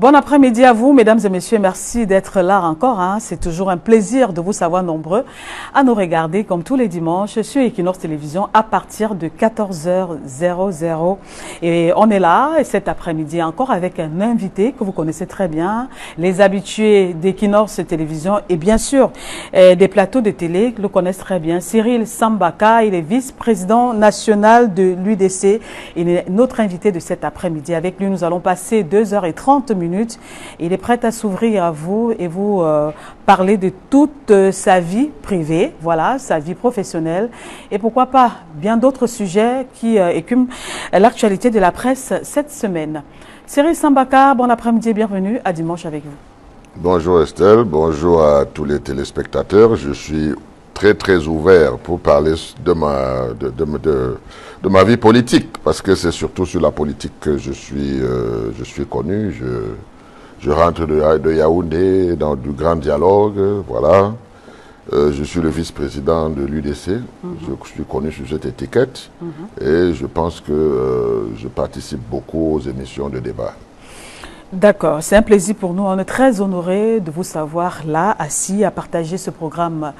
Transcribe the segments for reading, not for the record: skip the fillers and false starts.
Bon après-midi à vous, mesdames et messieurs. Merci d'être là encore. C'est toujours un plaisir de vous savoir nombreux à nous regarder comme tous les dimanches sur Equinox Télévision à partir de 14h00. Et on est là cet après-midi encore avec un invité que vous connaissez très bien, les habitués d'Equinox Télévision et bien sûr des plateaux de télé que le connaissent très bien. Cyril Sambaka, il est vice-président national de l'UDC. Il est notre invité de cet après-midi. Avec lui, nous allons passer 2h30 minutes. Il est prêt à s'ouvrir à vous et vous parler de toute sa vie privée, voilà, sa vie professionnelle et pourquoi pas bien d'autres sujets qui écument l'actualité de la presse cette semaine. Cyril Sambaka, bon après-midi et bienvenue à Dimanche avec vous. Bonjour Estelle, bonjour à tous les téléspectateurs. Je suis très ouvert pour parler de ma vie politique, parce que c'est surtout sur la politique que je suis connu. Je rentre de Yaoundé dans du grand dialogue, voilà. Je suis le vice-président de l'UDC, je suis connu sous cette étiquette, et je pense que je participe beaucoup aux émissions de débat. D'accord, c'est un plaisir pour nous. On est très honorés de vous savoir là, assis, à partager ce programme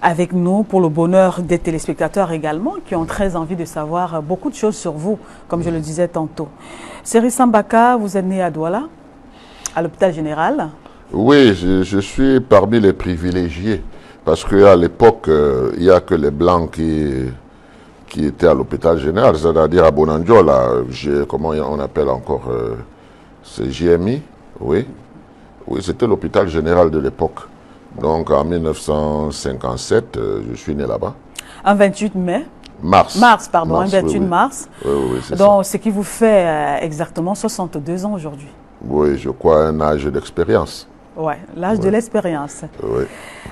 avec nous pour le bonheur des téléspectateurs également qui ont très envie de savoir beaucoup de choses sur vous, comme je le disais tantôt. Cyril Sambaka, vous êtes né à Douala, à l'hôpital général. Oui, je suis parmi les privilégiés parce qu'à l'époque, il n'y a que les Blancs qui étaient à l'hôpital général, c'est-à-dire à Bonandiola. Comment on appelle encore c'est JMI, oui. Oui, c'était l'hôpital général de l'époque. Donc en 1957, je suis né là-bas. En 28 mai Mars, pardon, en 28 mars. Oui, c'est donc, ça. ce qui vous fait exactement 62 ans aujourd'hui. Oui, je crois un âge d'expérience. Oui, l'âge de l'expérience. Oui.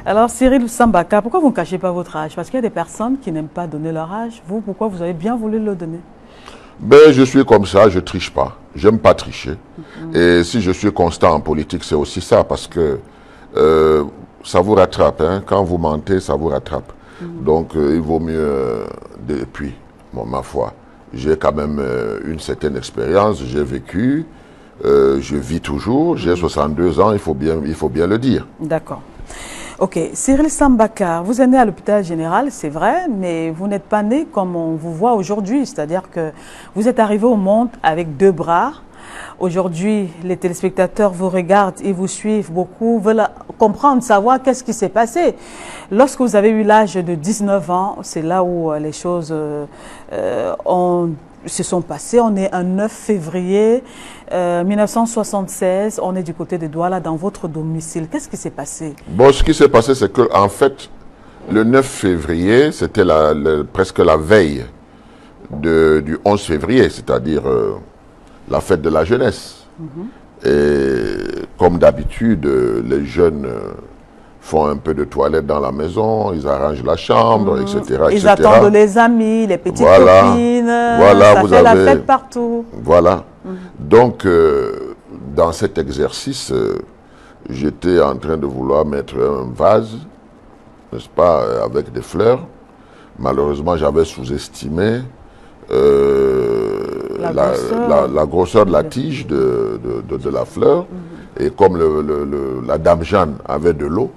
Alors, Cyril Sambaka, pourquoi vous ne cachez pas votre âge? Parce qu'il y a des personnes qui n'aiment pas donner leur âge. Vous, pourquoi vous avez bien voulu le donner? Ben, je suis comme ça, je triche pas. J'aime pas tricher. Et si je suis constant en politique, c'est aussi ça, parce que ça vous rattrape. Hein. Quand vous mentez, ça vous rattrape. Donc, il vaut mieux... depuis, ma foi, j'ai quand même une certaine expérience, j'ai vécu, je vis toujours, j'ai 62 ans, il faut bien le dire. D'accord. Ok, Cyril Sambaka, vous êtes né à l'hôpital général, c'est vrai, mais vous n'êtes pas né comme on vous voit aujourd'hui, c'est-à-dire que vous êtes arrivé au monde avec deux bras. Aujourd'hui, les téléspectateurs vous regardent et vous suivent beaucoup, veulent comprendre, savoir qu'est-ce qui s'est passé. Lorsque vous avez eu l'âge de 19 ans, c'est là où les choses se sont passées. On est un 9 février 1976, on est du côté de Douala dans votre domicile. Qu'est-ce qui s'est passé? Bon, ce qui s'est passé, c'est que en fait, le 9 février, c'était presque la veille du 11 février, c'est-à-dire la fête de la jeunesse. Et comme d'habitude, les jeunes font un peu de toilette dans la maison, ils arrangent la chambre, etc. Ils attendent les amis, les petites copines, voilà, ça fait la fête partout. Voilà. Donc, dans cet exercice, j'étais en train de vouloir mettre un vase, n'est-ce pas, avec des fleurs. Malheureusement, j'avais sous-estimé la grosseur de la tige de la fleur. Et comme la dame Jeanne avait de l'eau,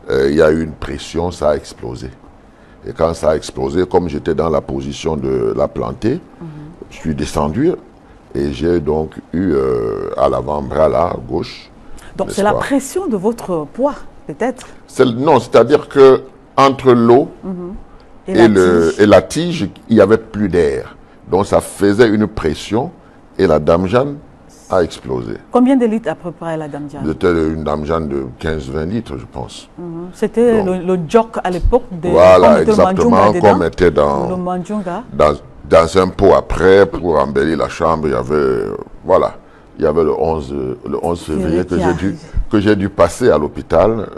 il y a eu une pression, ça a explosé. Et quand ça a explosé, comme j'étais dans la position de la planter, je suis descendu et j'ai donc eu à l'avant-bras là, à gauche. Donc c'est la pression de votre poids, peut-être? Non, c'est-à-dire que entre l'eau et la tige, il n'y avait plus d'air. Donc ça faisait une pression et la dame Jeanne a explosé. Combien de litres à peu près la dame Jeanne? C'était une dame Jeanne de 15-20 litres, je pense. C'était le jock à l'époque de... Voilà, exactement, comme était dans un pot après, pour embellir la chambre, il y avait... Voilà, il y avait le 11 février que j'ai dû passer à l'hôpital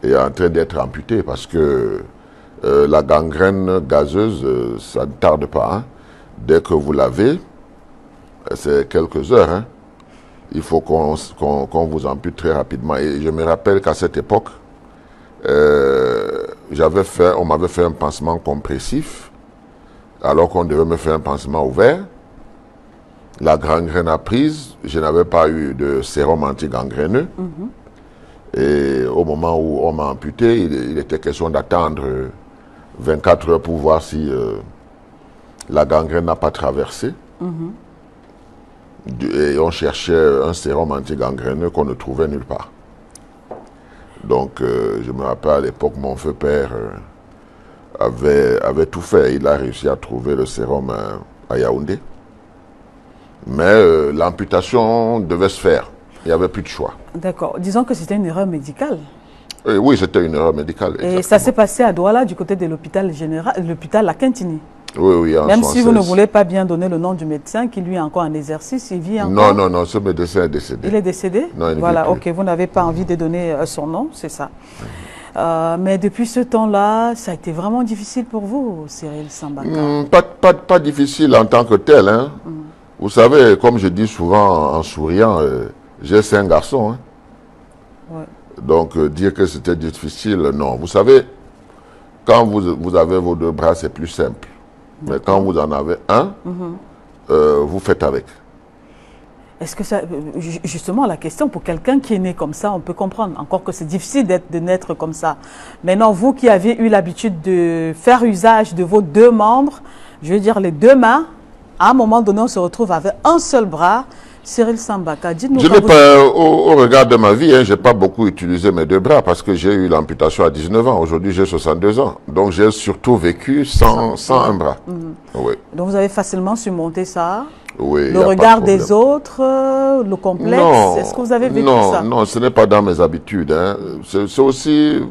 et en train d'être amputé parce que la gangrène gazeuse, ça ne tarde pas. Hein. Dès que vous l'avez, c'est quelques heures. Hein. Il faut qu'on vous ampute très rapidement. Et je me rappelle qu'à cette époque, on m'avait fait un pansement compressif, alors qu'on devait me faire un pansement ouvert. La gangrène a prise, je n'avais pas eu de sérum anti-gangréneux. Et au moment où on m'a amputé, il était question d'attendre 24 heures pour voir si la gangrène n'a pas traversé. Et on cherchait un sérum anti-gangréneux qu'on ne trouvait nulle part. Donc, je me rappelle à l'époque, mon feu père avait tout fait. Il a réussi à trouver le sérum à Yaoundé. Mais l'amputation devait se faire. Il n'y avait plus de choix. D'accord. Disons que c'était une erreur médicale. Oui, c'était une erreur médicale. Et exactement. Ça s'est passé à Douala, du côté de l'hôpital général, l'hôpital La Quintini. Oui, oui. Même si vous ne voulez pas bien donner le nom du médecin qui lui est encore en exercice, il vit encore. Non, ce médecin est décédé. Il est décédé? Non, il voilà, vit plus. Ok, vous n'avez pas envie de donner son nom, c'est ça. Mais depuis ce temps-là, ça a été vraiment difficile pour vous, Cyril Sambaka? Pas difficile en tant que tel. Hein. Vous savez, comme je dis souvent en souriant, j'ai 5 garçons. Hein. Ouais. Donc, dire que c'était difficile, non. Vous savez, quand vous avez vos 2 bras, c'est plus simple. Mais quand vous en avez un, vous faites avec. Est-ce que ça, justement, la question pour quelqu'un qui est né comme ça, on peut comprendre. Encore que c'est difficile de naître comme ça. Maintenant, vous qui avez eu l'habitude de faire usage de vos 2 membres, je veux dire les 2 mains, à un moment donné, on se retrouve avec un seul bras. Cyril Sambaka, dites-nous. Je n'ai pas, au regard de ma vie, hein, je n'ai pas beaucoup utilisé mes 2 bras parce que j'ai eu l'amputation à 19 ans. Aujourd'hui, j'ai 62 ans. Donc, j'ai surtout vécu sans un bras. Oui. Donc, vous avez facilement surmonté ça? Oui. Le regard des autres, le complexe, est-ce que vous avez vécu ça? Non, ce n'est pas dans mes habitudes. Hein. C'est aussi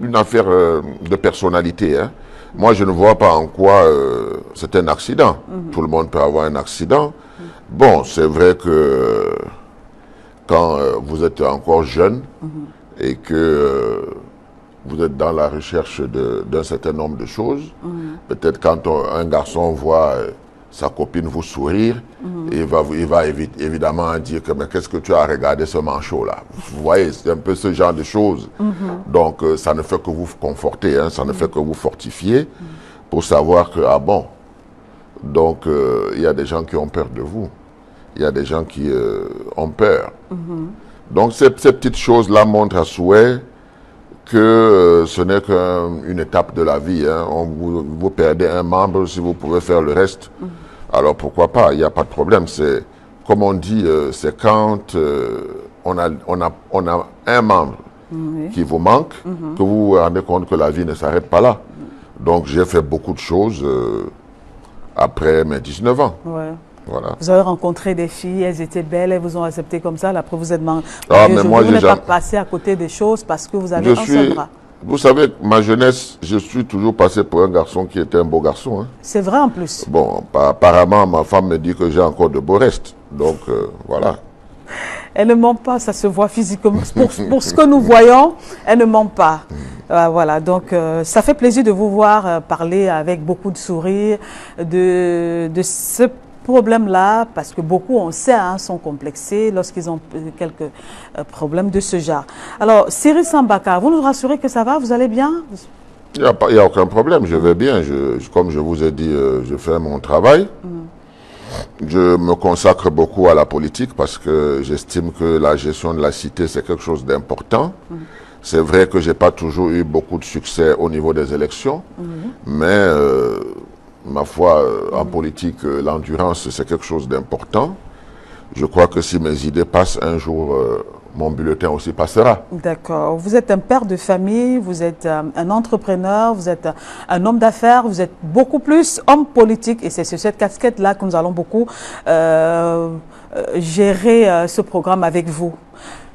une affaire de personnalité. Hein. Moi, je ne vois pas en quoi c'est un accident. Tout le monde peut avoir un accident. Bon, c'est vrai que quand vous êtes encore jeune et que vous êtes dans la recherche d'un certain nombre de choses, peut-être quand un garçon voit sa copine vous sourire, il va évidemment dire que mais qu'est-ce que tu as regardé ce manchot-là? Vous voyez, c'est un peu ce genre de choses. Donc, ça ne fait que vous conforter, hein, ça ne fait que vous fortifier pour savoir que, ah bon, donc, il y a des gens qui ont peur de vous. Il y a des gens qui ont peur. Donc, ces petites choses-là montrent à souhait que ce n'est qu'une étape de la vie. Hein. Vous perdez un membre, si vous pouvez faire le reste, alors pourquoi pas, il n'y a pas de problème. C'est, comme on dit, c'est quand on a un membre qui vous manque, que vous vous rendez compte que la vie ne s'arrête pas là. Donc, j'ai fait beaucoup de choses après mes 19 ans. Ouais. Voilà. Vous avez rencontré des filles, elles étaient belles, elles vous ont accepté comme ça, après vous êtes marié. Mais moi, vous n'êtes pas passé à côté des choses parce que vous avez un seul bras. Vous savez, ma jeunesse, je suis toujours passé pour un garçon qui était un beau garçon. Hein. C'est vrai en plus. Bon, apparemment, ma femme me dit que j'ai encore de beaux restes. Donc, voilà. Elle ne ment pas, ça se voit physiquement. Pour ce que nous voyons, elle ne ment pas. Voilà, donc ça fait plaisir de vous voir parler avec beaucoup de sourire de ce problème-là, parce que beaucoup, on sait, hein, sont complexés lorsqu'ils ont quelques problèmes de ce genre. Alors, Cyril Sambaka, vous nous rassurez que ça va, vous allez bien? Il n'y a aucun problème, je vais bien. Comme je vous ai dit, je fais mon travail. Je me consacre beaucoup à la politique parce que j'estime que la gestion de la cité, c'est quelque chose d'important. C'est vrai que je n'ai pas toujours eu beaucoup de succès au niveau des élections, mais ma foi, en politique, l'endurance, c'est quelque chose d'important. Je crois que si mes idées passent un jour, mon bulletin aussi passera. D'accord. Vous êtes un père de famille, vous êtes un entrepreneur, vous êtes un homme d'affaires, vous êtes beaucoup plus homme politique. Et c'est sur cette casquette-là que nous allons beaucoup gérer ce programme avec vous.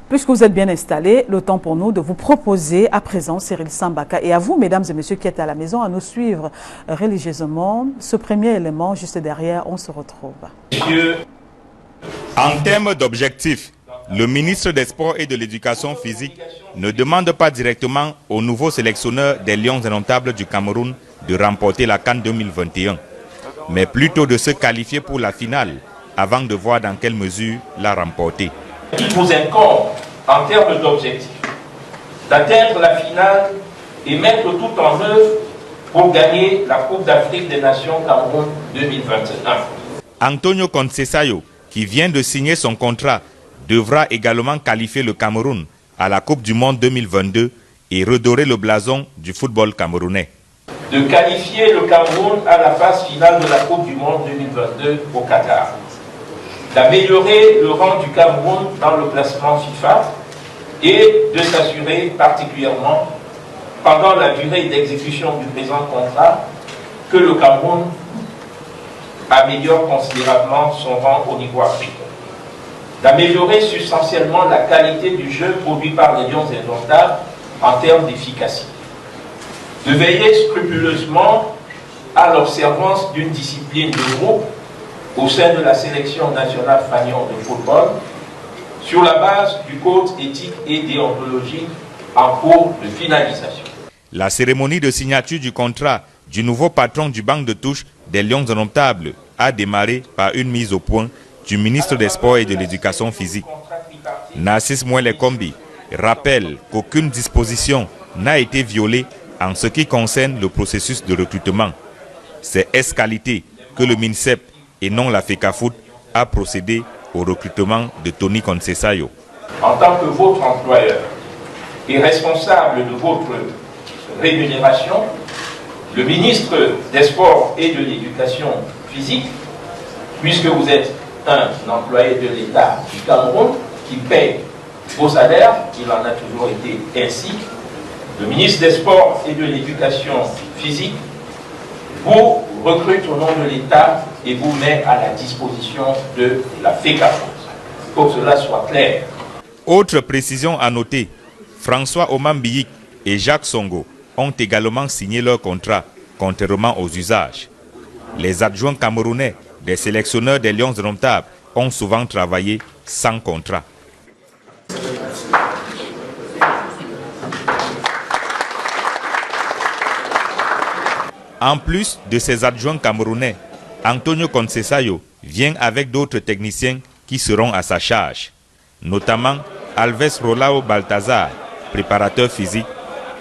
Puisque vous êtes bien installés, le temps pour nous de vous proposer à présent Cyril Sambaka et à vous, mesdames et messieurs qui êtes à la maison, à nous suivre religieusement. Ce premier élément, juste derrière, on se retrouve. Monsieur, en termes d'objectifs, le ministre des Sports et de l'Éducation physique ne demande pas directement au nouveau sélectionneur des Lions indomptables du Cameroun de remporter la CAN 2021, mais plutôt de se qualifier pour la finale avant de voir dans quelle mesure la remporter. Il vous incombe, en termes d'objectifs, d'atteindre la finale et mettre tout en œuvre pour gagner la Coupe d'Afrique des Nations Cameroun 2021. Antonio Conceição, qui vient de signer son contrat, devra également qualifier le Cameroun à la Coupe du Monde 2022 et redorer le blason du football camerounais. De qualifier le Cameroun à la phase finale de la Coupe du Monde 2022 au Qatar. D'améliorer le rang du Cameroun dans le classement FIFA et de s'assurer particulièrement, pendant la durée d'exécution du présent contrat, que le Cameroun améliore considérablement son rang au niveau africain. D'améliorer substantiellement la qualité du jeu produit par les Lions indomptables en termes d'efficacité. De veiller scrupuleusement à l'observance d'une discipline de groupe au sein de la sélection nationale fanion de football sur la base du code éthique et déontologique en cours de finalisation. La cérémonie de signature du contrat du nouveau patron du banc de touche des Lions indomptables a démarré par une mise au point du ministre des Sports et de l'Éducation physique. Narcisse Mouele Kombi rappelle qu'aucune disposition n'a été violée en ce qui concerne le processus de recrutement. C'est S-Qualité que le MINSEP et non la FECAFOOT a procédé au recrutement de Tony Conceição. En tant que votre employeur et responsable de votre rémunération, le ministre des Sports et de l'Éducation physique, puisque vous êtes un employé de l'État du Cameroun qui paye vos salaires, il en a toujours été ainsi, le ministre des Sports et de l'Éducation physique vous recrute au nom de l'État et vous met à la disposition de la FECAFOOT. Pour que cela soit clair. Autre précision à noter, François Omambiyik et Jacques Songo ont également signé leur contrat, contrairement aux usages. Les adjoints camerounais des sélectionneurs des Lions indomptables ont souvent travaillé sans contrat. En plus de ces adjoints camerounais, Antonio Conceição vient avec d'autres techniciens qui seront à sa charge, notamment Alves Rolao Baltazar, préparateur physique,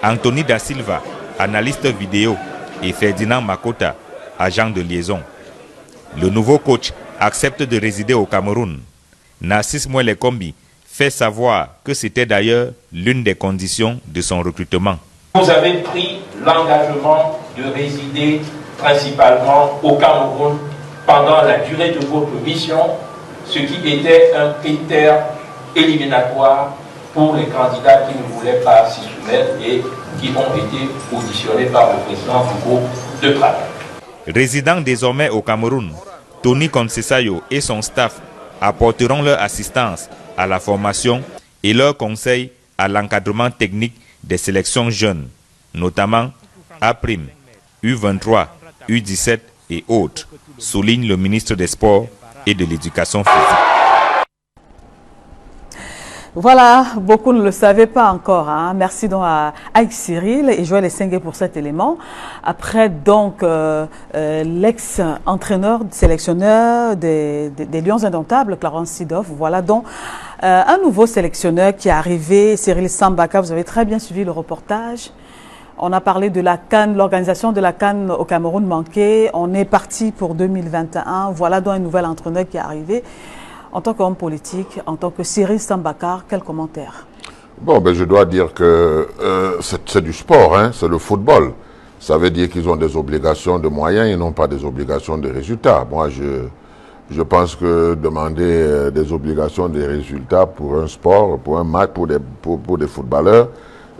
Anthony Da Silva, analyste vidéo, et Ferdinand Makota, agent de liaison. Le nouveau coach accepte de résider au Cameroun. Narcisse Mouele Kombi fait savoir que c'était d'ailleurs l'une des conditions de son recrutement. Vous avez pris l'engagement de résider principalement au Cameroun pendant la durée de votre mission, ce qui était un critère éliminatoire pour les candidats qui ne voulaient pas s'y soumettre et qui ont été auditionnés par le président du groupe de travail. Résidant désormais au Cameroun, Tony Conceição et son staff apporteront leur assistance à la formation et leur conseil à l'encadrement technique des sélections jeunes, notamment A', U23, U17 et autres, souligne le ministre des Sports et de l'Éducation physique. Voilà, beaucoup ne le savaient pas encore. Hein. Merci donc à Ike Cyril et Joël Essengue pour cet élément. Après donc l'ex-entraîneur, sélectionneur des Lions indomptables, Clarence Seedorf, voilà donc un nouveau sélectionneur qui est arrivé, Cyril Sambaka. Vous avez très bien suivi le reportage. On a parlé de la CAN, l'organisation de la CAN au Cameroun manquée. On est parti pour 2021. Voilà donc un nouvel entraîneur qui est arrivé. En tant qu'homme politique, en tant que Cyril Sambaka, quel commentaire? Bon, ben, je dois dire que c'est du sport, hein, c'est le football. Ça veut dire qu'ils ont des obligations de moyens et non pas des obligations de résultats. Moi, je pense que demander des obligations de résultats pour un sport, pour un match, pour des footballeurs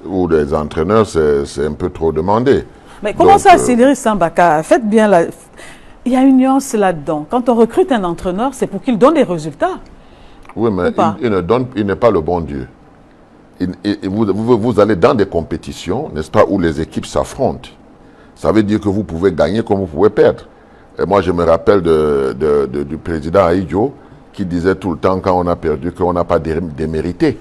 ou des entraîneurs, c'est un peu trop demandé. Mais comment ça, Cyril Sambaka? Faites bien la... Il y a une nuance là-dedans. Quand on recrute un entraîneur, c'est pour qu'il donne des résultats. Oui, mais il n'est pas le bon Dieu. Vous allez dans des compétitions, n'est-ce pas, où les équipes s'affrontent. Ça veut dire que vous pouvez gagner comme vous pouvez perdre. Et moi, je me rappelle du président Aïdjo qui disait tout le temps, quand on a perdu, qu'on n'a pas démérité.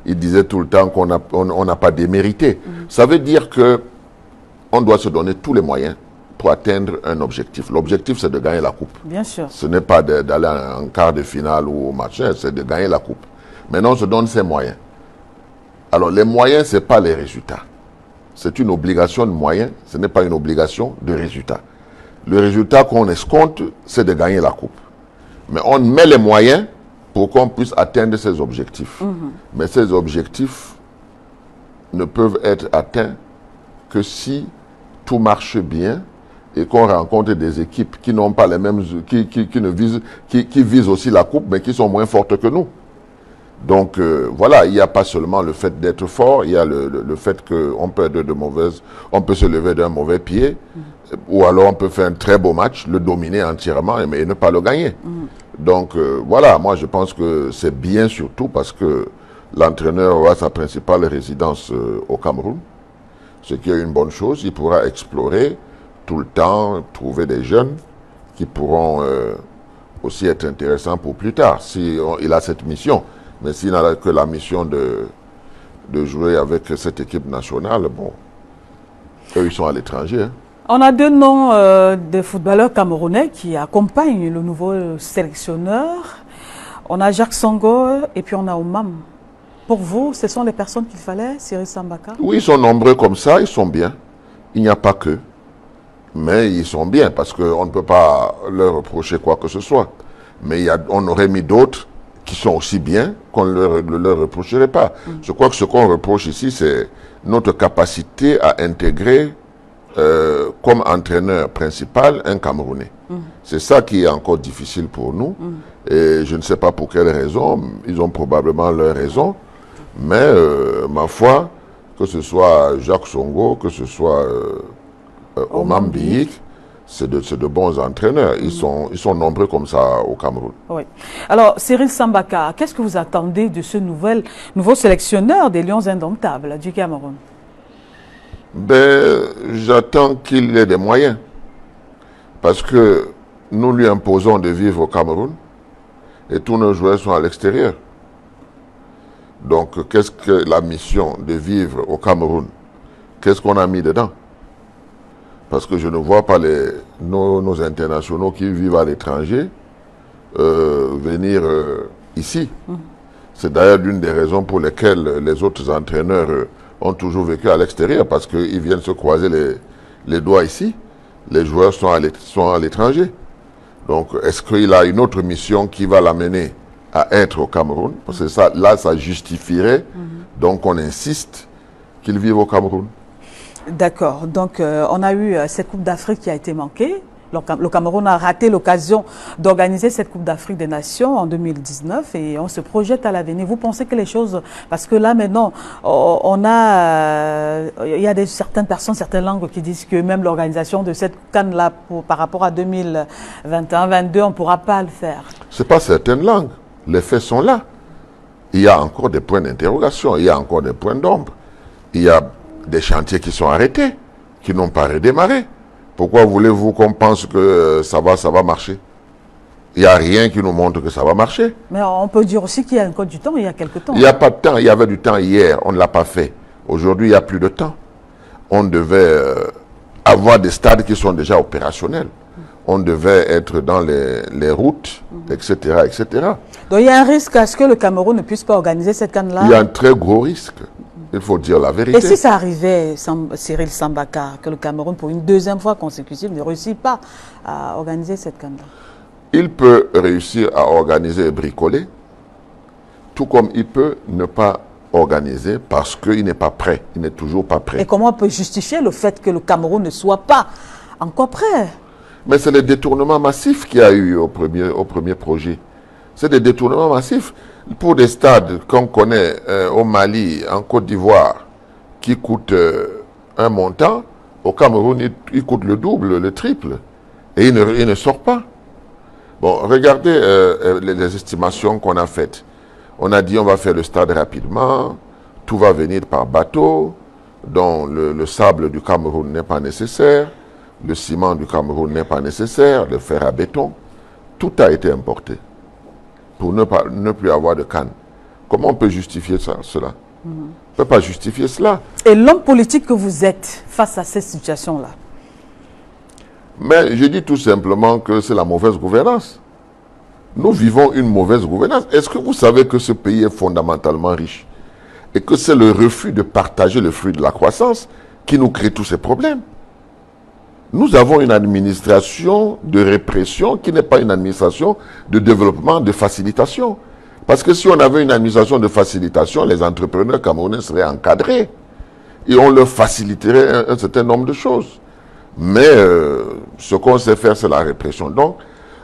Il disait tout le temps qu'on n'a pas démérité. Ça veut dire qu'on doit se donner tous les moyens pour atteindre un objectif. L'objectif, c'est de gagner la coupe. Bien sûr. Ce n'est pas d'aller en quart de finale ou au match, c'est de gagner la coupe. Maintenant, on se donne ses moyens. Alors, les moyens, ce n'est pas les résultats. C'est une obligation de moyens, ce n'est pas une obligation de résultat. Le résultat qu'on escompte, c'est de gagner la coupe. Mais on met les moyens pour qu'on puisse atteindre ces objectifs. Mais ces objectifs ne peuvent être atteints que si tout marche bien et qu'on rencontre des équipes qui n'ont pas les mêmes, qui visent aussi la coupe, mais qui sont moins fortes que nous. Donc voilà, il n'y a pas seulement le fait d'être fort, il y a le fait qu'on peut être on peut se lever d'un mauvais pied, ou alors on peut faire un très beau match, le dominer entièrement et ne pas le gagner. Donc voilà, moi je pense que c'est bien surtout parce que l'entraîneur aura sa principale résidence au Cameroun, ce qui est une bonne chose. Il pourra explorer tout le temps, trouver des jeunes qui pourront aussi être intéressants pour plus tard, si il a cette mission. Mais s'il n'a que la mission de jouer avec cette équipe nationale, bon, eux ils sont à l'étranger. Hein. On a deux noms de footballeurs camerounais qui accompagnent le nouveau sélectionneur. On a Jacques Songo et puis on a Oumam. Pour vous, ce sont les personnes qu'il fallait, Cyril Sambaka? Oui, ils sont nombreux comme ça, ils sont bien. Il n'y a pas que. Mais ils sont bien parce qu'on ne peut pas leur reprocher quoi que ce soit. Mais on aurait mis d'autres qui sont aussi bien qu'on ne leur reprocherait pas. Je crois que ce qu'on reproche ici, c'est notre capacité à intégrer comme entraîneur principal un Camerounais. C'est ça qui est encore difficile pour nous. Et je ne sais pas pour quelle raison, ils ont probablement leur raison. Mais ma foi, que ce soit Jacques Songo, que ce soit Oumam Biyik, c'est de bons entraîneurs. Ils sont nombreux comme ça au Cameroun. Oui. Alors, Cyril Sambaka, qu'est-ce que vous attendez de ce nouveau sélectionneur des Lions indomptables du Cameroun? Ben, j'attends qu'il ait des moyens. Parce que nous lui imposons de vivre au Cameroun et tous nos joueurs sont à l'extérieur. Donc, qu'est-ce que la mission de vivre au Cameroun? Qu'est-ce qu'on a mis dedans? Parce que je ne vois pas nos internationaux qui vivent à l'étranger venir ici. C'est d'ailleurs l'une des raisons pour lesquelles les autres entraîneurs ont toujours vécu à l'extérieur, parce qu'ils viennent se croiser les doigts ici. Les joueurs sont à l'étranger. Donc, est-ce qu'il a une autre mission qui va l'amener à être au Cameroun? Parce que ça justifierait, donc on insiste qu'il vive au Cameroun. D'accord. Donc, on a eu cette Coupe d'Afrique qui a été manquée. Le Cameroun a raté l'occasion d'organiser cette Coupe d'Afrique des Nations en 2019 et on se projette à l'avenir. Vous pensez que les choses... Parce que là, maintenant, il y a certaines personnes, certaines langues qui disent que même l'organisation de cette CAN-là par rapport à 2021-22, on ne pourra pas le faire. Ce n'est pas certaines langues. Les faits sont là. Il y a encore des points d'interrogation, il y a encore des points d'ombre. Il y a des chantiers qui sont arrêtés, qui n'ont pas redémarré. Pourquoi voulez-vous qu'on pense que ça va marcher? Il n'y a rien qui nous montre que ça va marcher. Mais on peut dire aussi qu'il y a encore du temps, il y a quelque temps. Il n'y a pas de temps, il y avait du temps hier, on ne l'a pas fait. Aujourd'hui, il n'y a plus de temps. On devait avoir des stades qui sont déjà opérationnels. On devait être dans les routes, etc., etc. Donc il y a un risque à ce que le Cameroun ne puisse pas organiser cette CAN-là? Il y a un très gros risque. Il faut dire la vérité. Et si ça arrivait, Cyril Sambaka, que le Cameroun, pour une deuxième fois consécutive, ne réussit pas à organiser cette CAN-là? Il peut réussir à organiser et bricoler, tout comme il peut ne pas organiser parce qu'il n'est pas prêt. Il n'est toujours pas prêt. Et comment on peut justifier le fait que le Cameroun ne soit pas encore prêt? Mais c'est les détournements massifs qu'il y a eu au premier projet. C'est des détournements massifs. Pour des stades qu'on connaît au Mali, en Côte d'Ivoire, qui coûtent un montant, au Cameroun, il coûte le double, le triple. Et il ne sort pas. Bon, regardez les estimations qu'on a faites. On a dit on va faire le stade rapidement, tout va venir par bateau, dont le sable du Cameroun n'est pas nécessaire, le ciment du Cameroun n'est pas nécessaire, le fer à béton. Tout a été importé pour ne plus avoir de canne. Comment on peut justifier cela? On ne peut pas justifier cela. Et l'homme politique que vous êtes face à cette situation-là? Mais je dis tout simplement que c'est la mauvaise gouvernance. Nous vivons une mauvaise gouvernance. Est-ce que vous savez que ce pays est fondamentalement riche et que c'est le refus de partager le fruit de la croissance qui nous crée tous ces problèmes? nous avons une administration de répression qui n'est pas une administration de développement, de facilitation. Parce que si on avait une administration de facilitation, les entrepreneurs camerounais seraient encadrés et on leur faciliterait un certain nombre de choses. Mais ce qu'on sait faire, c'est la répression. Donc,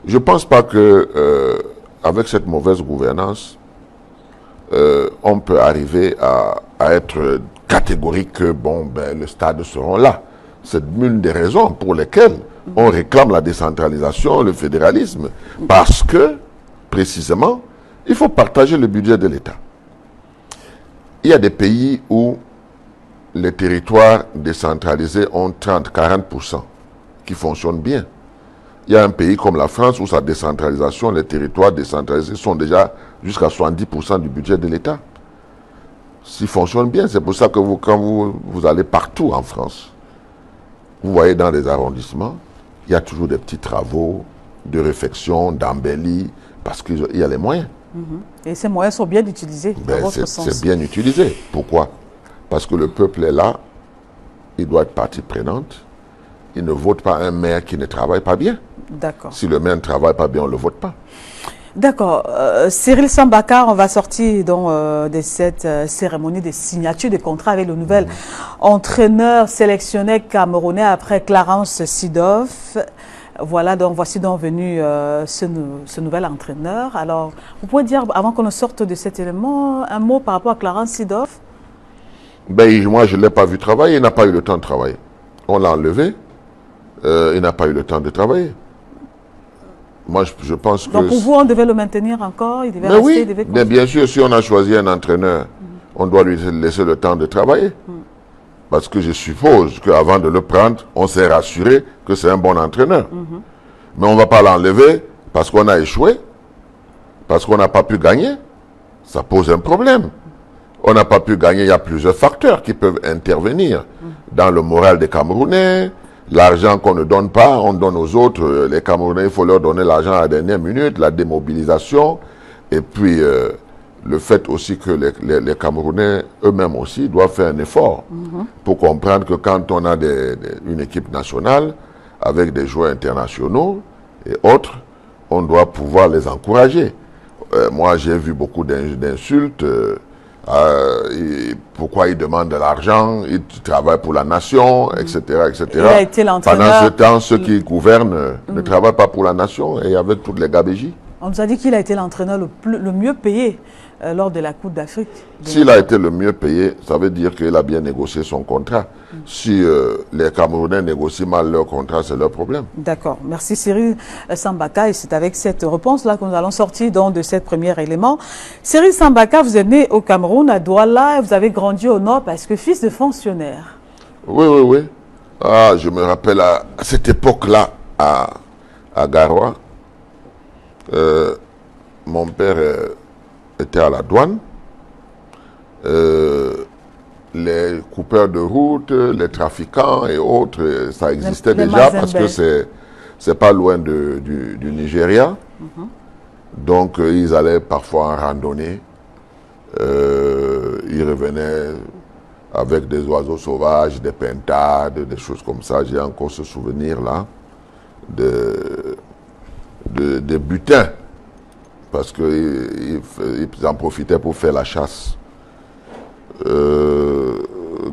je ne pense pas que avec cette mauvaise gouvernance, on peut arriver à être catégorique que bon, ben, les stades seront là. C'est l'une des raisons pour lesquelles on réclame la décentralisation, le fédéralisme. Parce que, précisément, il faut partager le budget de l'État. Il y a des pays où les territoires décentralisés ont 30-40% qui fonctionnent bien. Il y a un pays comme la France où sa décentralisation, les territoires décentralisés sont déjà jusqu'à 70% du budget de l'État. S'ils fonctionnent bien, c'est pour ça que quand vous allez partout en France, vous voyez dans les arrondissements, il y a toujours des petits travaux de réfection, d'embellie, parce qu'il y a les moyens. Et ces moyens sont bien utilisés, dans votre sens. C'est bien utilisé. Pourquoi? Parce que le peuple est là, il doit être partie prenante. Il ne vote pas un maire qui ne travaille pas bien. D'accord. Si le maire ne travaille pas bien, on ne le vote pas. D'accord. Cyril Sambaka, on va sortir donc, de cette cérémonie de signature de contrat avec le nouvel entraîneur sélectionné camerounais après Clarence Seedorf. Voilà, donc voici donc venu ce nouvel entraîneur. Alors, vous pouvez dire, avant qu'on sorte de cet élément, un mot par rapport à Clarence Seedorf? Ben, moi, je ne l'ai pas vu travailler, il n'a pas eu le temps de travailler. On l'a enlevé, il n'a pas eu le temps de travailler. Moi, je pense que... Donc, pour vous, on devait le maintenir encore? Il devait mais rester, oui, il devait... mais bien sûr, si on a choisi un entraîneur, on doit lui laisser le temps de travailler. Parce que je suppose qu'avant de le prendre, on s'est rassuré que c'est un bon entraîneur. Mais on ne va pas l'enlever parce qu'on a échoué, parce qu'on n'a pas pu gagner. Ça pose un problème. On n'a pas pu gagner, il y a plusieurs facteurs qui peuvent intervenir dans le moral des Camerounais. L'argent qu'on ne donne pas, on donne aux autres. Les Camerounais, il faut leur donner l'argent à la dernière minute, la démobilisation. Et puis, le fait aussi que les Camerounais eux-mêmes aussi doivent faire un effort pour comprendre que quand on a une équipe nationale avec des joueurs internationaux et autres, on doit pouvoir les encourager. Moi, j'ai vu beaucoup d'insultes. Pourquoi il demande de l'argent, il travaille pour la nation, etc. etc. Il a été l'entraîneur. Pendant ce temps, ceux qui gouvernent ne travaillent pas pour la nation et avec toutes les gabégies. On nous a dit qu'il a été l'entraîneur le mieux payé lors de la Coupe d'Afrique. S'il a été le mieux payé, ça veut dire qu'il a bien négocié son contrat. Si les Camerounais négocient mal leur contrat, c'est leur problème. D'accord. Merci Cyril Sambaka. Et c'est avec cette réponse-là que nous allons sortir donc, de ce premier élément. Cyril Sambaka, vous êtes né au Cameroun, à Douala, et vous avez grandi au Nord parce que fils de fonctionnaire. Oui, oui, oui. Ah, je me rappelle à cette époque-là, à Garoua, mon père était à la douane. Les coupeurs de route, les trafiquants et autres, ça existait déjà parce que c'est pas loin du Nigeria. Donc, ils allaient parfois en randonnée. Ils revenaient avec des oiseaux sauvages, des pintades, des choses comme ça. J'ai encore ce souvenir-là des butins, parce qu'ils en profitaient pour faire la chasse.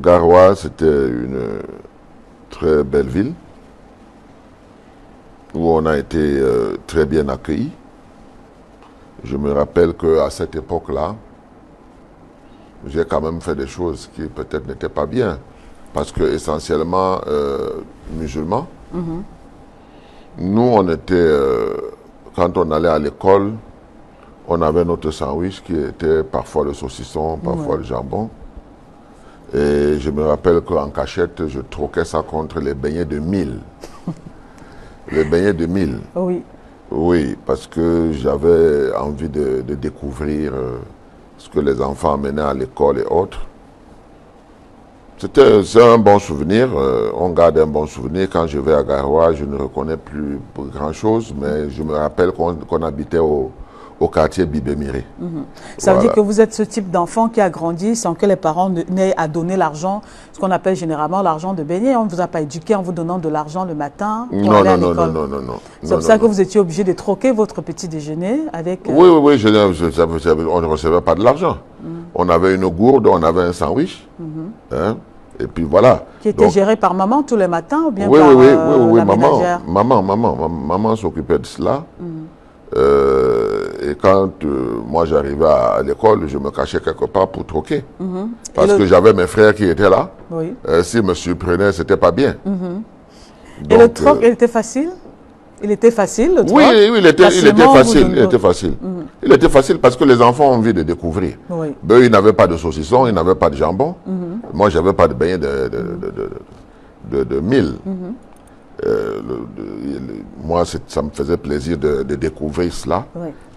Garoua, c'était une très belle ville où on a été très bien accueillis. Je me rappelle qu'à cette époque-là, j'ai quand même fait des choses qui peut-être n'étaient pas bien, parce que essentiellement musulmans. Nous, on était, quand on allait à l'école, on avait notre sandwich qui était parfois le saucisson, parfois le jambon. Et je me rappelle qu'en cachette, je troquais ça contre les beignets de mil. Les beignets de mil. Oui. Oui, parce que j'avais envie de découvrir ce que les enfants amenaient à l'école et autres. C'est un bon souvenir, on garde un bon souvenir. Quand je vais à Garoua, je ne reconnais plus grand-chose, mais je me rappelle qu'on habitait au au quartier Bibémiré. Ça veut dire que vous êtes ce type d'enfant qui a grandi sans que les parents n'aient à donner l'argent, ce qu'on appelle généralement l'argent de beignet. On ne vous a pas éduqué en vous donnant de l'argent le matin pour aller à l'école. Non. C'est pour ça que vous étiez obligé de troquer votre petit déjeuner avec... Oui, on ne recevait pas de l'argent. On avait une gourde, on avait un sandwich. Hein, et puis voilà. Qui était géré par maman tous les matins ou bien par la ménagère? Maman s'occupait de cela. Et quand moi j'arrivais à l'école, je me cachais quelque part pour troquer. Parce que j'avais mes frères qui étaient là. S'ils me surprenaient, c'était pas bien. Donc, et le troc, il était facile? Il était facile, le troc? Oui, il était facile. Il était facile parce que les enfants ont envie de découvrir. Ils n'avaient pas de saucisson, ils n'avaient pas de jambon. Moi, je n'avais pas de beignet de mil. Moi, ça me faisait plaisir de découvrir cela.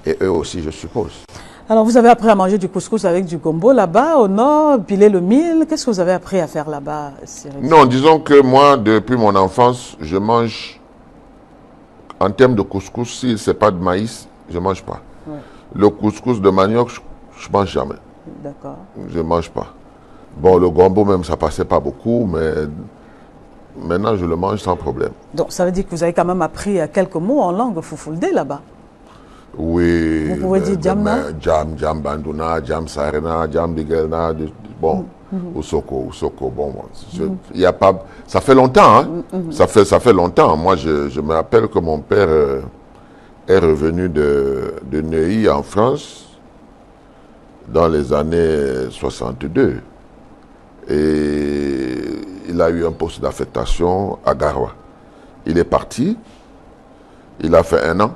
Et eux aussi, je suppose. Alors, vous avez appris à manger du couscous avec du gombo là-bas, au nord, piler le mil. Qu'est-ce que vous avez appris à faire là-bas, Cyril? Non, disons que moi, depuis mon enfance, je mange... En termes de couscous, si ce n'est pas de maïs, je ne mange pas. Le couscous de manioc, je ne mange jamais. D'accord. Je ne mange pas. Bon, le gombo même, ça ne passait pas beaucoup, mais maintenant, je le mange sans problème. Donc, ça veut dire que vous avez quand même appris quelques mots en langue foufoulde là-bas? Oui. Vous pouvez dire Djamna? Djam Bandouna, Djam Sarena, Djam Digelna, bon, Usoko, bon, il y a pas, ça fait longtemps, hein? Ça fait longtemps. Moi, je me rappelle que mon père est revenu de Neuilly en France dans les années 62. Et il a eu un poste d'affectation à Garoua. Il est parti, il a fait 1 an,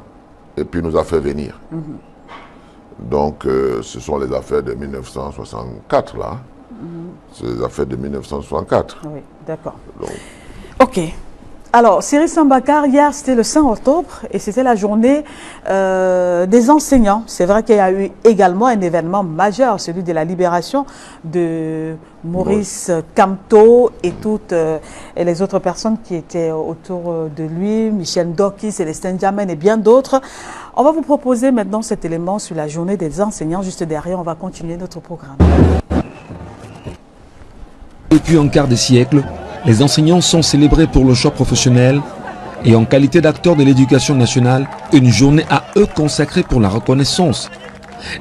et puis nous a fait venir. Donc, ce sont les affaires de 1964, là. C'est les affaires de 1964. Oui, d'accord. OK. Alors, Cyril Sambakar, hier, c'était le 5 octobre et c'était la journée des enseignants. C'est vrai qu'il y a eu également un événement majeur, celui de la libération de Maurice Kamto et toutes et les autres personnes qui étaient autour de lui, Michel Ndoki, Célestin Diamène et bien d'autres. On va vous proposer maintenant cet élément sur la journée des enseignants. Juste derrière, on va continuer notre programme. Depuis un quart de siècle, les enseignants sont célébrés pour le choix professionnel et en qualité d'acteurs de l'éducation nationale, une journée à eux consacrée pour la reconnaissance.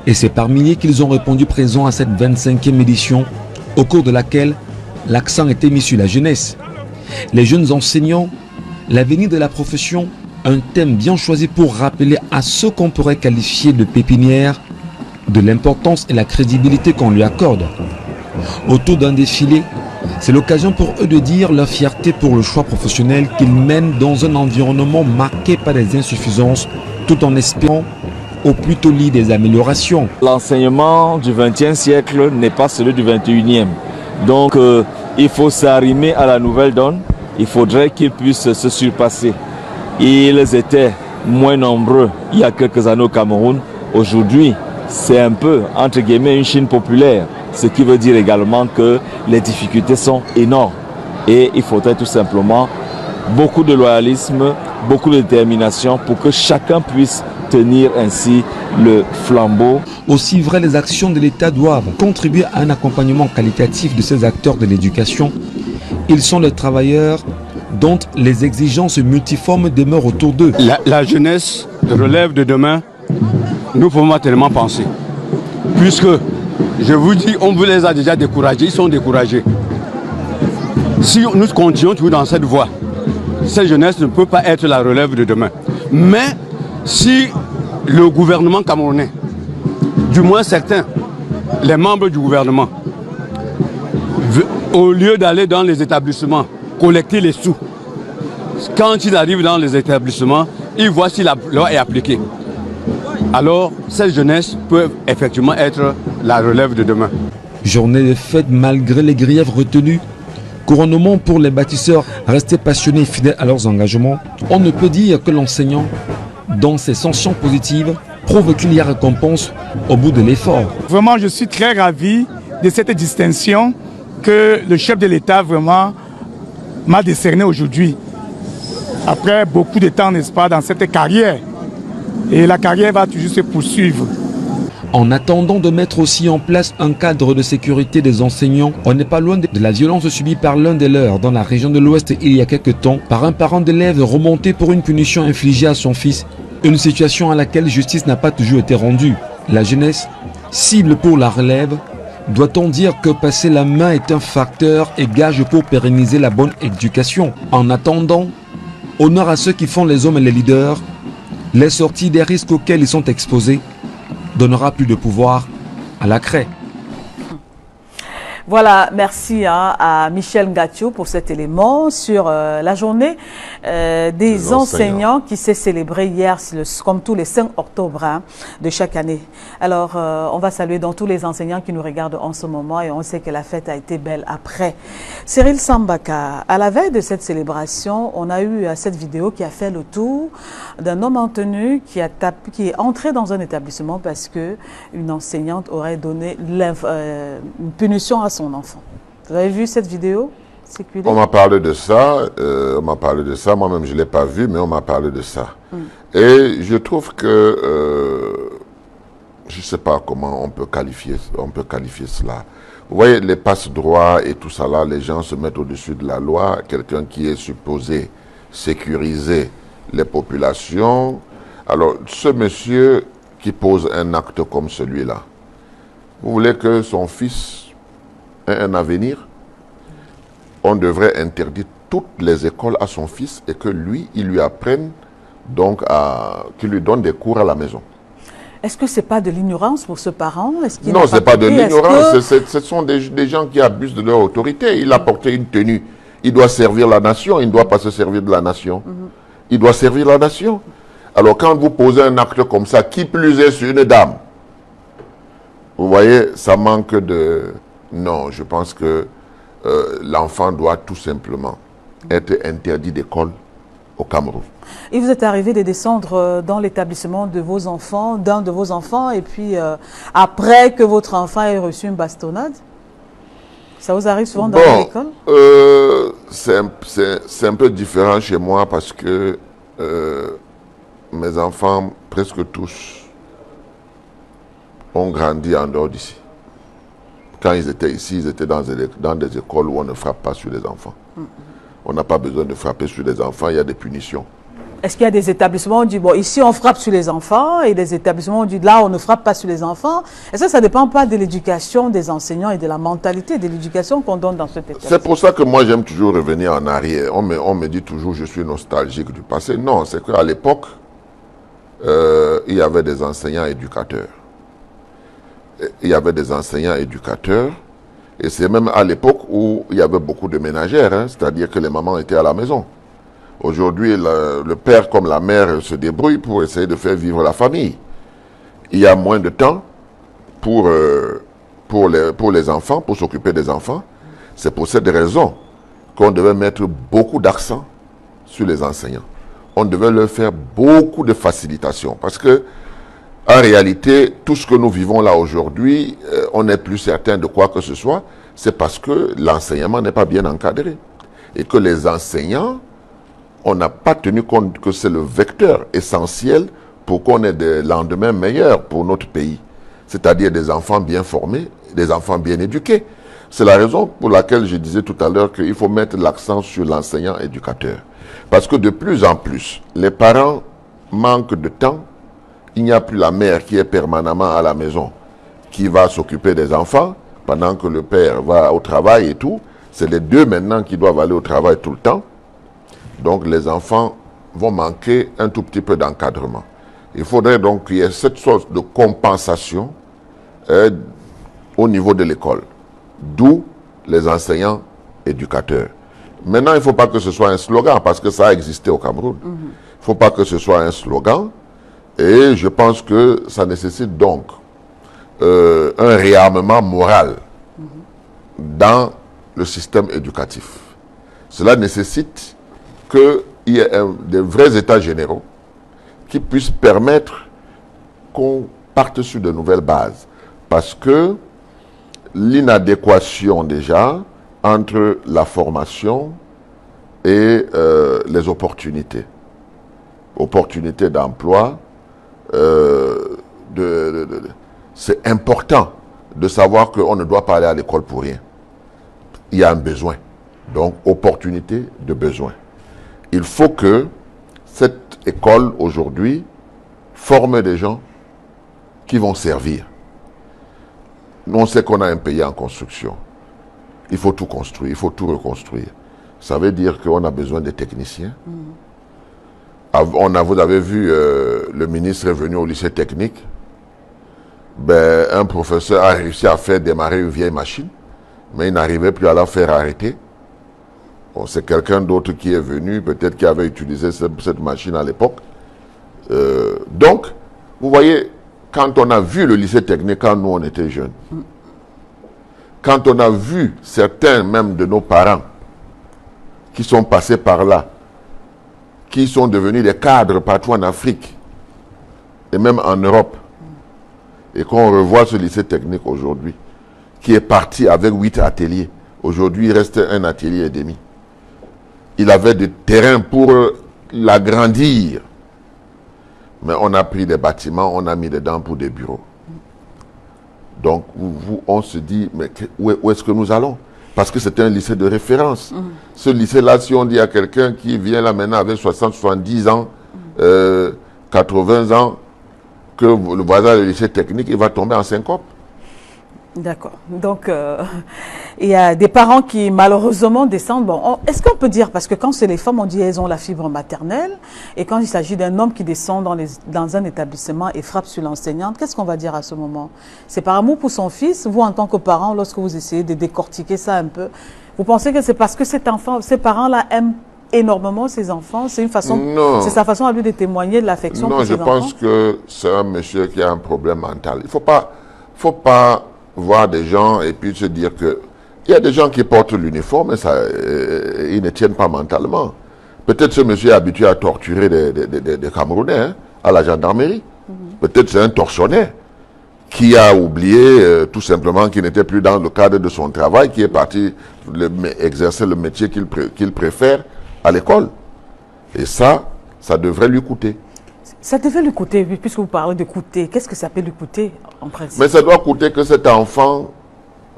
Et c'est par milliers qu'ils ont répondu présents à cette 25e édition, au cours de laquelle l'accent était mis sur la jeunesse. Les jeunes enseignants, l'avenir de la profession, un thème bien choisi pour rappeler à ceux qu'on pourrait qualifier de pépinières de l'importance et la crédibilité qu'on lui accorde. Autour d'un défilé, c'est l'occasion pour eux de dire leur fierté pour le choix professionnel qu'ils mènent dans un environnement marqué par des insuffisances, tout en espérant au plus tôt lit des améliorations. L'enseignement du XXe siècle n'est pas celui du XXIe. Donc il faut s'arrimer à la nouvelle donne. Il faudrait qu'ils puissent se surpasser. Ils étaient moins nombreux il y a quelques années au Cameroun. Aujourd'hui, c'est un peu, entre guillemets, une Chine populaire. Ce qui veut dire également que les difficultés sont énormes. Et il faudrait tout simplement beaucoup de loyalisme, beaucoup de détermination pour que chacun puisse tenir ainsi le flambeau. Aussi vrai, les actions de l'État doivent contribuer à un accompagnement qualitatif de ces acteurs de l'éducation. Ils sont les travailleurs dont les exigences multiformes demeurent autour d'eux. La jeunesse relève de demain, nous pouvons tellement penser. Puisque, je vous dis, on vous les a déjà découragés, ils sont découragés. Si nous continuons toujours dans cette voie, cette jeunesse ne peut pas être la relève de demain. Mais si le gouvernement camerounais, du moins certains, les membres du gouvernement, au lieu d'aller dans les établissements, collecter les sous, quand ils arrivent dans les établissements, ils voient si la loi est appliquée. Alors, cette jeunesse peut effectivement être la relève de demain. Journée de fête malgré les griefs retenus. Couronnement pour les bâtisseurs restés passionnés et fidèles à leurs engagements. On ne peut dire que l'enseignant, dans ses sanctions positives, prouve qu'il y a récompense au bout de l'effort. Vraiment, je suis très ravi de cette distinction que le chef de l'État vraiment m'a décerné aujourd'hui. Après beaucoup de temps, n'est-ce pas, dans cette carrière et la carrière va toujours se poursuivre. En attendant de mettre aussi en place un cadre de sécurité des enseignants, on n'est pas loin de la violence subie par l'un des leurs dans la région de l'Ouest il y a quelques temps par un parent d'élève remonté pour une punition infligée à son fils. Une situation à laquelle justice n'a pas toujours été rendue. La jeunesse, cible pour la relève, doit-on dire que passer la main est un facteur et gage pour pérenniser la bonne éducation? En attendant, honneur à ceux qui font les hommes et les leaders, les sorties des risques auxquels ils sont exposés donnera plus de pouvoir à la craie. Voilà, merci à Michel Ngatiou pour cet élément sur la journée des enseignants qui s'est célébrée hier, comme tous les 5 octobre de chaque année. Alors, on va saluer donc tous les enseignants qui nous regardent en ce moment et on sait que la fête a été belle après. Cyril Sambaka, à la veille de cette célébration, on a eu cette vidéo qui a fait le tour d'un homme en tenue qui est entré dans un établissement parce que une enseignante aurait donné une punition à son enfant. Vous avez vu cette vidéo circuler? On m'a parlé de ça, moi-même je ne l'ai pas vu, mais on m'a parlé de ça. Et je trouve que, je ne sais pas comment on peut qualifier cela. Vous voyez, les passe-droits et tout ça là, les gens se mettent au-dessus de la loi, quelqu'un qui est supposé sécuriser les populations. Alors, ce monsieur qui pose un acte comme celui-là, vous voulez que son fils un avenir, on devrait interdire toutes les écoles à son fils et que lui, il lui apprenne, donc qu'il lui donne des cours à la maison. Est-ce que ce n'est pas de l'ignorance pour ce parent? Non, ce n'est pas de l'ignorance, ce sont des gens qui abusent de leur autorité. Il a porté une tenue, il doit servir la nation, il ne doit pas se servir de la nation. Il doit servir la nation. Alors quand vous posez un acte comme ça, qui plus est sur une dame, vous voyez, ça manque de... Non, je pense que l'enfant doit tout simplement être interdit d'école au Cameroun. Et vous êtes arrivé de descendre dans l'établissement de vos enfants, d'un de vos enfants, et puis après que votre enfant ait reçu une bastonnade? Ça vous arrive souvent dans l'école? C'est un peu différent chez moi parce que mes enfants, presque tous, ont grandi en dehors d'ici. Quand ils étaient ici, ils étaient dans des écoles où on ne frappe pas sur les enfants. On n'a pas besoin de frapper sur les enfants, il y a des punitions. Est-ce qu'il y a des établissements où on dit, bon, ici on frappe sur les enfants, et des établissements où on dit, là on ne frappe pas sur les enfants? Est-ce que ça ne dépend pas de l'éducation des enseignants et de la mentalité de l'éducation qu'on donne dans ce établissement? C'est pour ça que moi j'aime toujours revenir en arrière. On me dit toujours, je suis nostalgique du passé. Non, c'est qu'à l'époque, il y avait des enseignants éducateurs. Il y avait des enseignants éducateurs, et c'est même à l'époque où il y avait beaucoup de ménagères, c'est-à-dire que les mamans étaient à la maison. Aujourd'hui, le père comme la mère se débrouillent pour essayer de faire vivre la famille. Il y a moins de temps pour les enfants, pour s'occuper des enfants. C'est pour cette raison qu'on devait mettre beaucoup d'accent sur les enseignants. On devait leur faire beaucoup de facilitation, parce que en réalité, tout ce que nous vivons là aujourd'hui, on n'est plus certain de quoi que ce soit, c'est parce que l'enseignement n'est pas bien encadré. Et que les enseignants, on n'a pas tenu compte que c'est le vecteur essentiel pour qu'on ait des lendemains meilleurs pour notre pays. C'est-à-dire des enfants bien formés, des enfants bien éduqués. C'est la raison pour laquelle je disais tout à l'heure qu'il faut mettre l'accent sur l'enseignant éducateur. Parce que de plus en plus, les parents manquent de temps. Il n'y a plus la mère qui est permanemment à la maison, qui va s'occuper des enfants pendant que le père va au travail et tout. C'est les deux maintenant qui doivent aller au travail tout le temps. Donc les enfants vont manquer un tout petit peu d'encadrement. Il faudrait donc qu'il y ait cette sorte de compensation au niveau de l'école. D'où les enseignants éducateurs. Maintenant, il ne faut pas que ce soit un slogan, parce que ça a existé au Cameroun. Il ne faut pas que ce soit un slogan. Et je pense que ça nécessite donc un réarmement moral dans le système éducatif. Cela nécessite qu'il y ait des vrais états généraux qui puissent permettre qu'on parte sur de nouvelles bases. Parce que l'inadéquation déjà entre la formation et les opportunités. Opportunités d'emploi c'est important de savoir qu'on ne doit pas aller à l'école pour rien. Il y a un besoin. Donc, opportunité de besoin. Il faut que cette école, aujourd'hui, forme des gens qui vont servir. Nous, on sait qu'on a un pays en construction. Il faut tout construire, il faut tout reconstruire. Ça veut dire qu'on a besoin de techniciens. Vous avez vu, le ministre est venu au lycée technique. Ben, un professeur a réussi à faire démarrer une vieille machine, mais il n'arrivait plus à la faire arrêter. Bon, c'est quelqu'un d'autre qui est venu, peut-être qui avait utilisé cette machine à l'époque. Donc, vous voyez, quand on a vu le lycée technique, quand nous on était jeunes, quand on a vu certains même de nos parents qui sont passés par là, qui sont devenus des cadres partout en Afrique et même en Europe, et qu'on revoit ce lycée technique aujourd'hui, qui est parti avec 8 ateliers. Aujourd'hui, il reste un atelier et demi. Il avait du terrain pour l'agrandir. Mais on a pris des bâtiments, on a mis dedans pour des bureaux. Donc, on se dit, mais où est-ce que nous allons? Parce que c'est un lycée de référence. Ce lycée-là, si on dit à quelqu'un qui vient là maintenant avec 60, 70 ans, 80 ans, que le voisin du lycée technique, il va tomber en syncope. D'accord. Donc, il y a des parents qui, malheureusement, descendent. Bon, est-ce qu'on peut dire, parce que quand c'est les femmes, on dit qu'elles ont la fibre maternelle, et quand il s'agit d'un homme qui descend dans un établissement et frappe sur l'enseignante, qu'est-ce qu'on va dire à ce moment? C'est par amour pour son fils. Vous, en tant que parent, lorsque vous essayez de décortiquer ça un peu, vous pensez que c'est parce que ces parents-là aiment énormément ses enfants? C'est une façon, c'est sa façon à lui de témoigner de l'affection pour ses enfants? Non, je pense que c'est un monsieur qui a un problème mental. Il faut pas voir des gens et puis se dire que il y a des gens qui portent l'uniforme et ils ne tiennent pas mentalement. Peut-être ce monsieur est habitué à torturer des Camerounais, hein, à la gendarmerie. Peut-être c'est un tortionnaire qui a oublié tout simplement qu'il n'était plus dans le cadre de son travail, qui est parti exercer le métier qu'il préfère à l'école. Et ça devrait lui coûter. Ça devait lui coûter, puisque vous parlez de coûter. Qu'est-ce que ça peut lui coûter, en principe? Mais ça doit coûter que cet enfant,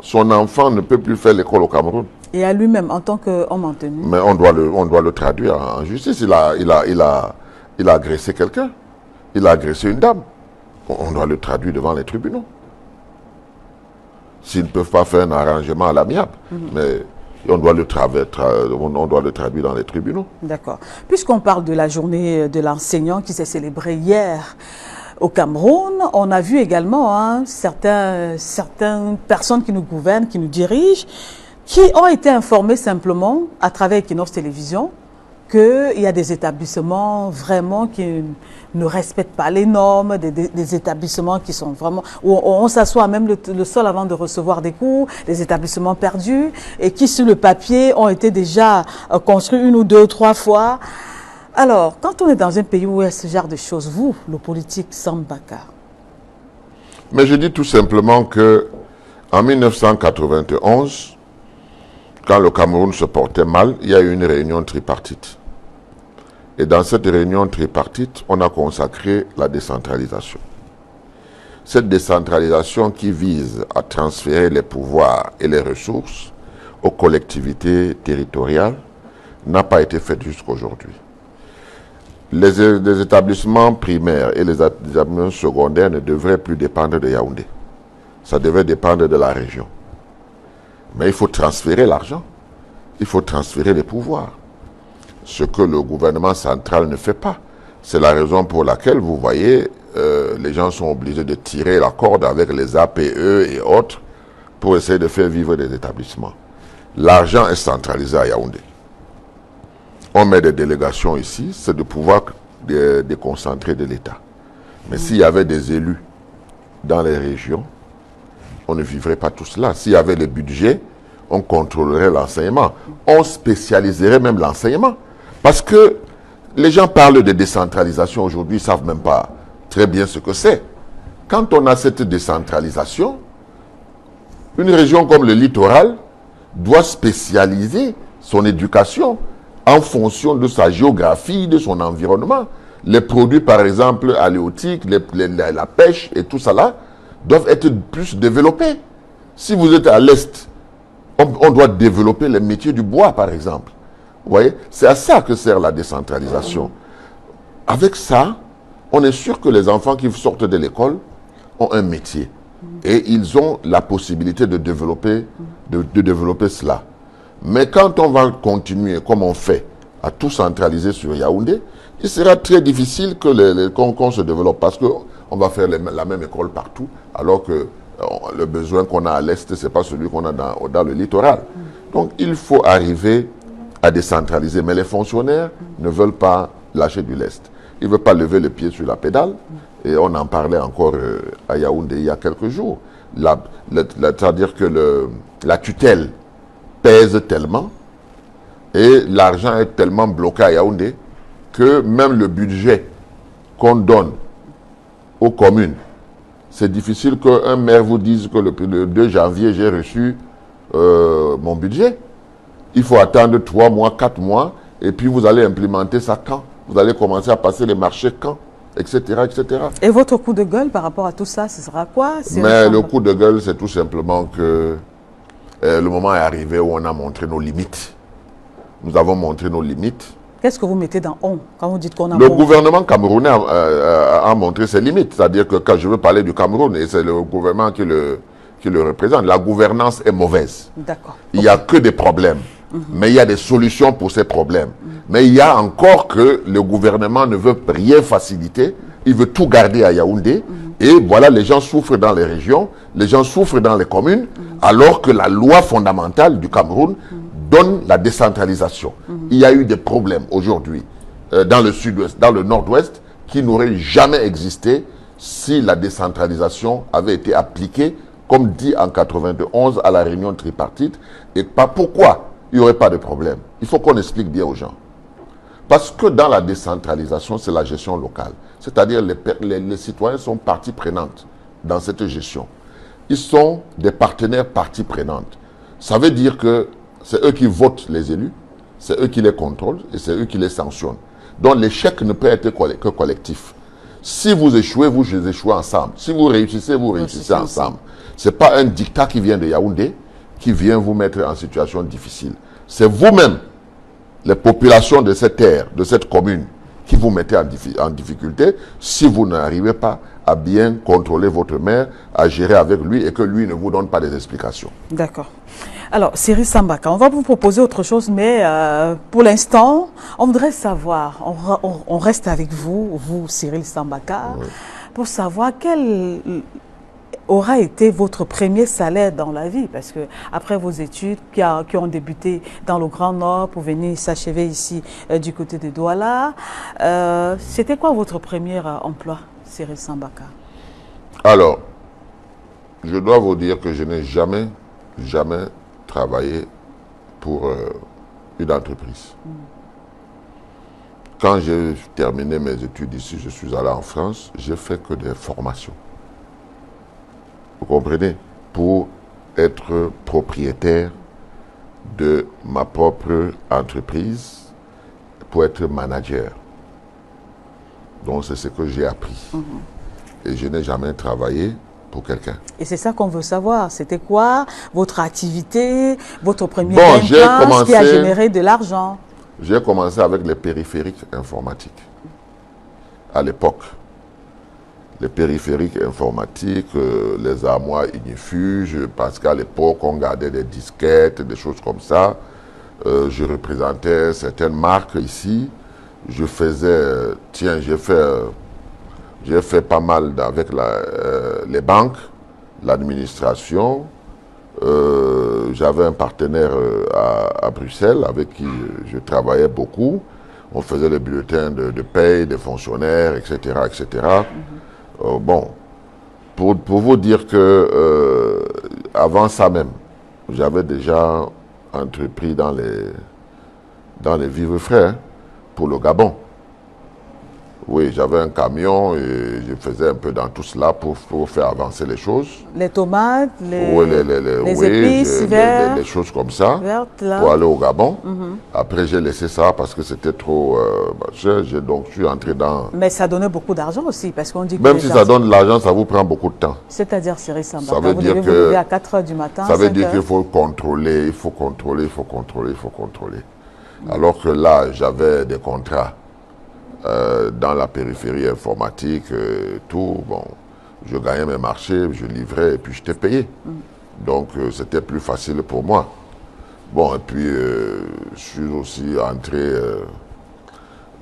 son enfant ne peut plus faire l'école au Cameroun. Et à lui-même, en tant qu'homme en tenue. Mais on doit le traduire en justice. Il a agressé quelqu'un. Il a agressé une dame. On doit le traduire devant les tribunaux. S'ils ne peuvent pas faire un arrangement à l'amiable. Mais on doit le traduire dans les tribunaux. D'accord. Puisqu'on parle de la journée de l'enseignant qui s'est célébrée hier au Cameroun, on a vu également certaines personnes qui nous gouvernent, qui nous dirigent, qui ont été informées simplement à travers Equinox Télévision qu'il y a des établissements vraiment qui ne respectent pas les normes, des établissements qui sont vraiment, où on s'assoit même le sol avant de recevoir des cours, des établissements perdus, et qui sur le papier ont été déjà construits 1 ou 2 ou 3 fois. Alors, quand on est dans un pays où il y a ce genre de choses, vous, le politique, Sambaka? Mais je dis tout simplement que en 1991, quand le Cameroun se portait mal, il y a eu une réunion tripartite. Et dans cette réunion tripartite, on a consacré la décentralisation. Cette décentralisation qui vise à transférer les pouvoirs et les ressources aux collectivités territoriales n'a pas été faite jusqu'à aujourd'hui. Les établissements primaires et les établissements secondaires ne devraient plus dépendre de Yaoundé. Ça devrait dépendre de la région. Mais il faut transférer l'argent. Il faut transférer les pouvoirs. Ce que le gouvernement central ne fait pas. C'est la raison pour laquelle, vous voyez, les gens sont obligés de tirer la corde avec les APE et autres pour essayer de faire vivre des établissements. L'argent est centralisé à Yaoundé. On met des délégations ici, c'est de pouvoir déconcentrer de l'État. Mais s'il y avait des élus dans les régions, on ne vivrait pas tout cela. S'il y avait le budget, on contrôlerait l'enseignement. On spécialiserait même l'enseignement. Parce que les gens parlent de décentralisation aujourd'hui, ils ne savent même pas très bien ce que c'est. Quand on a cette décentralisation, une région comme le littoral doit spécialiser son éducation en fonction de sa géographie, de son environnement. Les produits, par exemple, halieutiques, la pêche et tout ça là, doivent être plus développés. Si vous êtes à l'Est, on doit développer les métiers du bois, par exemple. Vous voyez, c'est à ça que sert la décentralisation. Avec ça, on est sûr que les enfants qui sortent de l'école ont un métier. Et ils ont la possibilité de développer cela. Mais quand on va continuer, comme on fait, à tout centraliser sur Yaoundé, il sera très difficile qu'on se développe parce qu'on va faire la même école partout, alors que le besoin qu'on a à l'Est, ce n'est pas celui qu'on a dans le littoral. Donc il faut arriver à décentraliser. Mais les fonctionnaires ne veulent pas lâcher du lest. Ils ne veulent pas lever le pied sur la pédale. Et on en parlait encore à Yaoundé il y a quelques jours. C'est-à-dire que la tutelle pèse tellement et l'argent est tellement bloqué à Yaoundé que même le budget qu'on donne aux communes, c'est difficile qu'un maire vous dise que le 2 janvier, j'ai reçu mon budget. Il faut attendre 3 mois, 4 mois, et puis vous allez implémenter ça quand? Vous allez commencer à passer les marchés quand? Etc., etc. Et votre coup de gueule par rapport à tout ça, ce sera quoi? Mais le coup de gueule, c'est tout simplement que le moment est arrivé où on a montré nos limites. Nous avons montré nos limites. Qu'est-ce que vous mettez dans « on » quand vous dites qu'on a... Le gouvernement camerounais a montré ses limites. C'est-à-dire que quand je veux parler du Cameroun, et c'est le gouvernement qui le représente, la gouvernance est mauvaise. D'accord. Il n'y a que des problèmes. Mais il y a des solutions pour ces problèmes. Mais il y a encore que le gouvernement ne veut rien faciliter. Il veut tout garder à Yaoundé. Et voilà, les gens souffrent dans les régions, les gens souffrent dans les communes, alors que la loi fondamentale du Cameroun donne la décentralisation. Il y a eu des problèmes aujourd'hui dans le sud-ouest, dans le nord-ouest, qui n'auraient jamais existé si la décentralisation avait été appliquée, comme dit en 91 à la réunion tripartite. Et pas pourquoi il n'y aurait pas de problème. Il faut qu'on explique bien aux gens. Parce que dans la décentralisation, c'est la gestion locale. C'est-à-dire les citoyens sont partie prenante dans cette gestion. Ils sont des partenaires partie prenante. Ça veut dire que c'est eux qui votent les élus, c'est eux qui les contrôlent et c'est eux qui les sanctionnent. Donc l'échec ne peut être que collectif. Si vous échouez, vous échouez ensemble. Si vous réussissez ensemble. Ce n'est pas un dictat qui vient de Yaoundé qui vient vous mettre en situation difficile. C'est vous-même, les populations de cette terre, de cette commune, qui vous mettez en difficulté si vous n'arrivez pas à bien contrôler votre maire, à gérer avec lui et que lui ne vous donne pas des explications. D'accord. Alors, Cyril Sambaka, on va vous proposer autre chose, mais pour l'instant, on voudrait savoir, on reste avec vous, Cyril Sambaka, oui, pour savoir quel aura été votre premier salaire dans la vie, parce que après vos études qui ont débuté dans le Grand Nord pour venir s'achever ici du côté de Douala, c'était quoi votre premier emploi, Cyril Sambaka? Alors, je dois vous dire que je n'ai jamais travaillé pour une entreprise. Quand j'ai terminé mes études ici, je suis allé en France, j'ai fait que des formations. Vous comprenez? Pour être propriétaire de ma propre entreprise, pour être manager. Donc c'est ce que j'ai appris. Et je n'ai jamais travaillé pour quelqu'un. Et c'est ça qu'on veut savoir. C'était quoi votre activité, votre premier emploi qui a généré de l'argent? J'ai commencé avec les périphériques informatiques. À l'époque. Les périphériques informatiques, les armoires ignifuges, parce qu'à l'époque, on gardait des disquettes, des choses comme ça. Je représentais certaines marques ici. Je faisais, j'ai fait pas mal avec les banques, l'administration. J'avais un partenaire à Bruxelles avec qui je travaillais beaucoup. On faisait les bulletins de paye des fonctionnaires, etc., etc. Bon, pour vous dire que avant ça même, j'avais déjà entrepris dans les vivres frais pour le Gabon. Oui, j'avais un camion et je faisais un peu dans tout cela pour faire avancer les choses. Les tomates, les, oui, les épices vertes, les choses comme ça, vertes, là. Pour aller au Gabon. Après, j'ai laissé ça parce que c'était trop... donc, je suis entré dans... Mais ça donnait beaucoup d'argent aussi, parce qu'on dit que... Même si ça donne de l'argent, ça vous prend beaucoup de temps. C'est-à-dire, Cyril Sambaka, ça veut vous dire devez vous lever à 4 h du matin, ça veut dire qu'il faut contrôler, il faut contrôler. Alors que là, j'avais des contrats dans la périphérie informatique, tout. Bon, je gagnais mes marchés, je livrais et puis je t'ai payé. Donc, c'était plus facile pour moi. Bon, et puis, je suis aussi entré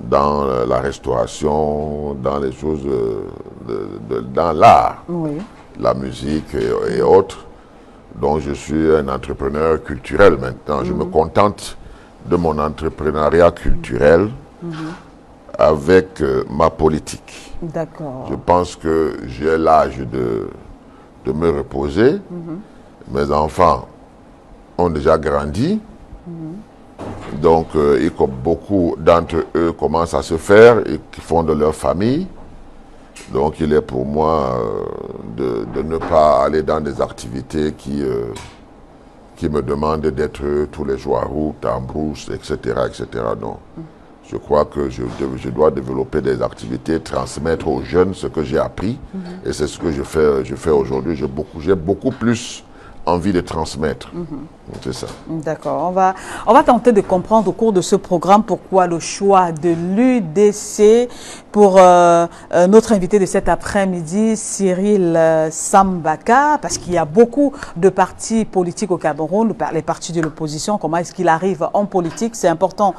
dans la restauration, dans les choses, dans l'art, la musique et autres. Donc, je suis un entrepreneur culturel maintenant. Je me contente de mon entrepreneuriat culturel avec ma politique. D'accord. Je pense que j'ai l'âge de me reposer. Mes enfants ont déjà grandi. Donc, et comme beaucoup d'entre eux commencent à se faire et qui font de leur famille, donc il est pour moi de ne pas aller dans des activités qui me demandent d'être tous les jours à route, en brousse, etc. Non. Je crois que je dois développer des activités, transmettre aux jeunes ce que j'ai appris. Et c'est ce que je fais aujourd'hui. J'ai beaucoup plus envie de transmettre. C'est ça. D'accord. On va tenter de comprendre au cours de ce programme pourquoi le choix de l'UDC pour notre invité de cet après-midi, Cyril Sambaka, parce qu'il y a beaucoup de partis politiques au Cameroun, les partis de l'opposition. Comment est-ce qu'il arrive en politique? C'est important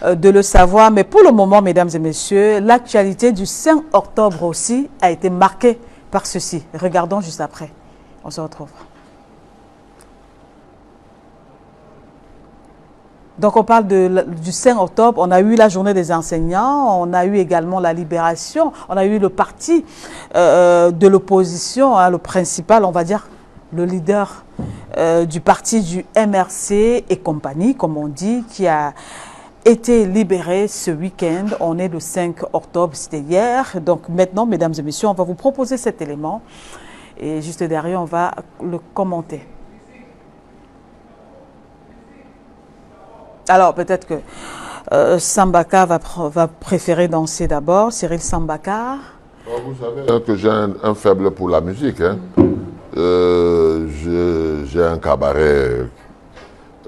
de le savoir. Mais pour le moment, mesdames et messieurs, l'actualité du 5 octobre aussi a été marquée par ceci. Regardons juste après. On se retrouve. Donc, on parle du 5 octobre, on a eu la journée des enseignants, on a eu également la libération, on a eu le parti de l'opposition, le principal, on va dire, le leader du parti du MRC et compagnie, comme on dit, qui a été libéré ce week-end. On est le 5 octobre, c'était hier. Donc, maintenant, mesdames et messieurs, on va vous proposer cet élément et juste derrière, on va le commenter. Alors, peut-être que Sambaka va préférer danser d'abord. Cyril Sambaka. Vous savez que j'ai un faible pour la musique. Hein. J'ai un cabaret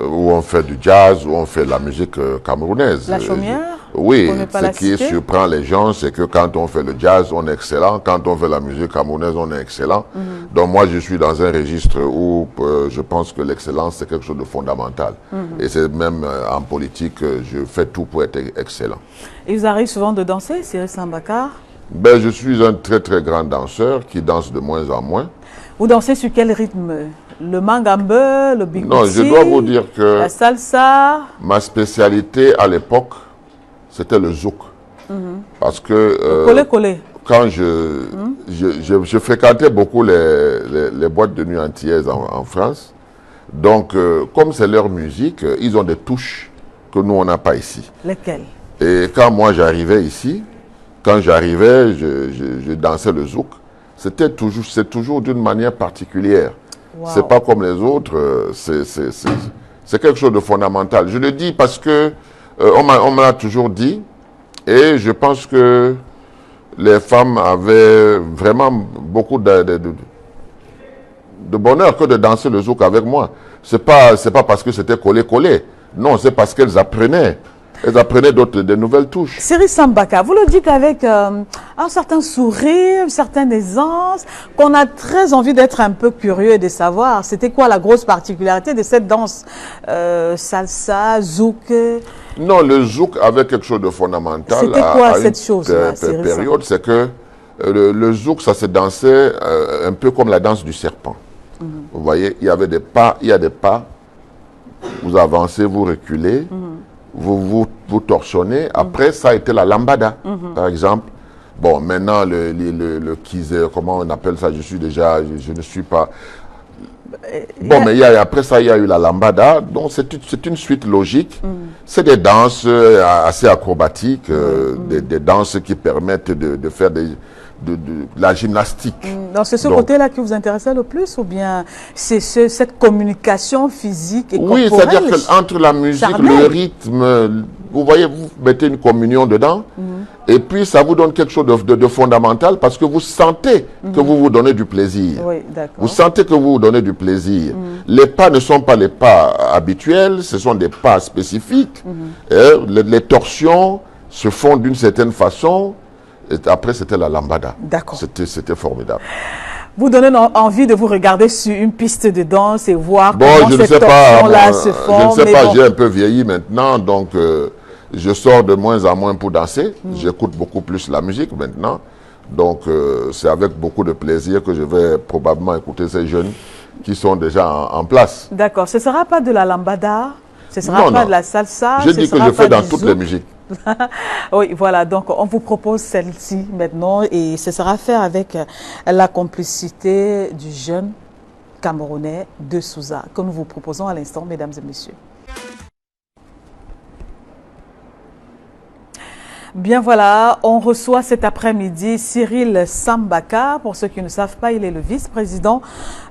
où on fait du jazz, où on fait de la musique camerounaise. La Chaumière? Oui, ce qui surprend les gens, c'est que quand on fait le jazz, on est excellent. Quand on fait la musique camerounaise, on est excellent. Donc moi, je suis dans un registre où je pense que l'excellence, c'est quelque chose de fondamental. Et c'est même en politique, je fais tout pour être excellent. Et vous arrivez souvent de danser, Cyril Sambaka? Ben, je suis un très très grand danseur qui danse de moins en moins. Vous dansez sur quel rythme? Le mangambe, le big Non, je dois vous dire que la salsa. Ma spécialité à l'époque, c'était le zouk. Parce que collé. Quand je fréquentais beaucoup les boîtes de nuit antillaises en France. Donc, comme c'est leur musique, ils ont des touches que nous, on n'a pas ici. Lesquelles? Et quand moi, j'arrivais ici, je dansais le zouk. C'est toujours d'une manière particulière. Wow. C'est pas comme les autres, c'est quelque chose de fondamental. Je le dis parce que on me l'a toujours dit et je pense que les femmes avaient vraiment beaucoup de bonheur que de danser le zouk avec moi. C'est pas parce que c'était collé. Non, c'est parce qu'elles apprenaient. Elles apprenaient de nouvelles touches. Cyril Sambaka, vous le dites avec un certain sourire, une certaine aisance, qu'on a très envie d'être un peu curieux et de savoir c'était quoi la grosse particularité de cette danse salsa, zouk. Non, le zouk avait quelque chose de fondamental. C'était quoi cette chose-là, période, c'est que le zouk, ça se dansait un peu comme la danse du serpent. Vous voyez, il y a des pas, vous avancez, vous reculez. Vous torsionnez. Après, ça a été la lambada, par exemple. Bon, maintenant, le kizé, comment on appelle ça? Je ne suis pas... Bon, mais après ça, il y a eu la lambada, donc c'est une suite logique. C'est des danses assez acrobatiques, des danses qui permettent de faire de la gymnastique. Donc c'est ce côté-là qui vous intéressait le plus, ou bien c'est cette communication physique et corporelle? Oui, c'est-à-dire qu'entre la musique, le rythme, vous voyez, vous mettez une communion dedans, et puis ça vous donne quelque chose de fondamental, parce que vous sentez que vous vous donnez du plaisir. Oui, vous sentez que vous vous donnez du plaisir. Les pas ne sont pas les pas habituels, ce sont des pas spécifiques. Les torsions se font d'une certaine façon. Et après, c'était la lambada. D'accord. C'était formidable. Vous donnez envie de vous regarder sur une piste de danse et voir bon, comment ces torsions-là se font. Je ne sais pas, j'ai un peu vieilli maintenant, donc je sors de moins en moins pour danser. J'écoute beaucoup plus la musique maintenant. Donc, c'est avec beaucoup de plaisir que je vais probablement écouter ces jeunes qui sont déjà en place. D'accord. Ce ne sera pas de la lambada, ce ne sera pas de la salsa. J'ai dit que je fais dans toutes les musiques. Oui, voilà, donc on vous propose celle-ci maintenant et ce sera fait avec la complicité du jeune Camerounais de Souza que nous vous proposons à l'instant, mesdames et messieurs. Bien voilà, on reçoit cet après-midi Cyril Sambaka. Pour ceux qui ne savent pas, il est le vice-président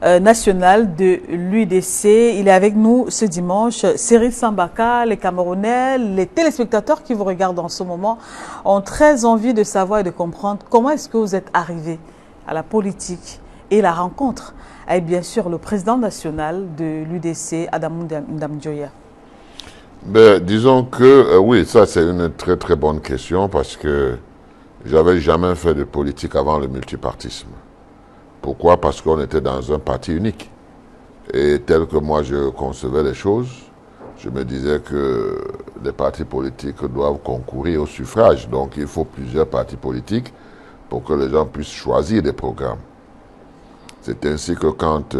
national de l'UDC. Il est avec nous ce dimanche. Cyril Sambaka, les Camerounais, les téléspectateurs qui vous regardent en ce moment ont très envie de savoir et de comprendre comment est-ce que vous êtes arrivé à la politique et la rencontre avec bien sûr le président national de l'UDC, Adamou Ndamdioya. Ben, disons que, oui, ça c'est une très très bonne question parce que j'avais jamais fait de politique avant le multipartisme. Pourquoi? Parce qu'on était dans un parti unique. Et tel que moi je concevais les choses, je me disais que les partis politiques doivent concourir au suffrage. Donc il faut plusieurs partis politiques pour que les gens puissent choisir des programmes. C'est ainsi que quand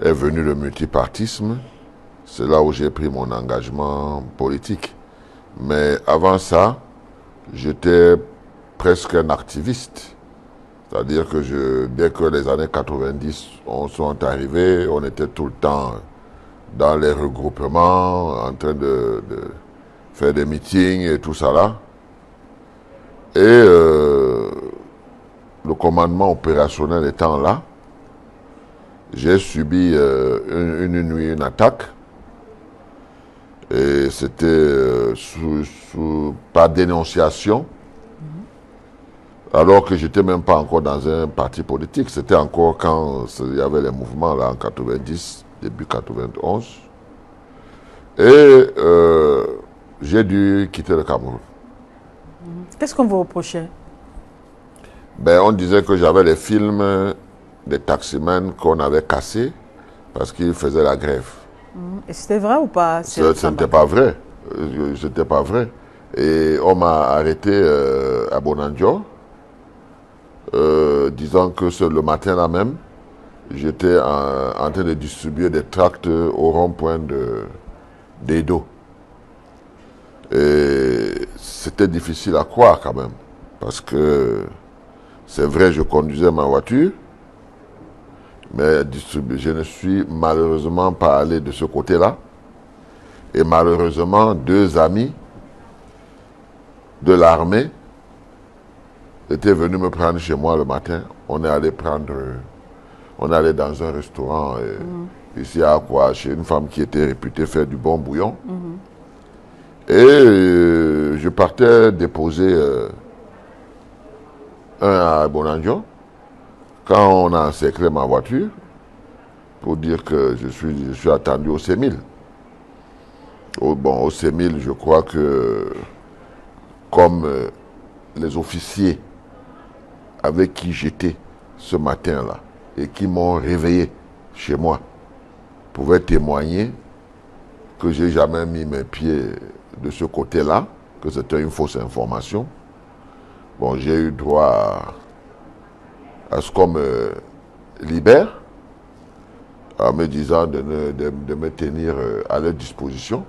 est venu le multipartisme, c'est là où j'ai pris mon engagement politique. Mais avant ça, j'étais presque un activiste. C'est-à-dire que dès que les années 90 sont arrivées, on était tout le temps dans les regroupements, en train de faire des meetings et tout ça là. Et le commandement opérationnel étant là, j'ai subi une nuit une attaque. Et c'était par dénonciation, alors que j'étais même pas encore dans un parti politique. C'était encore quand il y avait les mouvements là en 90, début 91. Et j'ai dû quitter le Cameroun. Qu'est-ce qu'on vous reprochait? Ben, on disait que j'avais les films des taximens qu'on avait cassés parce qu'ils faisaient la grève. Et c'était vrai ou pas? Ce n'était pas vrai. C'était pas vrai. Et on m'a arrêté à Bonanjo, disant que le matin là même, j'étais en train de distribuer des tracts au rond-point d'Edo. Et c'était difficile à croire quand même. Parce que c'est vrai, je conduisais ma voiture, mais je ne suis malheureusement pas allé de ce côté-là. Et malheureusement, 2 amis de l'armée étaient venus me prendre chez moi le matin. On est allé dans un restaurant ici à Akwa, chez une femme qui était réputée faire du bon bouillon. Et je partais déposer un à Bonanjo. Quand on a encerclé ma voiture, pour dire que je suis attendu au C1000. Au C1000, je crois que comme les officiers avec qui j'étais ce matin-là et qui m'ont réveillé chez moi pouvaient témoigner que j'ai jamais mis mes pieds de ce côté-là, que c'était une fausse information. Bon, j'ai eu droit à ce qu'on me libère, en me disant de me tenir à leur disposition.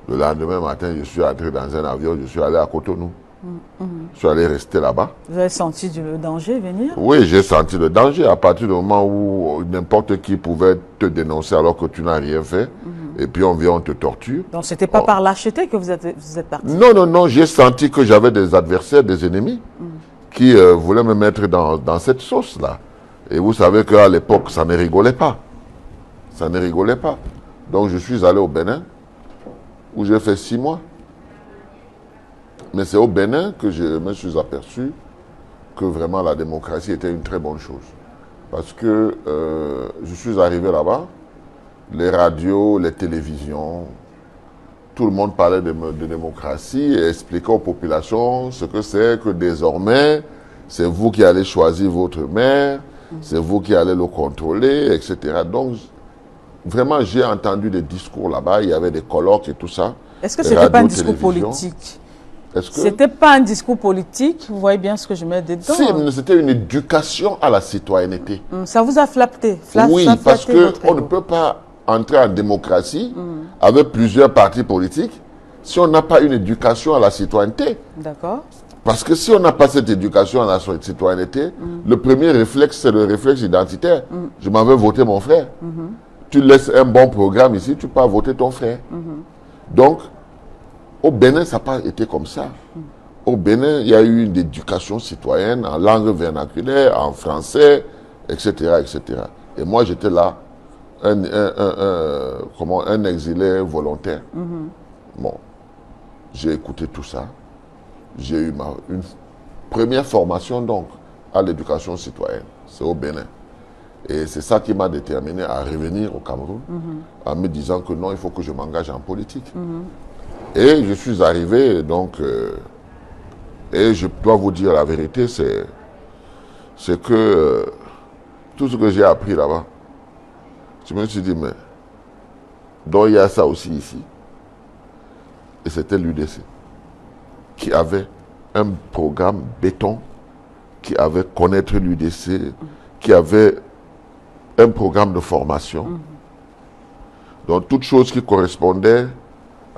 Le lendemain matin, je suis entré dans un avion, je suis allé à Cotonou. Je suis allé rester là-bas. Vous avez senti le danger venir? Oui, j'ai senti le danger à partir du moment où n'importe qui pouvait te dénoncer alors que tu n'as rien fait. Et puis on vient, on te torture. Donc ce n'était pas par lâcheté que vous êtes parti? Non, non, non. J'ai senti que j'avais des adversaires, des ennemis qui voulaient me mettre dans cette sauce-là. Et vous savez qu'à l'époque, ça ne rigolait pas. Ça ne rigolait pas. Donc je suis allé au Bénin où j'ai fait 6 mois. Mais c'est au Bénin que je me suis aperçu que vraiment la démocratie était une très bonne chose. Parce que je suis arrivé là-bas, les radios, les télévisions, tout le monde parlait de démocratie et expliquait aux populations ce que c'est que désormais, c'est vous qui allez choisir votre maire, c'est vous qui allez le contrôler, etc. Donc, vraiment, j'ai entendu des discours là-bas, il y avait des colloques et tout ça. Est-ce que ce n'était pas un discours politique? C'était pas un discours politique, vous voyez bien ce que je mets dedans. Si, c'était une éducation à la citoyenneté. Ça vous a flatté? Oui, parce qu'on ne peut pas entrer en démocratie avec plusieurs partis politiques si on n'a pas une éducation à la citoyenneté. D'accord. Parce que si on n'a pas cette éducation à la citoyenneté, le premier réflexe, c'est le réflexe identitaire. Je m'en vais voter mon frère. Tu laisses un bon programme ici, tu peux voter ton frère. Donc, au Bénin, ça n'a pas été comme ça. Au Bénin, il y a eu une éducation citoyenne en langue vernaculaire, en français, etc. etc. Et moi, j'étais là, un exilé volontaire. Bon, j'ai écouté tout ça. J'ai eu une première formation, donc, à l'éducation citoyenne. C'est au Bénin. Et c'est ça qui m'a déterminé à revenir au Cameroun, en me disant que non, il faut que je m'engage en politique. Et je suis arrivé, donc, et je dois vous dire la vérité, c'est que tout ce que j'ai appris là-bas, je me suis dit, mais, donc il y a ça aussi ici. Et c'était l'UDC, qui avait un programme béton, qui avait connaître l'UDC, qui avait un programme de formation. Donc, toute chose qui correspondait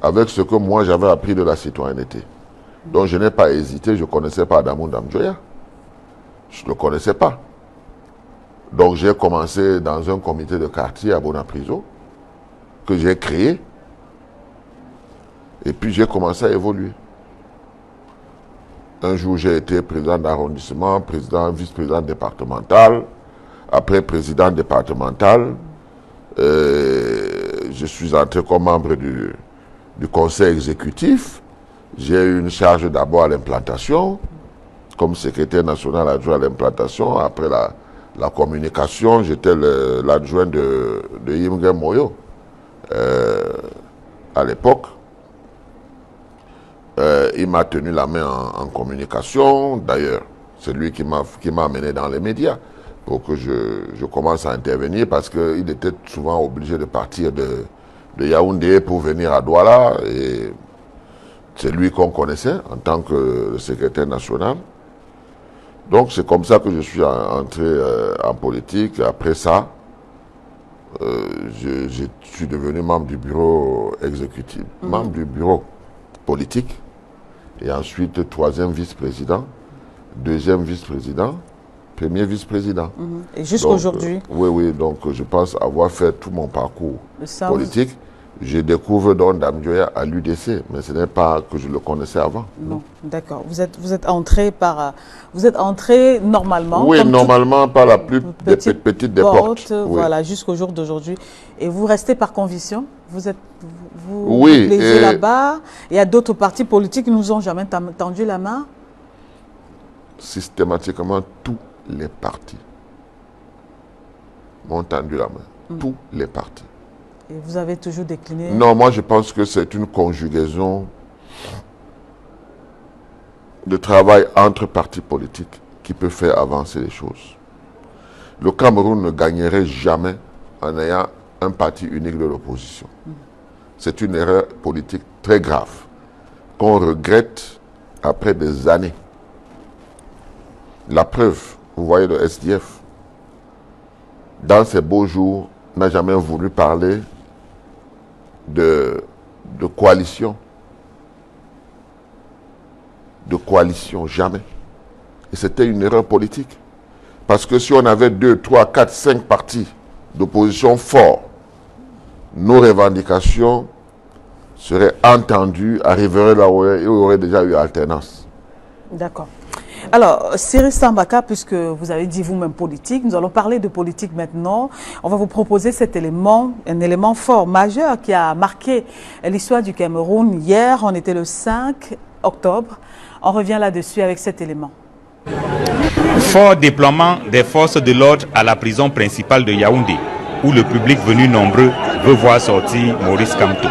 avec ce que moi j'avais appris de la citoyenneté. Donc je n'ai pas hésité, je ne connaissais pas Adamou Damjoya. Je ne le connaissais pas. Donc j'ai commencé dans un comité de quartier à Bonapriso, que j'ai créé. Et puis j'ai commencé à évoluer. Un jour j'ai été président d'arrondissement, vice-président départemental, après président départemental. Je suis entré comme membre du conseil exécutif. J'ai eu une charge d'abord à l'implantation, comme secrétaire national adjoint à l'implantation. Après la communication, j'étais l'adjoint de Yimge Moyo à l'époque. Il m'a tenu la main en communication. D'ailleurs, c'est lui qui m'a amené dans les médias pour que je commence à intervenir parce qu'il était souvent obligé de partir de Yaoundé pour venir à Douala. Et c'est lui qu'on connaissait en tant que secrétaire national. Donc c'est comme ça que je suis entré en politique. Après ça, je suis devenu membre du bureau exécutif, membre du bureau politique. Et ensuite, 3e vice-président, 2e vice-président, 1er vice-président. Et jusqu'aujourd'hui? Oui, oui. Donc je pense avoir fait tout mon parcours politique. Je découvre donc Damjoya à l'UDC, mais ce n'est pas que je le connaissais avant. Non, d'accord. Vous êtes entré normalement. Oui, normalement par la plus petite des portes. Voilà, jusqu'au jour d'aujourd'hui. Et vous restez par conviction? Vous oui, plaisez là-bas? Il y a d'autres partis politiques qui nous ont jamais tendu la main? Systématiquement, tous les partis m'ont tendu la main. Tous les partis. Et vous avez toujours décliné? Non, moi je pense que c'est une conjugaison de travail entre partis politiques qui peut faire avancer les choses. Le Cameroun ne gagnerait jamais en ayant un parti unique de l'opposition. C'est une erreur politique très grave qu'on regrette après des années. La preuve, vous voyez le SDF, dans ses beaux jours, n'a jamais voulu parler de coalition. de coalition, jamais. Et c'était une erreur politique. Parce que si on avait 2, 3, 4, 5 partis d'opposition forts, nos revendications seraient entendues, arriveraient là où il y aurait déjà eu alternance. D'accord. Alors, Cyril Sambaka, puisque vous avez dit vous-même politique, nous allons parler de politique maintenant. On va vous proposer cet élément, un élément fort, majeur, qui a marqué l'histoire du Cameroun. Hier, on était le 5 octobre. On revient là-dessus avec cet élément. Fort déploiement des forces de l'ordre à la prison principale de Yaoundé, où le public venu nombreux veut voir sortir Maurice Kamto.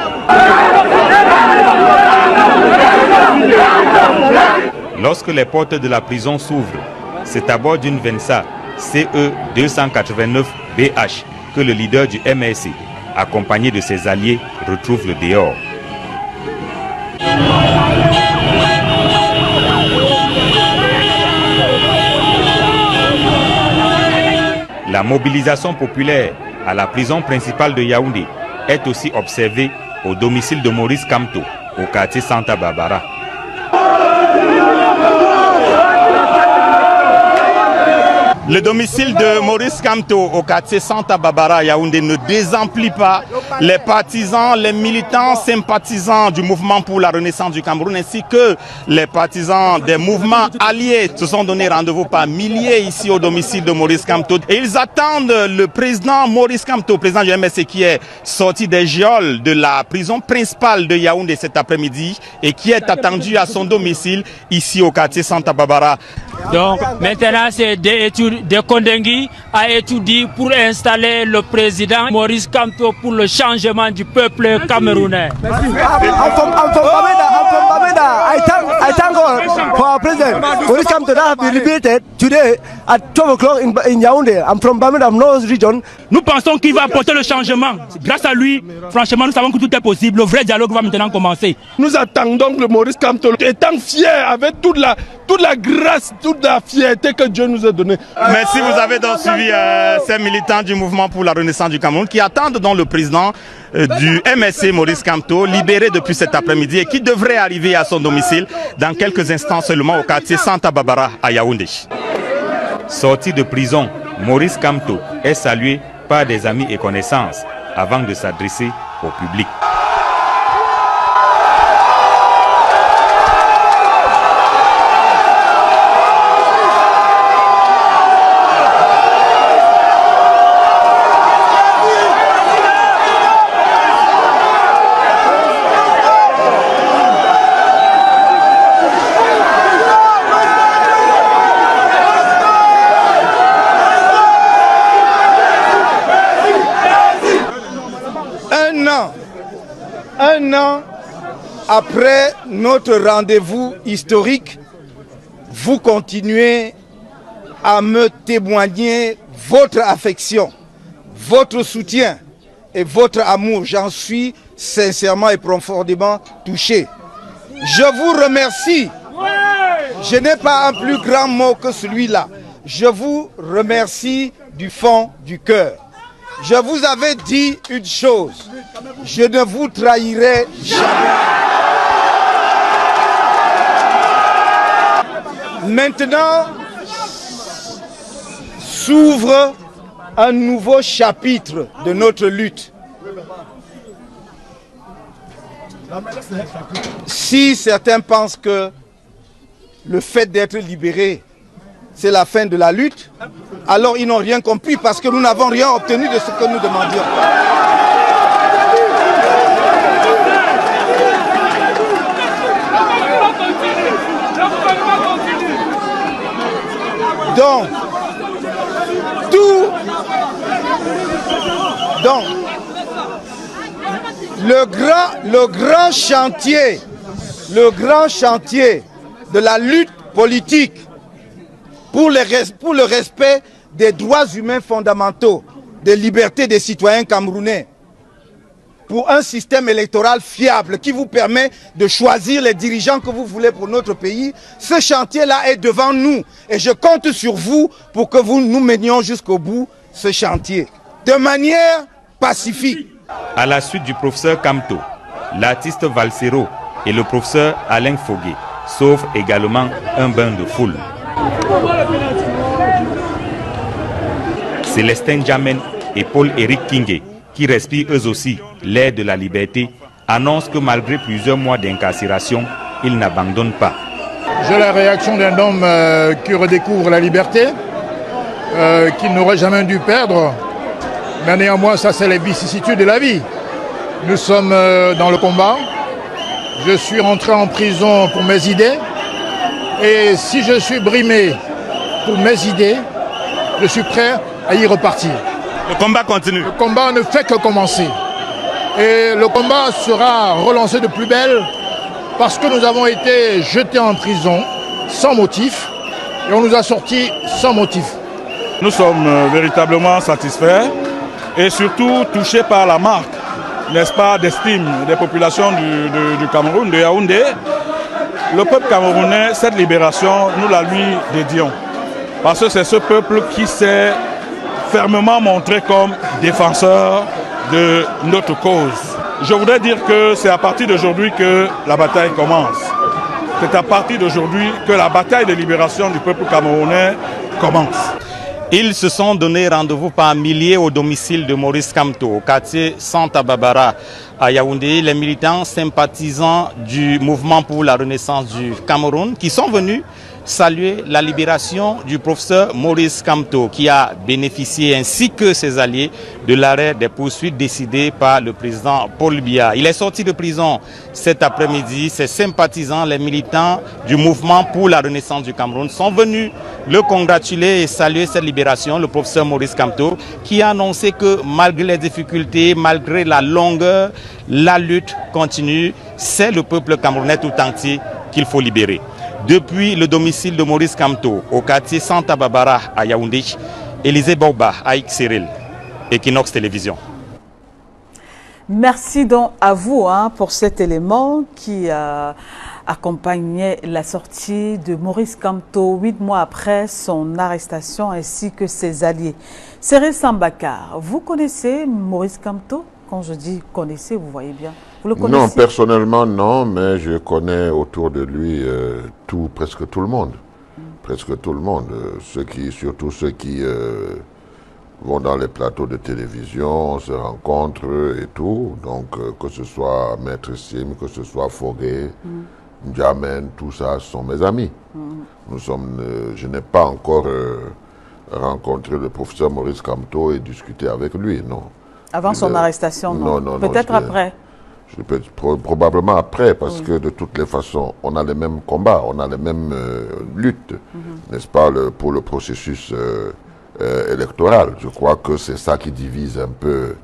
Lorsque les portes de la prison s'ouvrent, c'est à bord d'une Venza CE 289 BH que le leader du MRC, accompagné de ses alliés, retrouve le dehors. La mobilisation populaire à la prison principale de Yaoundé est aussi observée au domicile de Maurice Kamto, au quartier Santa Barbara. Le domicile de Maurice Kamto au quartier Santa Barbara à Yaoundé ne désemplit pas les partisans, les militants, sympathisants du mouvement pour la renaissance du Cameroun ainsi que les partisans des mouvements alliés se sont donné rendez-vous par milliers ici au domicile de Maurice Kamto. Et ils attendent le président Maurice Kamto, président du MSC qui est sorti des geôles de la prison principale de Yaoundé cet après-midi et qui est attendu à son domicile ici au quartier Santa Barbara. Donc maintenant c'est de Kondengui a étudié pour installer le président Maurice Kamto pour le changement du peuple camerounais. I'm from Bamenda. I thank God for our president. Maurice Kamto that have been liberated today at 12 o'clock in Yaoundé. I'm from Bamenda, North region. Nous pensons qu'il va apporter le changement. Grâce à lui, franchement, nous savons que tout est possible. Le vrai dialogue va maintenant commencer. Nous attendons le Maurice Kamto, étant fier avec toute la grâce, toute la fierté que Dieu nous a donnée. Merci, vous avez donc suivi ces militants du mouvement pour la renaissance du Cameroun qui attendent donc le président du MSC Maurice Kamto, libéré depuis cet après-midi et qui devrait arriver à son domicile dans quelques instants seulement au quartier Santa Barbara à Yaoundé. Sorti de prison, Maurice Kamto est salué par des amis et connaissances avant de s'adresser au public. Un an après notre rendez-vous historique, vous continuez à me témoigner votre affection, votre soutien et votre amour. J'en suis sincèrement et profondément touché. Je vous remercie. Je n'ai pas un plus grand mot que celui-là. Je vous remercie du fond du cœur. Je vous avais dit une chose, je ne vous trahirai jamais. Maintenant, s'ouvre un nouveau chapitre de notre lutte. Si certains pensent que le fait d'être libéré, c'est la fin de la lutte, alors ils n'ont rien compris parce que nous n'avons rien obtenu de ce que nous demandions. Donc, le grand chantier de la lutte politique pour le respect des droits humains fondamentaux, des libertés des citoyens camerounais, pour un système électoral fiable qui vous permet de choisir les dirigeants que vous voulez pour notre pays, ce chantier-là est devant nous. Et je compte sur vous pour que nous menions jusqu'au bout ce chantier, de manière pacifique. À la suite du professeur Kamto, l'artiste Valsero et le professeur Alain Foguet sauf également un bain de foule. Célestin Djamen et Paul-Éric Kingé, qui respirent eux aussi l'air de la liberté, annoncent que malgré plusieurs mois d'incarcération, ils n'abandonnent pas. J'ai la réaction d'un homme qui redécouvre la liberté, qu'il n'aurait jamais dû perdre. Mais néanmoins, ça c'est les vicissitudes de la vie. Nous sommes dans le combat. Je suis rentré en prison pour mes idées. Et si je suis brimé pour mes idées, je suis prêt à y repartir. Le combat continue. Le combat ne fait que commencer. Et le combat sera relancé de plus belle parce que nous avons été jetés en prison sans motif et on nous a sortis sans motif. Nous sommes véritablement satisfaits et surtout touchés par la marque, n'est-ce pas, d'estime des populations du Cameroun, de Yaoundé. Le peuple camerounais, cette libération, nous la lui dédions. Parce que c'est ce peuple qui s'est fermement montré comme défenseur de notre cause. Je voudrais dire que c'est à partir d'aujourd'hui que la bataille commence. C'est à partir d'aujourd'hui que la bataille de libération du peuple camerounais commence. Ils se sont donné rendez-vous par milliers au domicile de Maurice Kamto, au quartier Santa Barbara à Yaoundé. Les militants sympathisants du mouvement pour la renaissance du Cameroun qui sont venus saluer la libération du professeur Maurice Kamto qui a bénéficié ainsi que ses alliés de l'arrêt des poursuites décidées par le président Paul Biya. Il est sorti de prison cet après-midi. Ses sympathisants, les militants du mouvement pour la renaissance du Cameroun sont venus le congratuler et saluer cette libération. Le professeur Maurice Kamto qui a annoncé que malgré les difficultés, malgré la longueur, la lutte continue. C'est le peuple camerounais tout entier qu'il faut libérer. Depuis le domicile de Maurice Kamto, au quartier Santa Barbara à Yaoundé, Élisée Boba, Aïk Cyril, Equinox Télévision. Merci donc à vous pour cet élément qui accompagnait la sortie de Maurice Kamto 8 mois après son arrestation ainsi que ses alliés. Cyril Sambakar, vous connaissez Maurice Kamto? Quand je dis connaissez, vous voyez bien. Vous le connaissez? Non, personnellement non, mais je connais autour de lui presque tout le monde. Presque tout le monde. Surtout ceux qui vont dans les plateaux de télévision, on se rencontre et tout. Donc que ce soit Maître Sim, que ce soit Fogué, Djamen, tout ça sont mes amis. Je n'ai pas encore rencontré le professeur Maurice Kamto et discuté avec lui, non. Avant son arrestation, non? Non. Peut-être après? Probablement après, parce que de toutes les façons, on a les mêmes combats, on a les mêmes luttes, n'est-ce pas, pour le processus électoral. Je crois que c'est ça qui divise un peu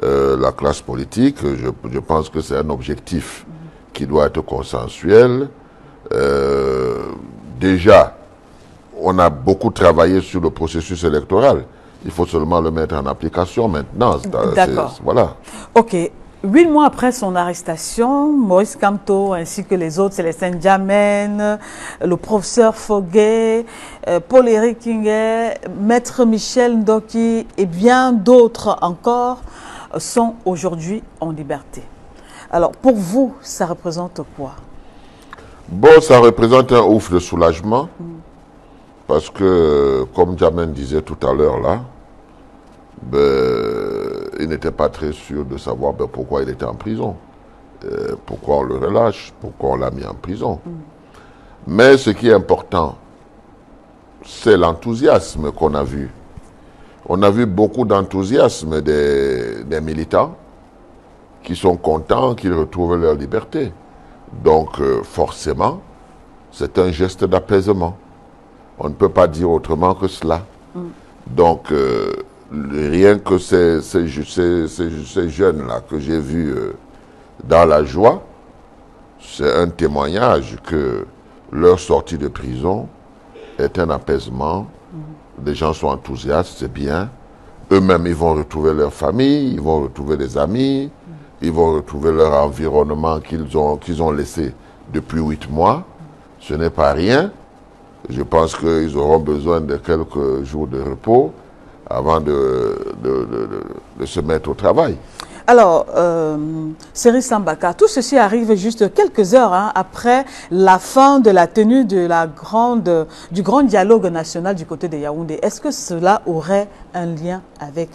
la classe politique. Je pense que c'est un objectif qui doit être consensuel. Déjà, on a beaucoup travaillé sur le processus électoral. Il faut seulement le mettre en application maintenant. D'accord. Voilà. Ok. 8 mois après son arrestation, Maurice Kamto ainsi que les autres, Célestin Djamen, le professeur Fogué, Paul-Éric Kingé, Maître Michel Ndoki et bien d'autres encore sont aujourd'hui en liberté. Alors pour vous, ça représente quoi? Bon, ça représente un ouf de soulagement. Parce que, comme Djamen disait tout à l'heure là, il n'était pas très sûr de savoir pourquoi il était en prison. Pourquoi on le relâche, pourquoi on l'a mis en prison. Mais ce qui est important, c'est l'enthousiasme qu'on a vu. On a vu beaucoup d'enthousiasme des militants qui sont contents qu'ils retrouvent leur liberté. Donc, forcément, c'est un geste d'apaisement. On ne peut pas dire autrement que cela. Donc, rien que ces jeunes-là que j'ai vus dans la joie, c'est un témoignage que leur sortie de prison est un apaisement. Les gens sont enthousiastes, c'est bien. Eux-mêmes, ils vont retrouver leur famille, ils vont retrouver des amis, ils vont retrouver leur environnement qu'ils ont laissé depuis 8 mois. Ce n'est pas rien. Je pense qu'ils auront besoin de quelques jours de repos avant de se mettre au travail. Alors, Seri Sambaka, tout ceci arrive juste quelques heures après la fin de la tenue de du grand dialogue national du côté de Yaoundé. Est-ce que cela aurait un lien avec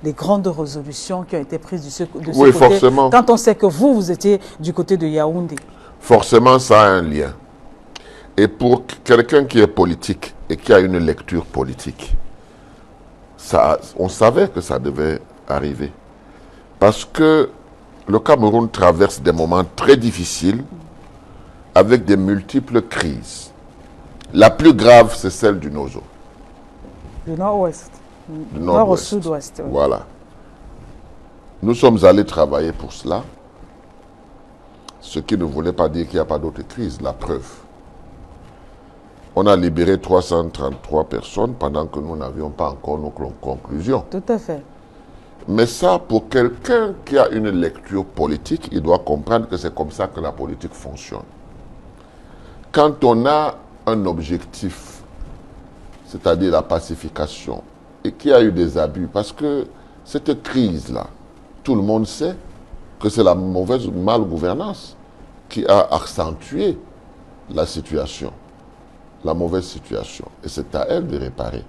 les grandes résolutions qui ont été prises de ce côté? Oui, forcément. Quand on sait que vous étiez du côté de Yaoundé. Forcément, ça a un lien. Et pour quelqu'un qui est politique et qui a une lecture politique, on savait que ça devait arriver. Parce que le Cameroun traverse des moments très difficiles avec des multiples crises. La plus grave, c'est celle du Nozo. Du nord-ouest. Du nord au sud-ouest. Oui. Voilà. Nous sommes allés travailler pour cela. Ce qui ne voulait pas dire qu'il n'y a pas d'autres crises. La preuve. On a libéré 333 personnes pendant que nous n'avions pas encore nos conclusions. Tout à fait. Mais ça, pour quelqu'un qui a une lecture politique, il doit comprendre que c'est comme ça que la politique fonctionne. Quand on a un objectif, c'est-à-dire la pacification, et qu'il y a eu des abus, parce que cette crise-là, tout le monde sait que c'est la mauvaise malgouvernance qui a accentué la situation, la mauvaise situation. Et c'est à elle de réparer.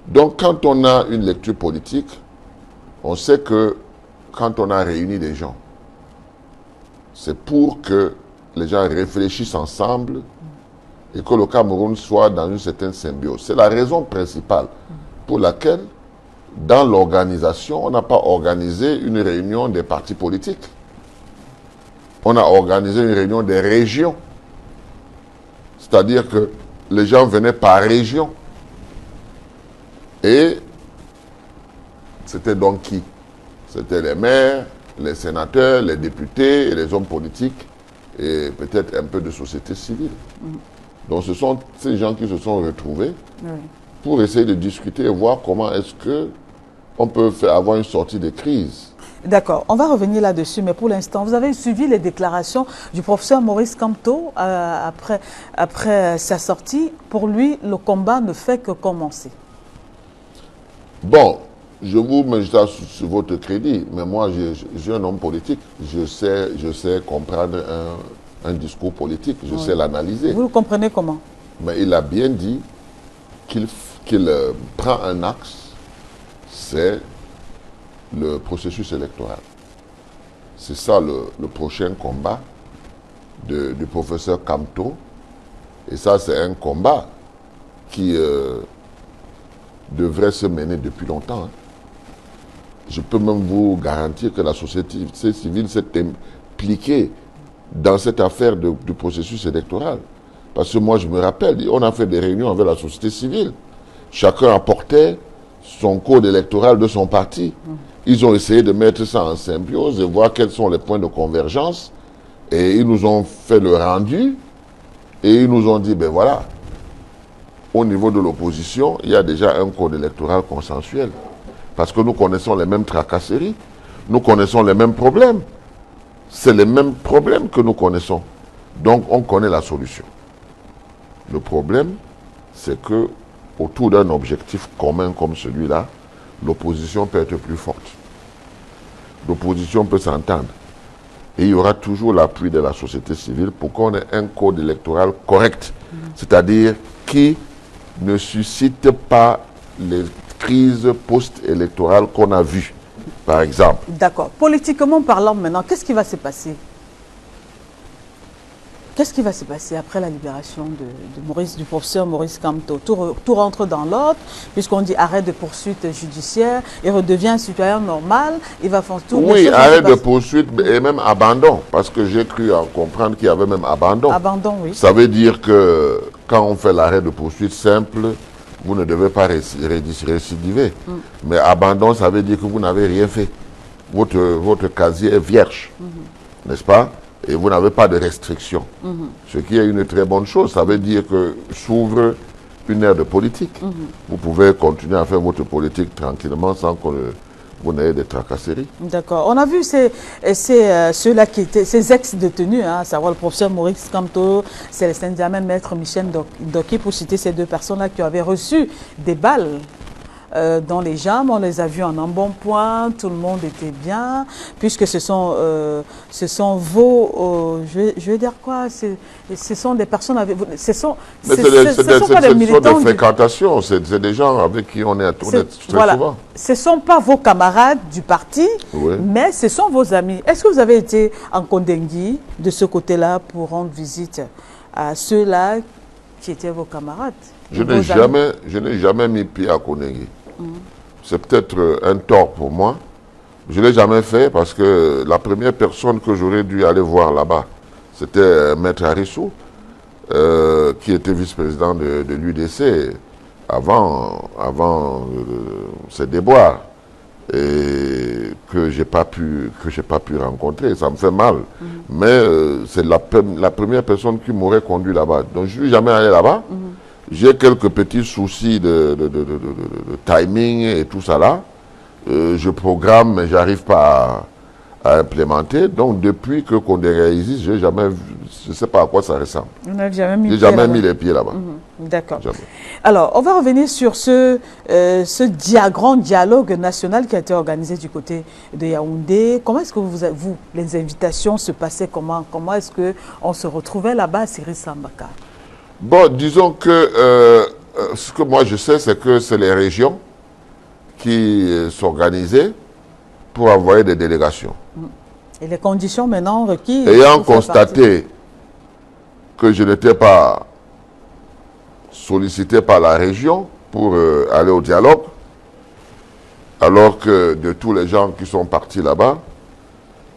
Donc, quand on a une lecture politique, on sait que quand on a réuni des gens, c'est pour que les gens réfléchissent ensemble et que le Cameroun soit dans une certaine symbiose. C'est la raison principale pour laquelle, dans l'organisation, on n'a pas organisé une réunion des partis politiques. On a organisé une réunion des régions. C'est-à-dire que les gens venaient par région. Et c'était donc qui? C'était les maires, les sénateurs, les députés et les hommes politiques et peut-être un peu de société civile. Donc ce sont ces gens qui se sont retrouvés pour essayer de discuter et voir comment est-ce qu'on peut avoir une sortie de crise. D'accord, on va revenir là-dessus, mais pour l'instant, vous avez suivi les déclarations du professeur Maurice Kamto après sa sortie. Pour lui, le combat ne fait que commencer. Bon, je vous mets ça sur votre crédit, mais moi, je suis un homme politique. Je sais comprendre un discours politique, je sais l'analyser. Vous le comprenez comment? Mais il a bien dit qu'il prend un axe, c'est le processus électoral. C'est ça le prochain combat du professeur Kamto. Et ça, c'est un combat qui devrait se mener depuis longtemps. Je peux même vous garantir que la société civile s'est impliquée dans cette affaire du processus électoral. Parce que moi, je me rappelle, on a fait des réunions avec la société civile. Chacun apportait son code électoral de son parti. Ils ont essayé de mettre ça en symbiose et voir quels sont les points de convergence. Et ils nous ont fait le rendu. Et ils nous ont dit, ben voilà, au niveau de l'opposition, il y a déjà un code électoral consensuel. Parce que nous connaissons les mêmes tracasseries, nous connaissons les mêmes problèmes. C'est les mêmes problèmes que nous connaissons. Donc, on connaît la solution. Le problème, c'est que autour d'un objectif commun comme celui-là, l'opposition peut être plus forte. L'opposition peut s'entendre. Et il y aura toujours l'appui de la société civile pour qu'on ait un code électoral correct. C'est-à-dire qui ne suscite pas les crises post-électorales qu'on a vues, par exemple. D'accord. Politiquement parlant maintenant, qu'est-ce qui va se passer? Qu'est-ce qui va se passer après la libération du professeur Maurice Kamto? Tout rentre dans l'ordre, puisqu'on dit arrêt de poursuite judiciaire, il redevient un citoyen normal, il va faire tout. Oui, arrêt de poursuite et même abandon, parce que j'ai cru en comprendre qu'il y avait même abandon. Abandon, oui. Ça veut dire que quand on fait l'arrêt de poursuite simple, vous ne devez pas récidiver. Mais abandon, ça veut dire que vous n'avez rien fait. Votre casier est vierge, n'est-ce pas? Et vous n'avez pas de restrictions. Ce qui est une très bonne chose. Ça veut dire que s'ouvre une ère de politique. Vous pouvez continuer à faire votre politique tranquillement sans que vous n'ayez de tracasseries. D'accord. On a vu ceux-là qui étaient, ces ex-détenus, à savoir le professeur Maurice Kamto, Célestin Diamène, maître Michel Doki, pour citer ces deux personnes-là qui avaient reçu des balles dans les jambes, on les a vus en embonpoint, tout le monde était bien, puisque ce sont vos, je vais dire quoi, ce sont des personnes avec, ce sont des militants de fréquentation, c'est des gens avec qui on est très souvent. Ce ne sont pas vos camarades du parti, mais ce sont vos amis. Est-ce que vous avez été en Kondengui, de ce côté-là, pour rendre visite à ceux-là qui étaient vos camarades? Je n'ai jamais mis pied à Kondengui. C'est peut-être un tort pour moi. Je ne l'ai jamais fait parce que la première personne que j'aurais dû aller voir là-bas, c'était Maître Harissou, qui était vice-président de l'UDC avant ces déboires, et que j'ai pas pu rencontrer. Ça me fait mal. Mais c'est la première personne qui m'aurait conduit là-bas. Donc je ne suis jamais allé là-bas. J'ai quelques petits soucis de timing et tout ça là. Je programme, mais je n'arrive pas à implémenter. Donc, depuis que Kondengui existe, je ne sais pas à quoi ça ressemble. Vous n'avez jamais mis les pieds là-bas. D'accord. Alors, on va revenir sur ce grand dialogue national qui a été organisé du côté de Yaoundé. Comment est-ce que vous, les invitations se passaient? Comment est-ce qu'on se retrouvait là-bas à Siri Sambaka? Bon, disons que ce que moi je sais, c'est que c'est les régions qui s'organisaient pour envoyer des délégations. Et les conditions maintenant requises? Ayant constaté que je n'étais pas sollicité par la région pour aller au dialogue, alors que de tous les gens qui sont partis là-bas,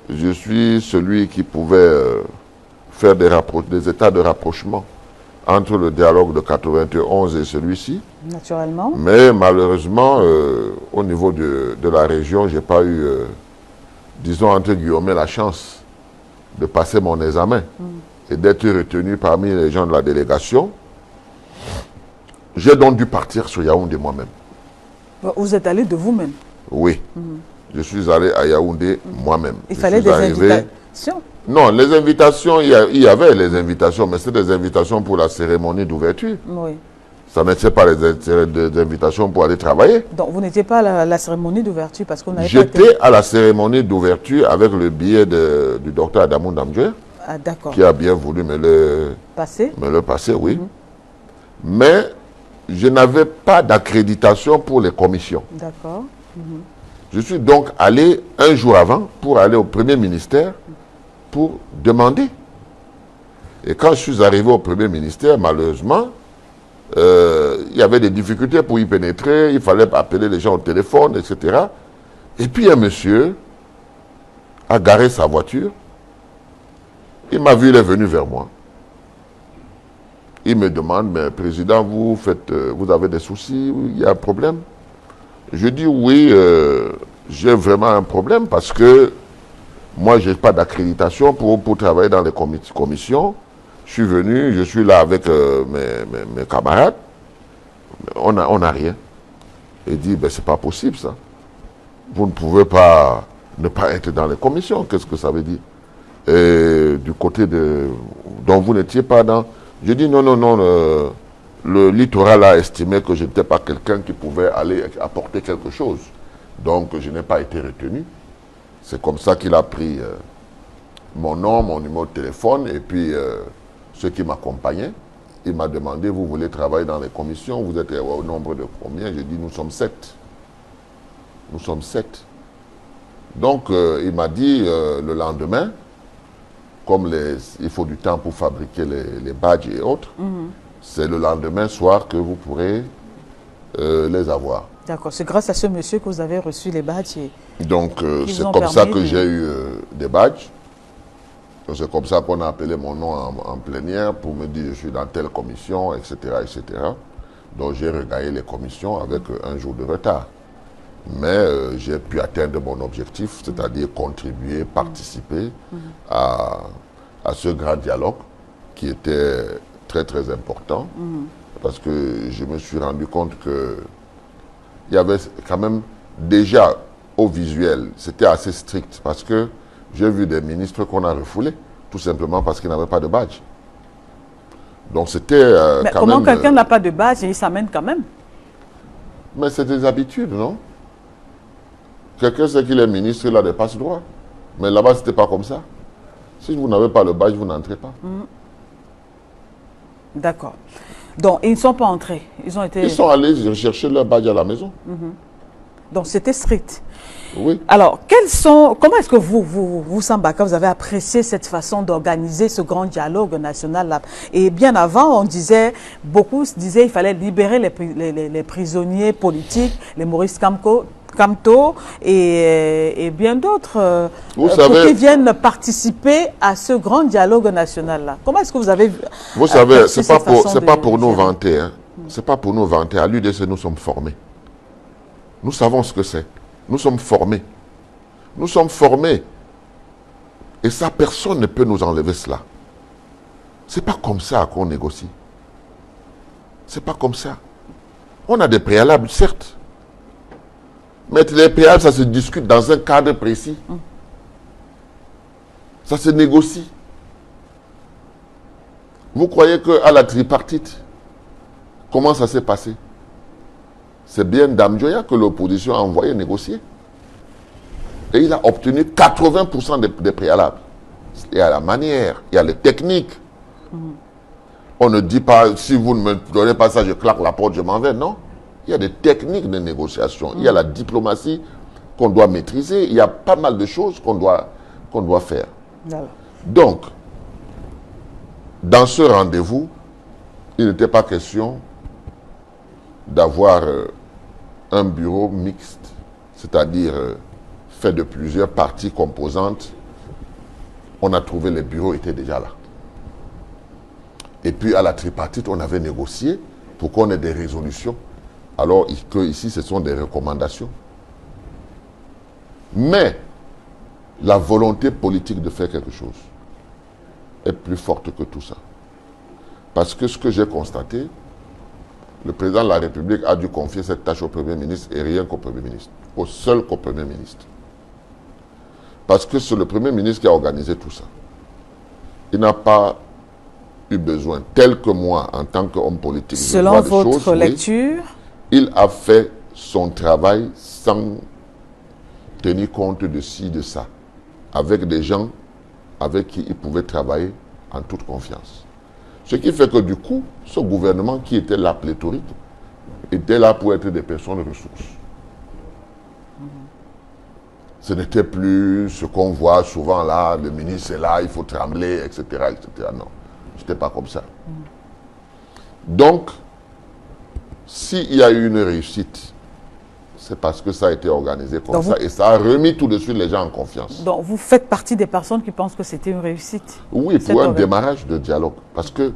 je suis celui qui pouvait faire des états de rapprochement entre le dialogue de 91 et celui-ci. Naturellement. Mais malheureusement, au niveau de la région, je n'ai pas eu, disons entre guillemets, la chance de passer mon examen et d'être retenu parmi les gens de la délégation. J'ai donc dû partir sur Yaoundé moi-même. Vous êtes allé de vous-même? Oui. Je suis allé à Yaoundé moi-même. Il fallait des invitations? Non, les invitations, il y avait les invitations, mais c'était des invitations pour la cérémonie d'ouverture. Oui. Ça n'était pas des invitations pour aller travailler. Donc, vous n'étiez pas à la cérémonie d'ouverture parce qu'on avait J'étais à la cérémonie d'ouverture avec le billet du docteur Adamou Damdjoué, qui a bien voulu me le passer, oui. Mais je n'avais pas d'accréditation pour les commissions. D'accord. Je suis donc allé un jour avant pour aller au premier ministère pour demander. Et quand je suis arrivé au premier ministère, malheureusement, il y avait des difficultés pour y pénétrer, il fallait appeler les gens au téléphone, etc. Et puis un monsieur a garé sa voiture, il m'a vu, il est venu vers moi. Il me demande, mais président, vous avez des soucis, il y a un problème? Je dis oui, j'ai vraiment un problème parce que moi, je n'ai pas d'accréditation pour travailler dans les commissions. Je suis venu, je suis là avec mes camarades. On n'a rien. Il dit, ben, c'est pas possible ça. Vous ne pouvez pas ne pas être dans les commissions. Qu'est-ce que ça veut dire? Et du côté dont vous n'étiez pas dans... Je dis non, le littoral a estimé que je n'étais pas quelqu'un qui pouvait aller apporter quelque chose. Donc, je n'ai pas été retenu. C'est comme ça qu'il a pris mon nom, mon numéro de téléphone et puis ceux qui m'accompagnaient. Il m'a demandé, vous voulez travailler dans les commissions, vous êtes au nombre de combien? J'ai dit, nous sommes 7. Nous sommes 7. Donc, il m'a dit le lendemain, comme il faut du temps pour fabriquer les badges et autres, c'est le lendemain soir que vous pourrez les avoir. D'accord, c'est grâce à ce monsieur que vous avez reçu les badges. Donc, c'est comme ça que j'ai eu des badges. C'est comme ça qu'on a appelé mon nom en plénière pour me dire je suis dans telle commission, etc. etc. Donc, j'ai regagné les commissions avec un jour de retard. Mais j'ai pu atteindre mon objectif, c'est-à-dire contribuer, participer à ce grand dialogue qui était très, très important. Parce que je me suis rendu compte que il y avait quand même déjà au visuel, c'était assez strict parce que j'ai vu des ministres qu'on a refoulés, tout simplement parce qu'ils n'avaient pas de badge. Donc c'était mais comment quelqu'un n'a pas de badge et il s'amène quand même? Mais c'est des habitudes, non? Quelqu'un sait qu'il est ministre, il a des passe-droits. Mais là-bas, ce n'était pas comme ça. Si vous n'avez pas le badge, vous n'entrez pas. D'accord. Donc, ils ne sont pas entrés. Ils sont allés chercher leur badge à la maison. Donc, c'était strict. Oui. Alors, comment est-ce que vous, Sambaka, vous avez apprécié cette façon d'organiser ce grand dialogue national-là? Et bien avant, beaucoup disaient qu'il fallait libérer les prisonniers politiques, les Maurice Kamto et bien d'autres pour qu'ils viennent participer à ce grand dialogue national-là. Comment est-ce que vous avez vu? Vous savez, ce n'est pas pour nous vanter. Hein. C'est pas pour nous vanter. À l'UDC, nous sommes formés. Nous savons ce que c'est. Nous sommes formés. Nous sommes formés. Et ça, personne ne peut nous enlever cela. Ce n'est pas comme ça qu'on négocie. Ce n'est pas comme ça. On a des préalables, certes. Mais les préalables, ça se discute dans un cadre précis. Ça se négocie. Vous croyez qu'à la tripartite, comment ça s'est passé? C'est bien Dame Joya que l'opposition a envoyé négocier. Et il a obtenu 80% des préalables. Il y a la manière, il y a les techniques. On ne dit pas, si vous ne me donnez pas ça, je claque la porte, je m'en vais. Non. Il y a des techniques de négociation. Il y a la diplomatie qu'on doit maîtriser. Il y a pas mal de choses qu'on doit faire. Voilà. Donc, dans ce rendez-vous, il n'était pas question d'avoir un bureau mixte, c'est-à-dire fait de plusieurs parties composantes. On a trouvé les bureaux étaient déjà là. Et puis à la tripartite, on avait négocié pour qu'on ait des résolutions, alors que ici, ce sont des recommandations. Mais la volonté politique de faire quelque chose est plus forte que tout ça. Parce que ce que j'ai constaté, le président de la République a dû confier cette tâche au Premier ministre et rien qu'au Premier ministre. Au seul qu'au Premier ministre. Parce que c'est le Premier ministre qui a organisé tout ça. Il n'a pas eu besoin, tel que moi, en tant qu'homme politique. Selon votre lecture, il a fait son travail sans tenir compte de ci, de ça. Avec des gens avec qui il pouvait travailler en toute confiance. Ce qui fait que du coup, ce gouvernement qui était là pléthorique, était là pour être des personnes ressources. Ce n'était plus ce qu'on voit souvent là, le ministre est là, il faut trembler, etc. etc. Non, ce n'était pas comme ça. Donc, s'il y a eu une réussite, c'est parce que ça a été organisé comme ça et ça a remis tout de suite les gens en confiance. Donc vous faites partie des personnes qui pensent que c'était une réussite? Oui, pour un démarrage de dialogue. Parce que,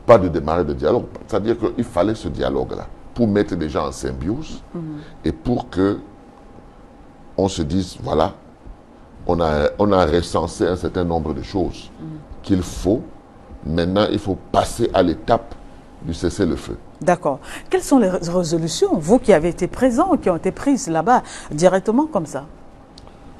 pas de démarrage de dialogue, c'est-à-dire qu'il fallait ce dialogue-là pour mettre les gens en symbiose et pour que on se dise, voilà, on a recensé un certain nombre de choses qu'il faut. Maintenant, il faut passer à l'étape du cessez-le-feu. D'accord. Quelles sont les résolutions, vous qui avez été présents, qui ont été prises là-bas, directement comme ça?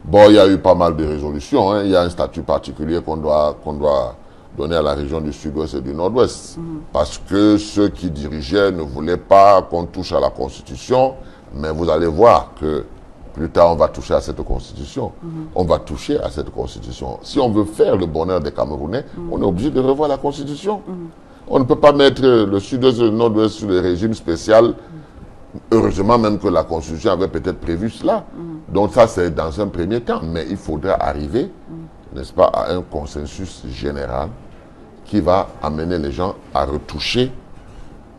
Bon, il y a eu pas mal de résolutions. Hein. Il y a un statut particulier qu'on doit donner à la région du sud-ouest et du nord-ouest. Parce que ceux qui dirigeaient ne voulaient pas qu'on touche à la Constitution. Mais vous allez voir que plus tard, on va toucher à cette Constitution. On va toucher à cette Constitution. Si on veut faire le bonheur des Camerounais, on est obligé de revoir la Constitution. On ne peut pas mettre le sud-ouest et le nord-ouest sur le régime spécial. Heureusement même que la Constitution avait peut-être prévu cela. Donc ça, c'est dans un premier temps. Mais il faudra arriver, n'est-ce pas, à un consensus général qui va amener les gens à retoucher,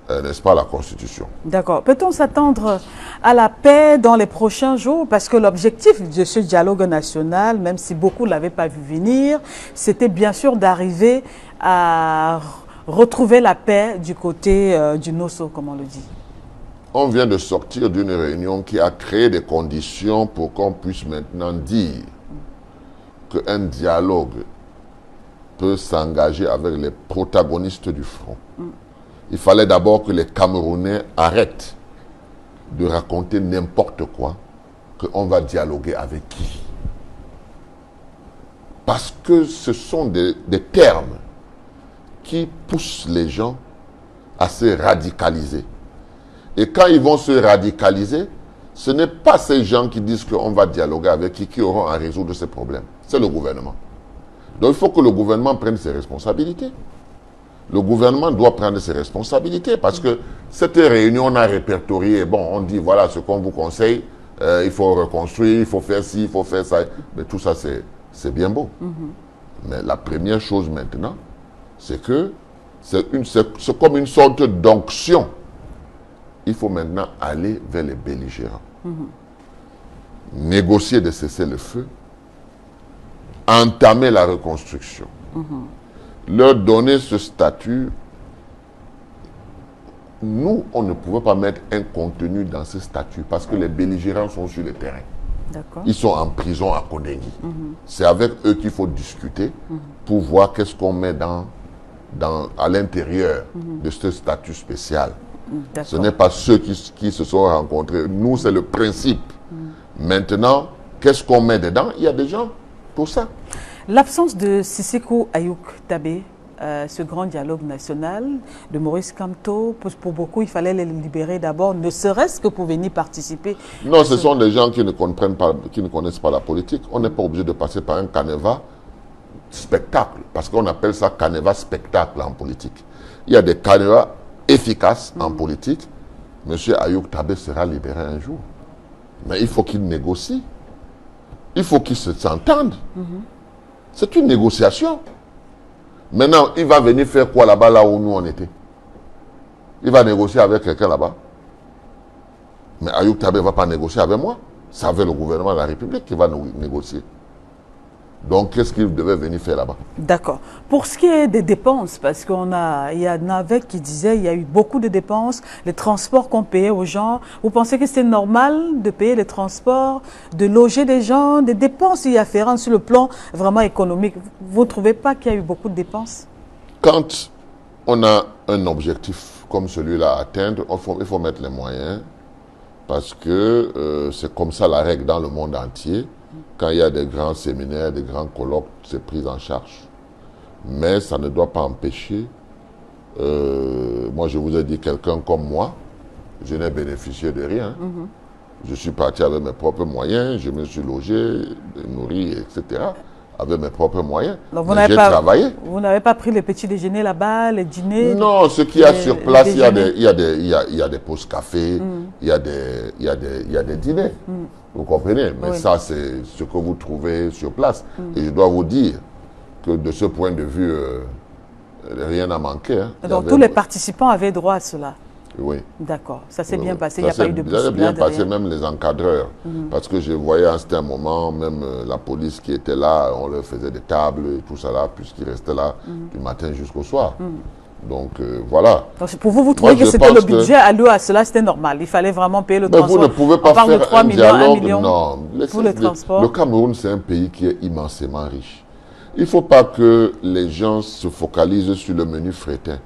n'est-ce pas, la Constitution. D'accord. Peut-on s'attendre à la paix dans les prochains jours? Parce que l'objectif de ce dialogue national, même si beaucoup ne l'avaient pas vu venir, c'était bien sûr d'arriver à retrouver la paix du côté du Nosso, comme on le dit. On vient de sortir d'une réunion qui a créé des conditions pour qu'on puisse maintenant dire qu'un dialogue peut s'engager avec les protagonistes du front. Il fallait d'abord que les Camerounais arrêtent de raconter n'importe quoi, qu'on va dialoguer avec qui. Parce que ce sont des termes qui poussent les gens à se radicaliser. Et quand ils vont se radicaliser, ce n'est pas ces gens qui disent qu'on va dialoguer avec qui auront à résoudre ces problèmes. C'est le gouvernement. Donc il faut que le gouvernement prenne ses responsabilités. Le gouvernement doit prendre ses responsabilités parce que cette réunion, on a répertorié, bon, on dit voilà ce qu'on vous conseille, il faut reconstruire, il faut faire ci, il faut faire ça. Mais tout ça, c'est bien beau. Mais la première chose maintenant, c'est que c'est comme une sorte d'onction. Il faut maintenant aller vers les belligérants. Négocier de cesser le feu, entamer la reconstruction, leur donner ce statut. Nous, on ne pouvait pas mettre un contenu dans ce statut parce que les belligérants sont sur le terrain. Ils sont en prison à Kondengui. C'est avec eux qu'il faut discuter pour voir qu'est-ce qu'on met à l'intérieur de ce statut spécial. Ce n'est pas ceux qui se sont rencontrés. Nous, c'est le principe. Maintenant, qu'est-ce qu'on met dedans? Il y a des gens pour ça. L'absence de Siseko Ayouk Tabé, ce grand dialogue national de Maurice Kamto, pour beaucoup, il fallait les libérer d'abord, ne serait-ce que pour venir participer. Non, ce sont des gens qui ne comprennent pas, qui ne connaissent pas la politique. On n'est pas obligé de passer par un canevas spectacle, parce qu'on appelle ça canevas spectacle en politique. Il y a des canevas efficaces en politique. Monsieur Ayouk Tabé sera libéré un jour. Mais il faut qu'il négocie. Il faut qu'il s'entende. C'est une négociation. Maintenant, il va venir faire quoi là-bas, là où nous on était? Il va négocier avec quelqu'un là-bas. Mais Ayouk Tabé ne va pas négocier avec moi. C'est avec le gouvernement de la République qui va négocier. Donc, qu'est-ce qu'il devait venir faire là-bas? D'accord. Pour ce qui est des dépenses, parce qu'il y a Navek qui disait qu'il y a eu beaucoup de dépenses, les transports qu'on payait aux gens. Vous pensez que c'est normal de payer les transports, de loger des gens, des dépenses y afférentes sur le plan vraiment économique? Vous ne trouvez pas qu'il y a eu beaucoup de dépenses? Quand on a un objectif comme celui-là à atteindre, il faut mettre les moyens, parce que c'est comme ça la règle dans le monde entier. Quand il y a des grands séminaires, des grands colloques, c'est pris en charge. Mais ça ne doit pas empêcher. Moi, je vous ai dit, quelqu'un comme moi, je n'ai bénéficié de rien. Je suis parti avec mes propres moyens, je me suis logé, nourri, etc. Avec mes propres moyens. J'ai travaillé. Vous n'avez pas pris les petits déjeuners là-bas, les dîners? Non, ce qu'il y a sur place, il y a des pauses café, il y a des dîners. Vous comprenez? Mais ça, c'est ce que vous trouvez sur place. Et je dois vous dire que de ce point de vue, rien n'a manqué. Hein. Donc tous les participants avaient droit à cela? Oui. D'accord. Ça s'est bien passé, il n'y a pas eu de bousculade? Ça s'est bien passé, même les encadreurs. Parce que je voyais à un certain moment, même la police qui était là, on leur faisait des tables et tout ça là, puisqu'ils restaient là du matin jusqu'au soir. Donc voilà. Donc, pour vous, vous trouvez que c'était le budget alloué à cela, c'était normal? Il fallait vraiment payer le transport? Vous ne pouvez pas faire 3 millions, dialogue, 1 million non. pour le transport? Le Cameroun, c'est un pays qui est immensément riche. Il ne faut pas que les gens se focalisent sur le menu frétin.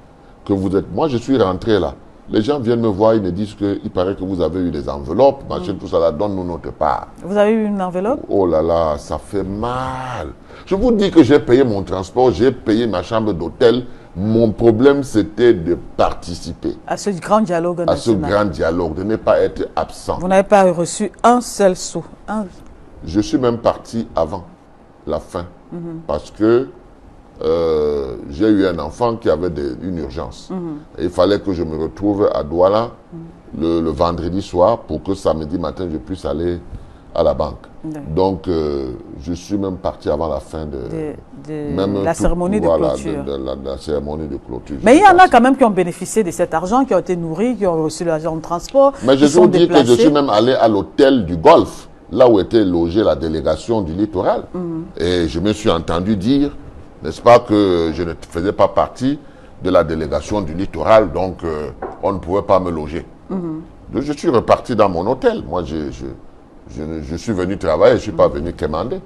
Que vous êtes... Moi, je suis rentré là. Les gens viennent me voir, ils me disent qu'il paraît que vous avez eu des enveloppes, machin, tout ça là, donne-nous notre part. Vous avez eu une enveloppe? Oh là là, ça fait mal. Je vous dis que j'ai payé mon transport, j'ai payé ma chambre d'hôtel. Mon problème, c'était de participer. À ce grand dialogue national. À ce grand dialogue, de ne pas être absent. Vous n'avez pas reçu un seul sou? Je suis même parti avant la fin. Parce que j'ai eu un enfant qui avait une urgence. Et il fallait que je me retrouve à Douala le vendredi soir pour que samedi matin, je puisse aller à la banque. Donc, je suis même parti avant la fin de la cérémonie de clôture. La cérémonie de clôture. Mais il y en a quand même qui ont bénéficié de cet argent, qui ont été nourris, qui ont reçu l'argent de transport. Mais je vous dis que je suis même allé à l'hôtel du Golfe, là où était logée la délégation du littoral. Et je me suis entendu dire, n'est-ce pas, que je ne faisais pas partie de la délégation du littoral, donc on ne pouvait pas me loger. Donc je suis reparti dans mon hôtel. Moi, je suis venu travailler, je ne suis pas venu commander.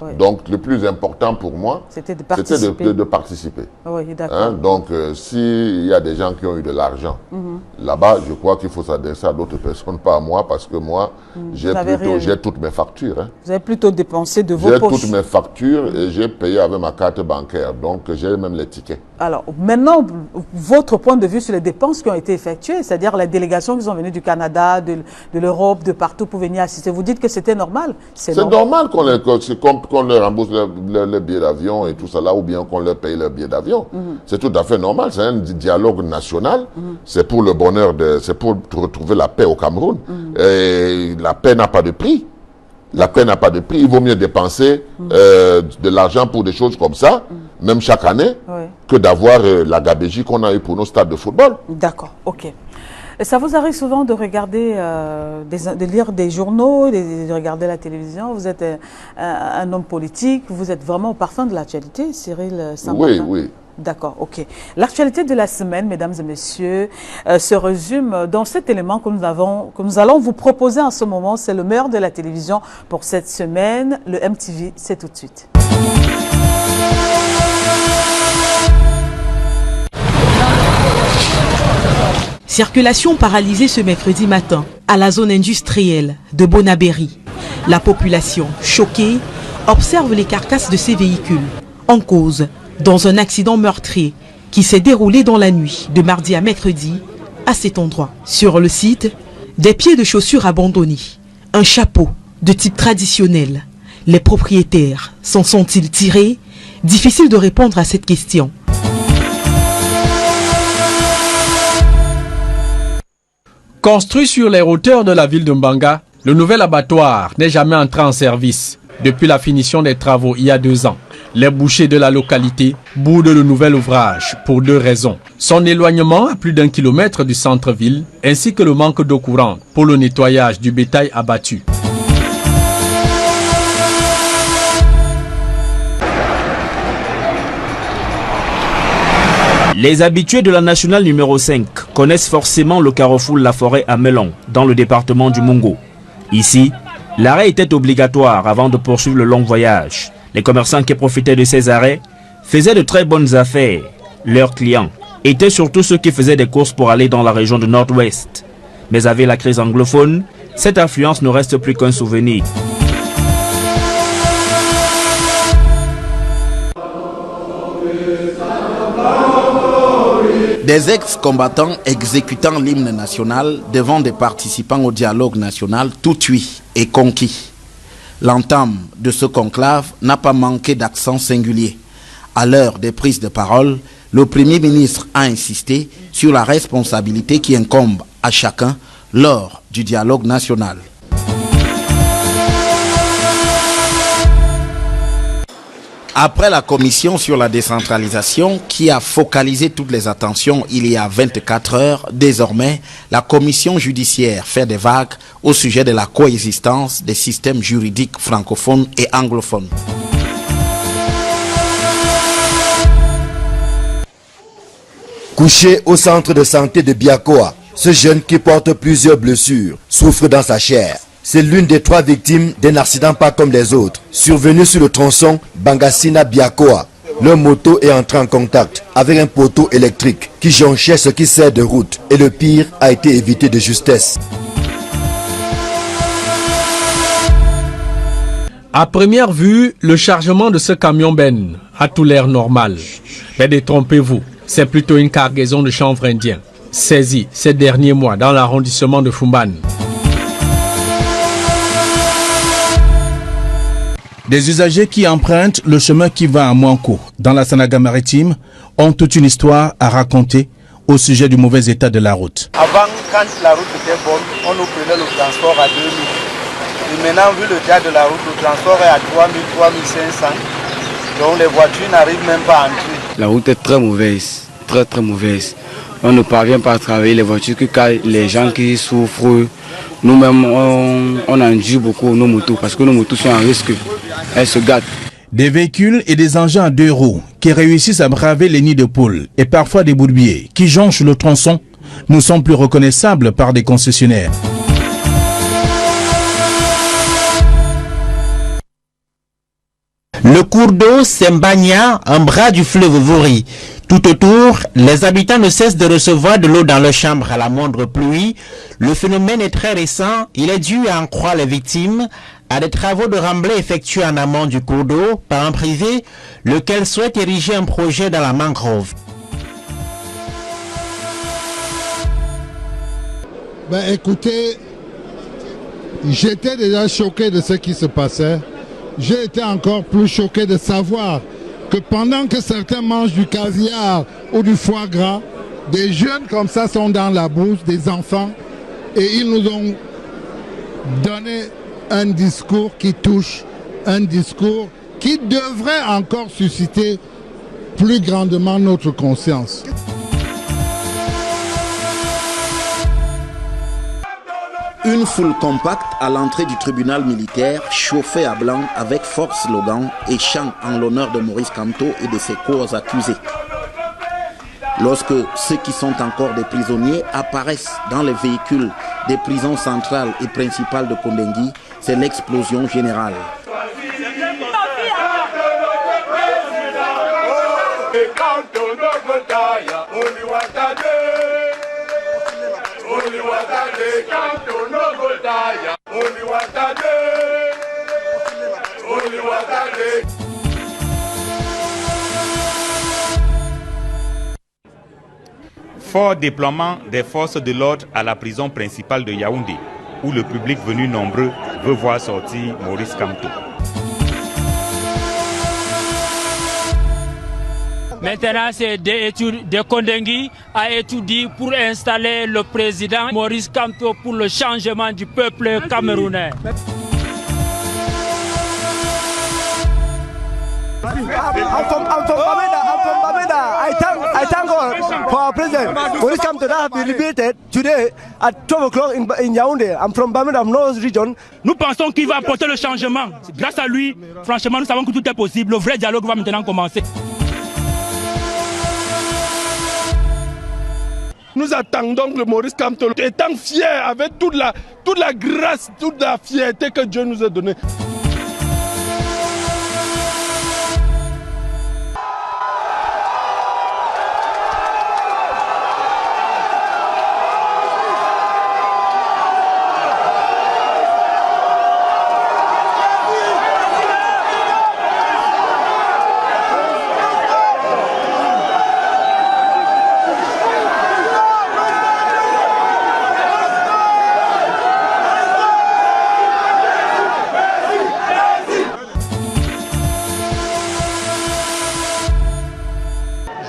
Oui. Donc, le plus important pour moi, c'était de participer. Oui, d'accord. Hein? Donc, s'il y a des gens qui ont eu de l'argent, là-bas, je crois qu'il faut s'adresser à d'autres personnes, pas à moi, parce que moi, j'ai toutes mes factures. Hein. Vous avez plutôt dépensé de vos poches. J'ai toutes mes factures et j'ai payé avec ma carte bancaire. Donc, j'ai même les tickets. Alors, maintenant, votre point de vue sur les dépenses qui ont été effectuées, c'est-à-dire les délégations qui sont venues du Canada, de l'Europe, de partout pour venir assister, vous dites que c'était normal? C'est normal qu'on leur rembourse le billet d'avion et tout ça là, ou bien qu'on leur paye le billet d'avion. C'est tout à fait normal. C'est un dialogue national. C'est pour le bonheur, c'est pour retrouver la paix au Cameroun. Et la paix n'a pas de prix. La paix n'a pas de prix. Il vaut mieux dépenser de l'argent pour des choses comme ça, même chaque année, que d'avoir la gabégie qu'on a eu pour nos stades de football. D'accord, ok. Et ça vous arrive souvent de regarder, de lire des journaux, de regarder la télévision? Vous êtes un homme politique, vous êtes vraiment au parfum de l'actualité, Cyril Sambatin? Oui. D'accord, ok. L'actualité de la semaine, mesdames et messieurs, se résume dans cet élément que nous allons vous proposer en ce moment. C'est le meilleur de la télévision pour cette semaine. Le MTV, c'est tout de suite. Circulation paralysée ce mercredi matin à la zone industrielle de Bonabéry. La population, choquée, observe les carcasses de ces véhicules en cause dans un accident meurtrier qui s'est déroulé dans la nuit de mardi à mercredi à cet endroit. Sur le site, des pieds de chaussures abandonnés, un chapeau de type traditionnel. Les propriétaires s'en sont-ils tirés? Difficile de répondre à cette question. Construit sur les hauteurs de la ville de Mbanga, le nouvel abattoir n'est jamais entré en service depuis la finition des travaux il y a 2 ans. Les bouchers de la localité boudent le nouvel ouvrage pour 2 raisons. Son éloignement à plus d'1 kilomètre du centre-ville ainsi que le manque d'eau courante pour le nettoyage du bétail abattu. Les habitués de la nationale numéro 5 connaissent forcément le carrefour La Forêt à Melon, dans le département du Mungo. Ici, l'arrêt était obligatoire avant de poursuivre le long voyage. Les commerçants qui profitaient de ces arrêts faisaient de très bonnes affaires. Leurs clients étaient surtout ceux qui faisaient des courses pour aller dans la région du Nord-Ouest. Mais avec la crise anglophone, cette affluence ne reste plus qu'un souvenir. Des ex-combattants exécutant l'hymne national devant des participants au dialogue national tout cuit et conquis. L'entame de ce conclave n'a pas manqué d'accent singulier. À l'heure des prises de parole, le Premier ministre a insisté sur la responsabilité qui incombe à chacun lors du dialogue national. Après la commission sur la décentralisation qui a focalisé toutes les attentions il y a 24 heures, désormais, la commission judiciaire fait des vagues au sujet de la coexistence des systèmes juridiques francophones et anglophones. Couché au centre de santé de Biakoa, ce jeune qui porte plusieurs blessures souffre dans sa chair. C'est l'une des 3 victimes d'un accident pas comme les autres, survenu sur le tronçon Bangassina-Biakoa. Leur moto est entrée en contact avec un poteau électrique qui jonchait ce qui sert de route et le pire a été évité de justesse. À première vue, le chargement de ce camion-ben a tout l'air normal. Mais détrompez-vous, c'est plutôt une cargaison de chanvre indien, saisie ces derniers mois dans l'arrondissement de Fumban. Des usagers qui empruntent le chemin qui va à Mouanko, dans la Sanaga maritime, ont toute une histoire à raconter au sujet du mauvais état de la route. Avant, quand la route était bonne, on nous prenait le transport à 2000. Et maintenant, vu le état de la route, le transport est à 3000, 3500. Donc les voitures n'arrivent même pas à entrer. La route est très mauvaise, très mauvaise. On ne parvient pas à travailler les voitures que les gens qui souffrent. Nous-mêmes, on endure beaucoup nos motos parce que nos motos sont en risque. Elles se gâtent. Des véhicules et des engins à 2 roues qui réussissent à braver les nids de poules et parfois des bourbiers qui jonchent le tronçon ne sont plus reconnaissables par des concessionnaires. Le cours d'eau Sembagna, un bras du fleuve Vouri. Tout autour, les habitants ne cessent de recevoir de l'eau dans leurs chambres à la moindre pluie. Le phénomène est très récent. Il est dû, à en croire les victimes, à des travaux de remblai effectués en amont du cours d'eau par un privé, lequel souhaite ériger un projet dans la mangrove. Ben écoutez, j'étais déjà choqué de ce qui se passait. J'ai été encore plus choqué de savoir que pendant que certains mangent du caviar ou du foie gras, des jeunes comme ça sont dans la bourse, des enfants, et ils nous ont donné un discours qui touche, un discours qui devrait encore susciter plus grandement notre conscience. Une foule compacte à l'entrée du tribunal militaire, chauffée à blanc avec fort slogan et chant en l'honneur de Maurice Kamto et de ses co-accusés. Lorsque ceux qui sont encore des prisonniers apparaissent dans les véhicules des prisons centrales et principales de Kondengui, c'est l'explosion générale. Fort déploiement des forces de l'ordre à la prison principale de Yaoundé, où le public venu nombreux veut voir sortir Maurice Kamto. Maintenant, c'est de Kondengui a étudié pour installer le président Maurice Kamto pour le changement du peuple camerounais. I'm from Bamenda. I thank God for our president. Maurice Kamto that have been liberated today at 12 o'clock in Yaoundé. I'm from Bamenda, North region. Nous pensons qu'il va apporter le changement. Grâce à lui, franchement, nous savons que tout est possible. Le vrai dialogue va maintenant commencer. Nous attendons que Maurice Kamto, étant fier avec toute la grâce, toute la fierté que Dieu nous a donnée.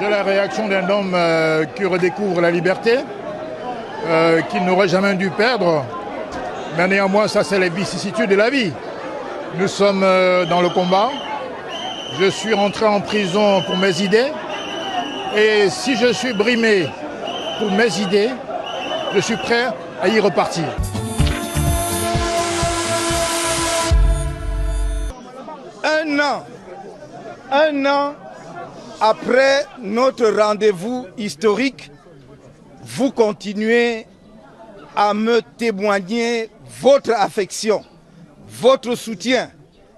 La réaction d'un homme qui redécouvre la liberté, qu'il n'aurait jamais dû perdre. Mais néanmoins, ça c'est les vicissitudes de la vie. Nous sommes dans le combat. Je suis rentré en prison pour mes idées. Et si je suis brimé pour mes idées, je suis prêt à y repartir. Un an après notre rendez-vous historique, vous continuez à me témoigner votre affection, votre soutien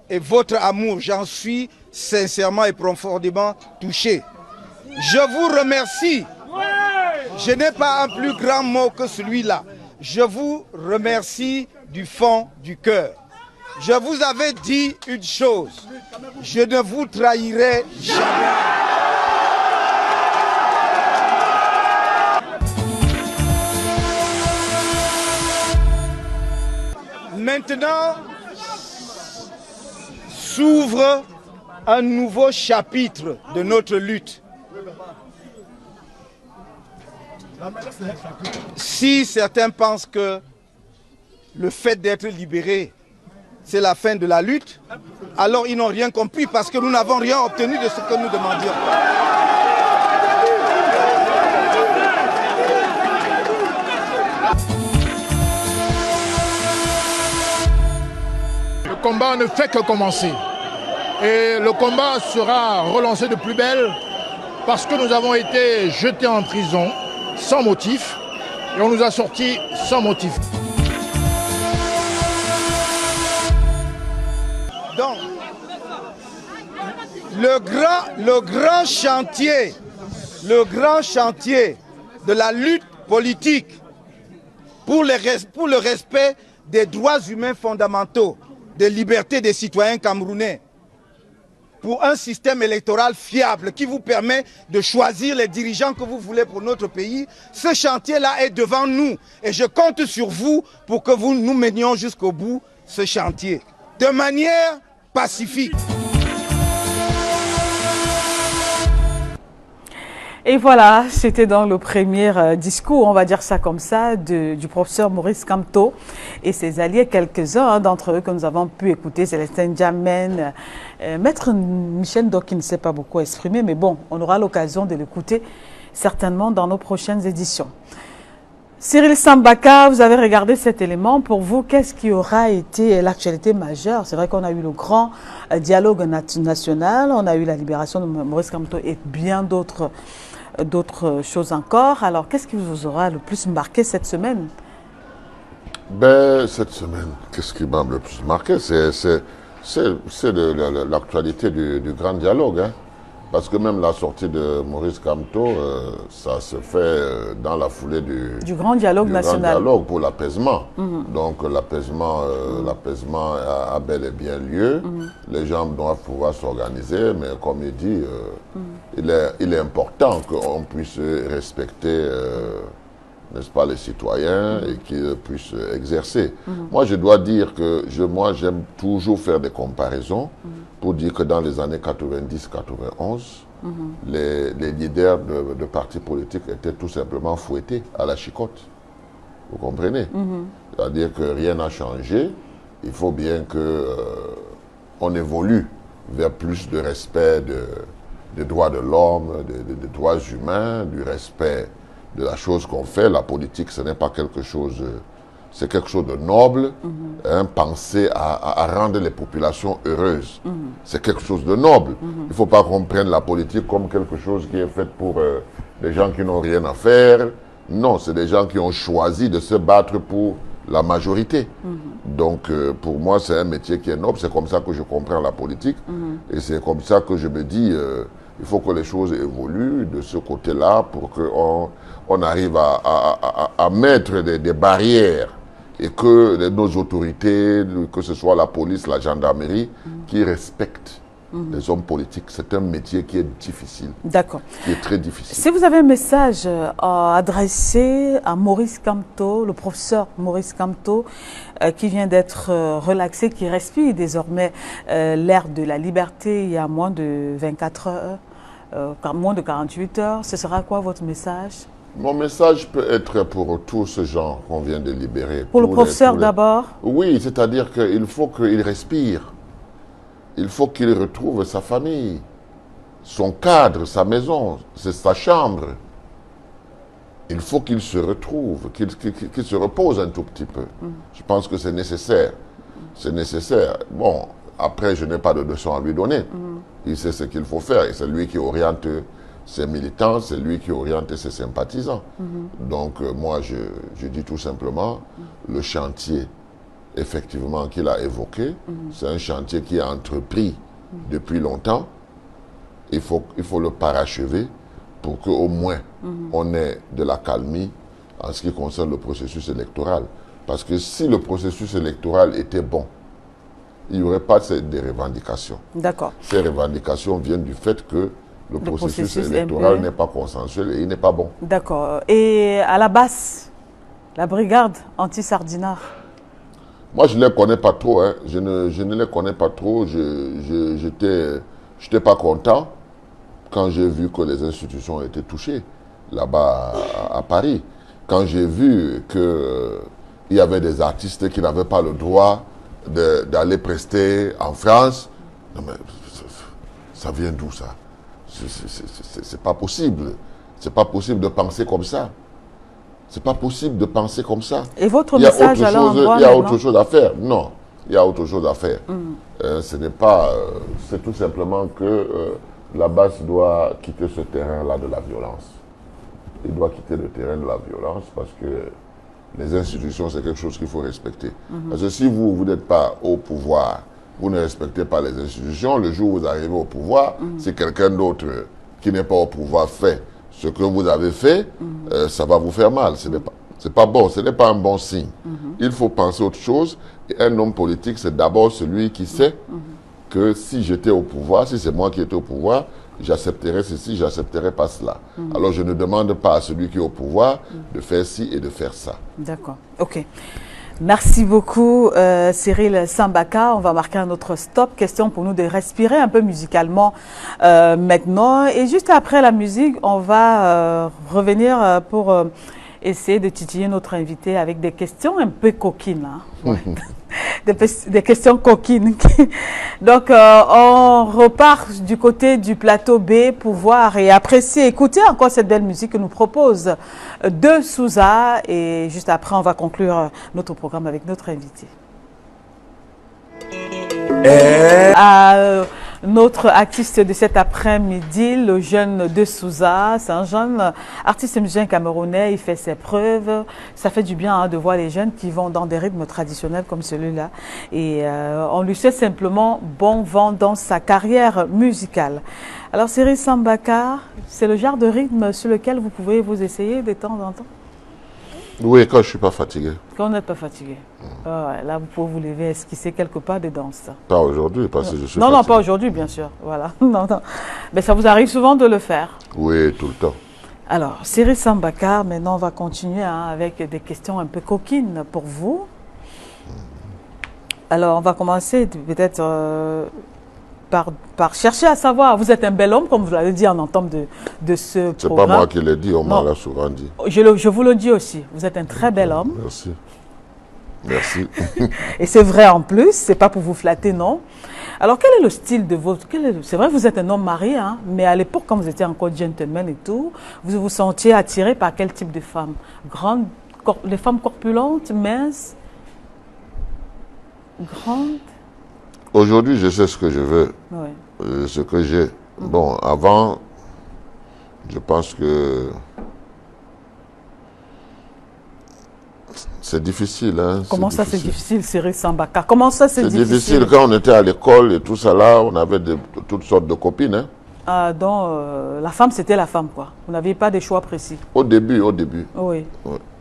et votre amour. J'en suis sincèrement et profondément touché. Je vous remercie. Je n'ai pas un plus grand mot que celui-là. Je vous remercie du fond du cœur. Je vous avais dit une chose. Je ne vous trahirai jamais. Maintenant, s'ouvre un nouveau chapitre de notre lutte. Si certains pensent que le fait d'être libéré, c'est la fin de la lutte, alors ils n'ont rien compris parce que nous n'avons rien obtenu de ce que nous demandions. Le combat ne fait que commencer. Et le combat sera relancé de plus belle parce que nous avons été jetés en prison sans motif et on nous a sortis sans motif. Donc, le grand chantier de la lutte politique pour le respect des droits humains fondamentaux, des libertés des citoyens camerounais, pour un système électoral fiable qui vous permet de choisir les dirigeants que vous voulez pour notre pays. Ce chantier-là est devant nous et je compte sur vous pour que nous menions jusqu'au bout ce chantier de manière pacifique. Et voilà, c'était donc le premier discours, on va dire ça comme ça, du professeur Maurice Kamto et ses alliés, quelques-uns d'entre eux que nous avons pu écouter, Célestin Djamène, Maître Michel Ndo qui ne s'est pas beaucoup exprimé, mais bon, on aura l'occasion de l'écouter certainement dans nos prochaines éditions. Cyril Sambaka, vous avez regardé cet élément. Pour vous, qu'est-ce qui aura été l'actualité majeure? C'est vrai qu'on a eu le grand dialogue national, on a eu la libération de Maurice Kamto et bien d'autres choses encore. Alors, qu'est-ce qui vous aura le plus marqué cette semaine? Ben, cette semaine, qu'est-ce qui m'a le plus marqué? C'est l'actualité du grand dialogue. Hein? Parce que même la sortie de Maurice Kamto, ça se fait dans la foulée du grand dialogue national. Grand dialogue pour l'apaisement. Donc l'apaisement a bel et bien lieu. Les gens doivent pouvoir s'organiser, mais comme il dit, il est important qu'on puisse respecter, n'est-ce pas, les citoyens et qu'ils puissent exercer. Moi, je dois dire que j'aime toujours faire des comparaisons pour dire que dans les années 90-91, les leaders de partis politiques étaient tout simplement fouettés à la chicotte. Vous comprenez? C'est-à-dire que rien n'a changé. Il faut bien qu'on évolue vers plus de respect des droits de l'homme, des droits humains, du respect de la chose qu'on fait. La politique, ce n'est pas quelque chose... C'est quelque chose de noble, penser à rendre les populations heureuses. C'est quelque chose de noble. Il ne faut pas qu'on prenne la politique comme quelque chose qui est fait pour des gens qui n'ont rien à faire. Non, c'est des gens qui ont choisi de se battre pour la majorité. Donc, pour moi, c'est un métier qui est noble. C'est comme ça que je comprends la politique. Et c'est comme ça que je me dis, il faut que les choses évoluent de ce côté-là pour qu'on arrive à mettre des barrières et que nos autorités, que ce soit la police, la gendarmerie, qui respectent les hommes politiques. C'est un métier qui est difficile. D'accord. Qui est très difficile. Si vous avez un message adressé à Maurice Kamto, le professeur Maurice Kamto, qui vient d'être relaxé, qui respire désormais l'ère de la liberté il y a moins de 24 heures, moins de 48 heures, ce sera quoi votre message? Mon message peut être pour tout ce genre qu'on vient de libérer. Pour le professeur d'abord? Oui, c'est-à-dire qu'il faut qu'il respire. Il faut qu'il retrouve sa famille, son cadre, sa maison, sa chambre. Il faut qu'il se retrouve, qu'il se repose un tout petit peu. Je pense que c'est nécessaire. C'est nécessaire. Bon, après, je n'ai pas de leçon à lui donner. Il sait ce qu'il faut faire et c'est lui qui oriente ses militants, c'est lui qui oriente ses sympathisants. Donc, moi, je dis tout simplement, le chantier, effectivement, qu'il a évoqué, c'est un chantier qui est entrepris depuis longtemps. Il faut le parachever pour qu'au moins, on ait de la calmie en ce qui concerne le processus électoral. Parce que si le processus électoral était bon, il n'y aurait pas des revendications. D'accord. Ces revendications viennent du fait que le processus électoral n'est pas consensuel et il n'est pas bon. D'accord. Et à la base, la brigade anti-Sardinard? Moi, je ne les connais pas trop. Hein. Je ne les connais pas trop. Je n'étais pas content quand j'ai vu que les institutions étaient touchées là-bas à Paris. Quand j'ai vu qu'il y avait des artistes qui n'avaient pas le droit d'aller prester en France. Non mais ça vient d'où ça? C'est pas possible. C'est pas possible de penser comme ça. C'est pas possible de penser comme ça. Et votre message alors il y a autre chose à faire. Non, il y a autre chose à faire. Ce n'est pas... c'est tout simplement que la base doit quitter ce terrain-là de la violence. Il doit quitter le terrain de la violence parce que les institutions, c'est quelque chose qu'il faut respecter. Parce que si vous n'êtes pas au pouvoir vous ne respectez pas les institutions. Le jour où vous arrivez au pouvoir, si quelqu'un d'autre qui n'est pas au pouvoir fait ce que vous avez fait, ça va vous faire mal. C'est pas bon, ce n'est pas un bon signe. Il faut penser autre chose. Et un homme politique, c'est d'abord celui qui sait que si j'étais au pouvoir, si c'est moi qui étais au pouvoir, j'accepterais ceci, j'accepterais pas cela. Alors je ne demande pas à celui qui est au pouvoir de faire ci et de faire ça. D'accord, ok. Merci beaucoup Cyril Sambaka. On va marquer un autre stop. Question pour nous de respirer un peu musicalement maintenant. Et juste après la musique, on va revenir pour essayer de titiller notre invité avec des questions un peu coquines. Hein. Ouais. Des questions coquines. Donc, on repart du côté du plateau B pour voir et apprécier, écouter encore cette belle musique que nous propose De Souza. Et juste après, on va conclure notre programme avec notre invité. Notre artiste de cet après-midi, le jeune De Souza, c'est un jeune artiste musicien camerounais, il fait ses preuves. Ça fait du bien de voir les jeunes qui vont dans des rythmes traditionnels comme celui-là. Et on lui souhaite simplement bon vent dans sa carrière musicale. Alors Cyril Sambaka, c'est le genre de rythme sur lequel vous pouvez vous essayer de temps en temps? Oui, quand je ne suis pas fatigué. Quand on n'est pas fatigué. Là, vous pouvez vous lever, esquisser quelque part de danse. Pas aujourd'hui, parce que je suis fatigué. Non, pas aujourd'hui, bien sûr. Voilà. Non. Mais ça vous arrive souvent de le faire? Oui, tout le temps. Alors, Cyril Sambaka, maintenant, on va continuer avec des questions un peu coquines pour vous. Alors, on va commencer peut-être par chercher à savoir. Vous êtes un bel homme, comme vous l'avez dit en entame de ce programme. C'est pas moi qui l'ai dit, on m'a souvent dit. Je vous le dis aussi. Vous êtes un très bel homme. Merci. Merci. Et c'est vrai en plus, c'est pas pour vous flatter, non. Alors, quel est le style de votre... C'est vrai, vous êtes un homme marié, hein, mais à l'époque, quand vous étiez encore gentleman et tout, vous vous sentiez attiré par quel type de femme? Grandes, les femmes corpulentes, minces, grandes? Aujourd'hui, je sais ce que je veux, ce que j'ai. Bon, avant, je pense que c'est difficile. Hein, comment ça, c'est difficile, Cyril Sambaka? Comment ça, c'est difficile? C'est difficile quand on était à l'école et tout ça là, on avait toutes sortes de copines. Hein. Donc, la femme, c'était la femme, quoi. Vous n'aviez pas de choix précis? Au début. Oui.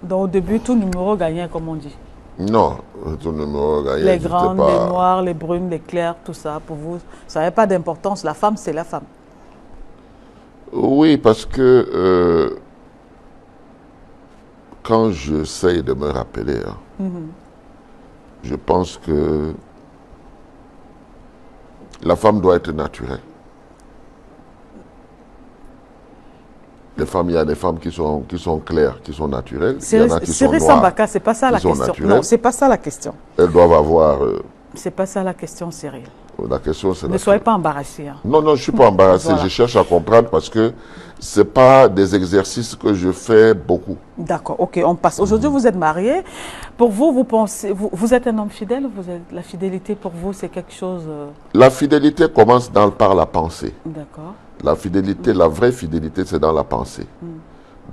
Donc, au début, tout numéro gagnait, comme on dit. Non, tout numéro gagnait. Les grandes, les noires, les brunes, les claires, tout ça, pour vous, ça n'avait pas d'importance. La femme, c'est la femme. Oui, parce que quand j'essaye de me rappeler, je pense que la femme doit être naturelle. Les femmes, il y a des femmes qui sont claires, qui sont naturelles. Il y en a qui sont noires. Sambaka, c'est pas ça la question. Non, c'est pas ça la question. Elles doivent avoir... c'est pas ça la question, Cyril. La question, c'est... Ne soyez pas embarrassé. Hein. Non, je ne suis pas embarrassé. Voilà. Je cherche à comprendre parce que ce n'est pas des exercices que je fais beaucoup. D'accord, ok, on passe. Aujourd'hui, vous êtes marié. Pour vous, vous pensez... Vous êtes un homme fidèle? La fidélité, pour vous, c'est quelque chose... La fidélité commence par la pensée. D'accord. La fidélité, la vraie fidélité, c'est dans la pensée.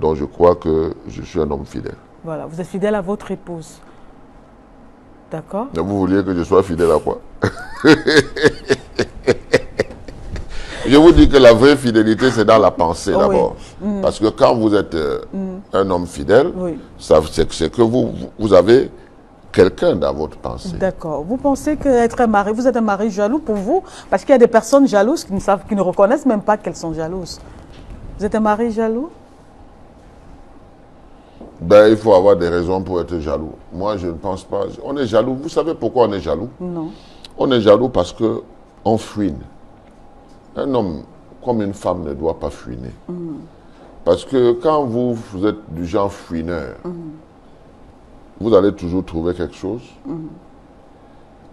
Donc je crois que je suis un homme fidèle. Voilà, vous êtes fidèle à votre épouse. D'accord. Vous vouliez que je sois fidèle à quoi? Je vous dis que la vraie fidélité, c'est dans la pensée d'abord. Parce que quand vous êtes un homme fidèle, c'est que vous avez quelqu'un dans votre pensée. D'accord. Vous pensez qu'être un mari, vous êtes un mari jaloux pour vous? Parce qu'il y a des personnes jalouses qui ne reconnaissent même pas qu'elles sont jalouses. Vous êtes un mari jaloux? Ben, il faut avoir des raisons pour être jaloux. Moi, je ne pense pas. On est jaloux. Vous savez pourquoi on est jaloux? Non. On est jaloux parce qu'on fouine. Un homme comme une femme ne doit pas fouiner. Parce que quand vous êtes du genre fouineur, vous allez toujours trouver quelque chose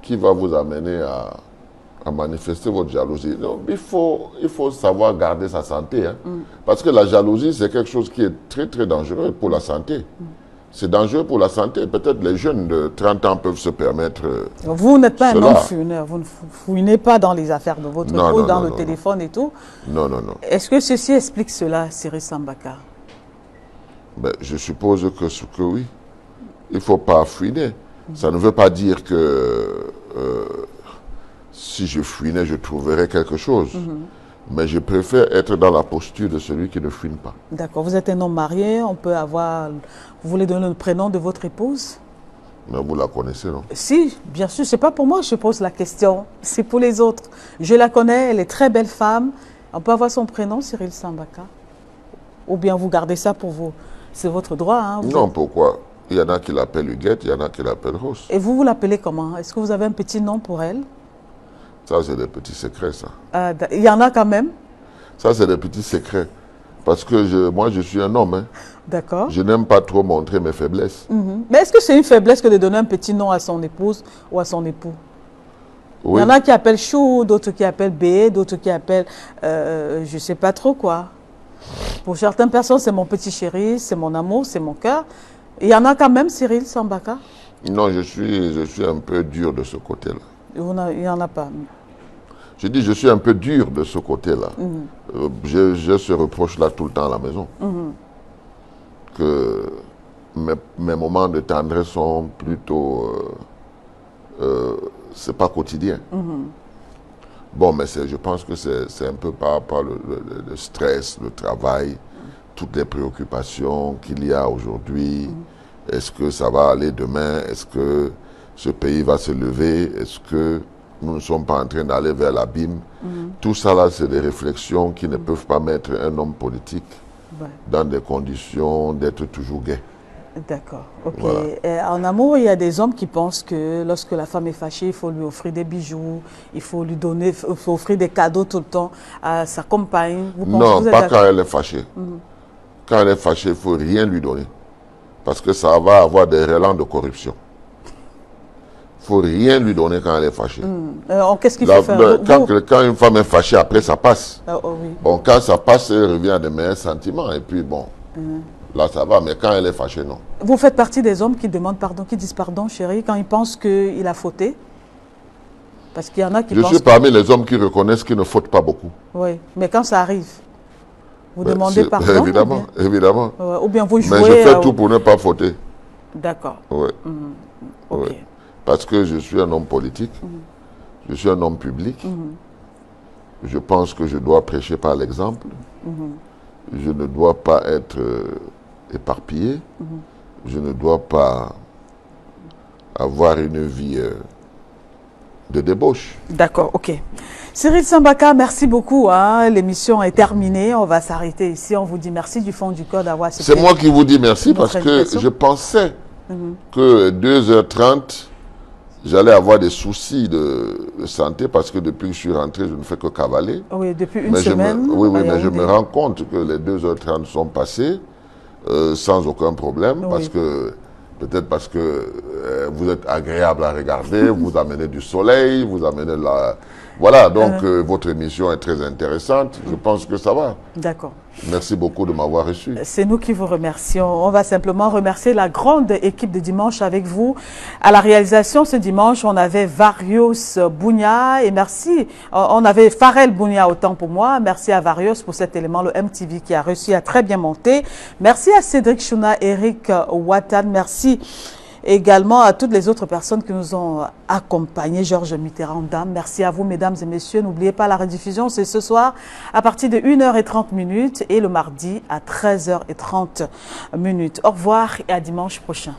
qui va vous amener à manifester votre jalousie. Donc, il faut savoir garder sa santé. Hein. Parce que la jalousie, c'est quelque chose qui est très, très dangereux pour la santé. C'est dangereux pour la santé. Peut-être les jeunes de 30 ans peuvent se permettre Vous n'êtes pas un homme fouineur. Vous ne fouinez pas dans les affaires de votre épouse, dans le téléphone et tout. Non. Est-ce que ceci explique cela, Cyril Sambaka? Ben, je suppose que oui. Il ne faut pas fouiner. Ça ne veut pas dire que si je fouinais, je trouverais quelque chose. Mais je préfère être dans la posture de celui qui ne fouine pas. D'accord. Vous êtes un homme marié, on peut avoir... Vous voulez donner le prénom de votre épouse? Mais vous la connaissez, non? Si, bien sûr. C'est pas pour moi que je pose la question. C'est pour les autres. Je la connais, elle est très belle femme. On peut avoir son prénom, Cyril Sambaka? Ou bien vous gardez ça pour vous? C'est votre droit, hein? Non, pourquoi? Il y en a qui l'appellent Huguette, il y en a qui l'appellent Rose. Et vous, vous l'appelez comment? Est-ce que vous avez un petit nom pour elle? Ça, c'est des petits secrets, ça. Il y en a quand même? Ça, c'est des petits secrets. Parce que moi, je suis un homme. Hein. D'accord. Je n'aime pas trop montrer mes faiblesses. Mais est-ce que c'est une faiblesse que de donner un petit nom à son épouse ou à son époux? Oui. Il y en a qui appellent Chou, d'autres qui appellent Bé, d'autres qui appellent... je ne sais pas trop quoi. Pour certaines personnes, c'est mon petit chéri, c'est mon amour, c'est mon cœur. Il y en a quand même, Cyril Sambaka? Non, je suis un peu dur de ce côté-là. Il n'y en a pas? Je dis, je suis un peu dur de ce côté-là. J'ai ce reproche-là tout le temps à la maison. Que mes moments de tendresse sont plutôt... c'est pas quotidien. Bon, mais je pense que c'est un peu par rapport le stress, le travail, toutes les préoccupations qu'il y a aujourd'hui. Est-ce que ça va aller demain? Est-ce que ce pays va se lever? Est-ce que nous ne sommes pas en train d'aller vers l'abîme? Tout ça, là, c'est des réflexions qui ne peuvent pas mettre un homme politique dans des conditions d'être toujours gai. D'accord, ok. Voilà. En amour, il y a des hommes qui pensent que lorsque la femme est fâchée, il faut lui offrir des bijoux, il faut lui donner, il faut offrir des cadeaux tout le temps à sa compagne. Non, pas quand elle est fâchée. Quand elle est fâchée, il ne faut rien lui donner. Parce que ça va avoir des relents de corruption. Il ne faut rien lui donner quand elle est fâchée. Qu'est-ce qu'il faut faire? Quand une femme est fâchée, après ça passe. Oui. Bon, quand ça passe, elle revient à des meilleurs sentiments. Et puis bon, là ça va, mais quand elle est fâchée, non. Vous faites partie des hommes qui demandent pardon, qui disent pardon, chérie, quand ils pensent qu'il a fauté? Parce qu'il y en a qui pensent... Je suis parmi les hommes qui reconnaissent qu'ils ne fautent pas beaucoup. Oui, mais quand ça arrive, vous demandez pardon? Évidemment, évidemment. Ou bien vous jouez... Mais je fais tout pour ne pas fauter. D'accord. Oui. Okay. Oui. Parce que je suis un homme politique, je suis un homme public. Je pense que je dois prêcher par l'exemple. Je ne dois pas être éparpillé. Je ne dois pas avoir une vie de débauche. D'accord, ok. Cyril Sambaka, merci beaucoup. Hein. L'émission est terminée. On va s'arrêter ici. On vous dit merci du fond du cœur d'avoir accepté. C'est moi qui vous dis merci parce que je pensais que 2h30, j'allais avoir des soucis de santé parce que depuis que je suis rentré, je ne fais que cavaler. Oui, depuis une semaine. Mais je me rends compte que les 2h30 sont passées sans aucun problème parce que peut-être parce que vous êtes agréable à regarder, vous amenez du soleil, vous amenez la... Voilà, donc votre émission est très intéressante. Je pense que ça va. D'accord. Merci beaucoup de m'avoir reçu. C'est nous qui vous remercions. On va simplement remercier la grande équipe de dimanche avec vous. À la réalisation ce dimanche, on avait Varios Bounia et merci. On avait Farel Bounia autant pour moi. Merci à Varios pour cet élément, le MTV qui a réussi à très bien monter. Merci à Cédric Chouna, Eric Ouattane. Merci également à toutes les autres personnes qui nous ont accompagnés. Georges Mitterrand, dame. Merci à vous, mesdames et messieurs. N'oubliez pas la rediffusion, c'est ce soir à partir de 1h30 et le mardi à 13h30. Au revoir et à dimanche prochain.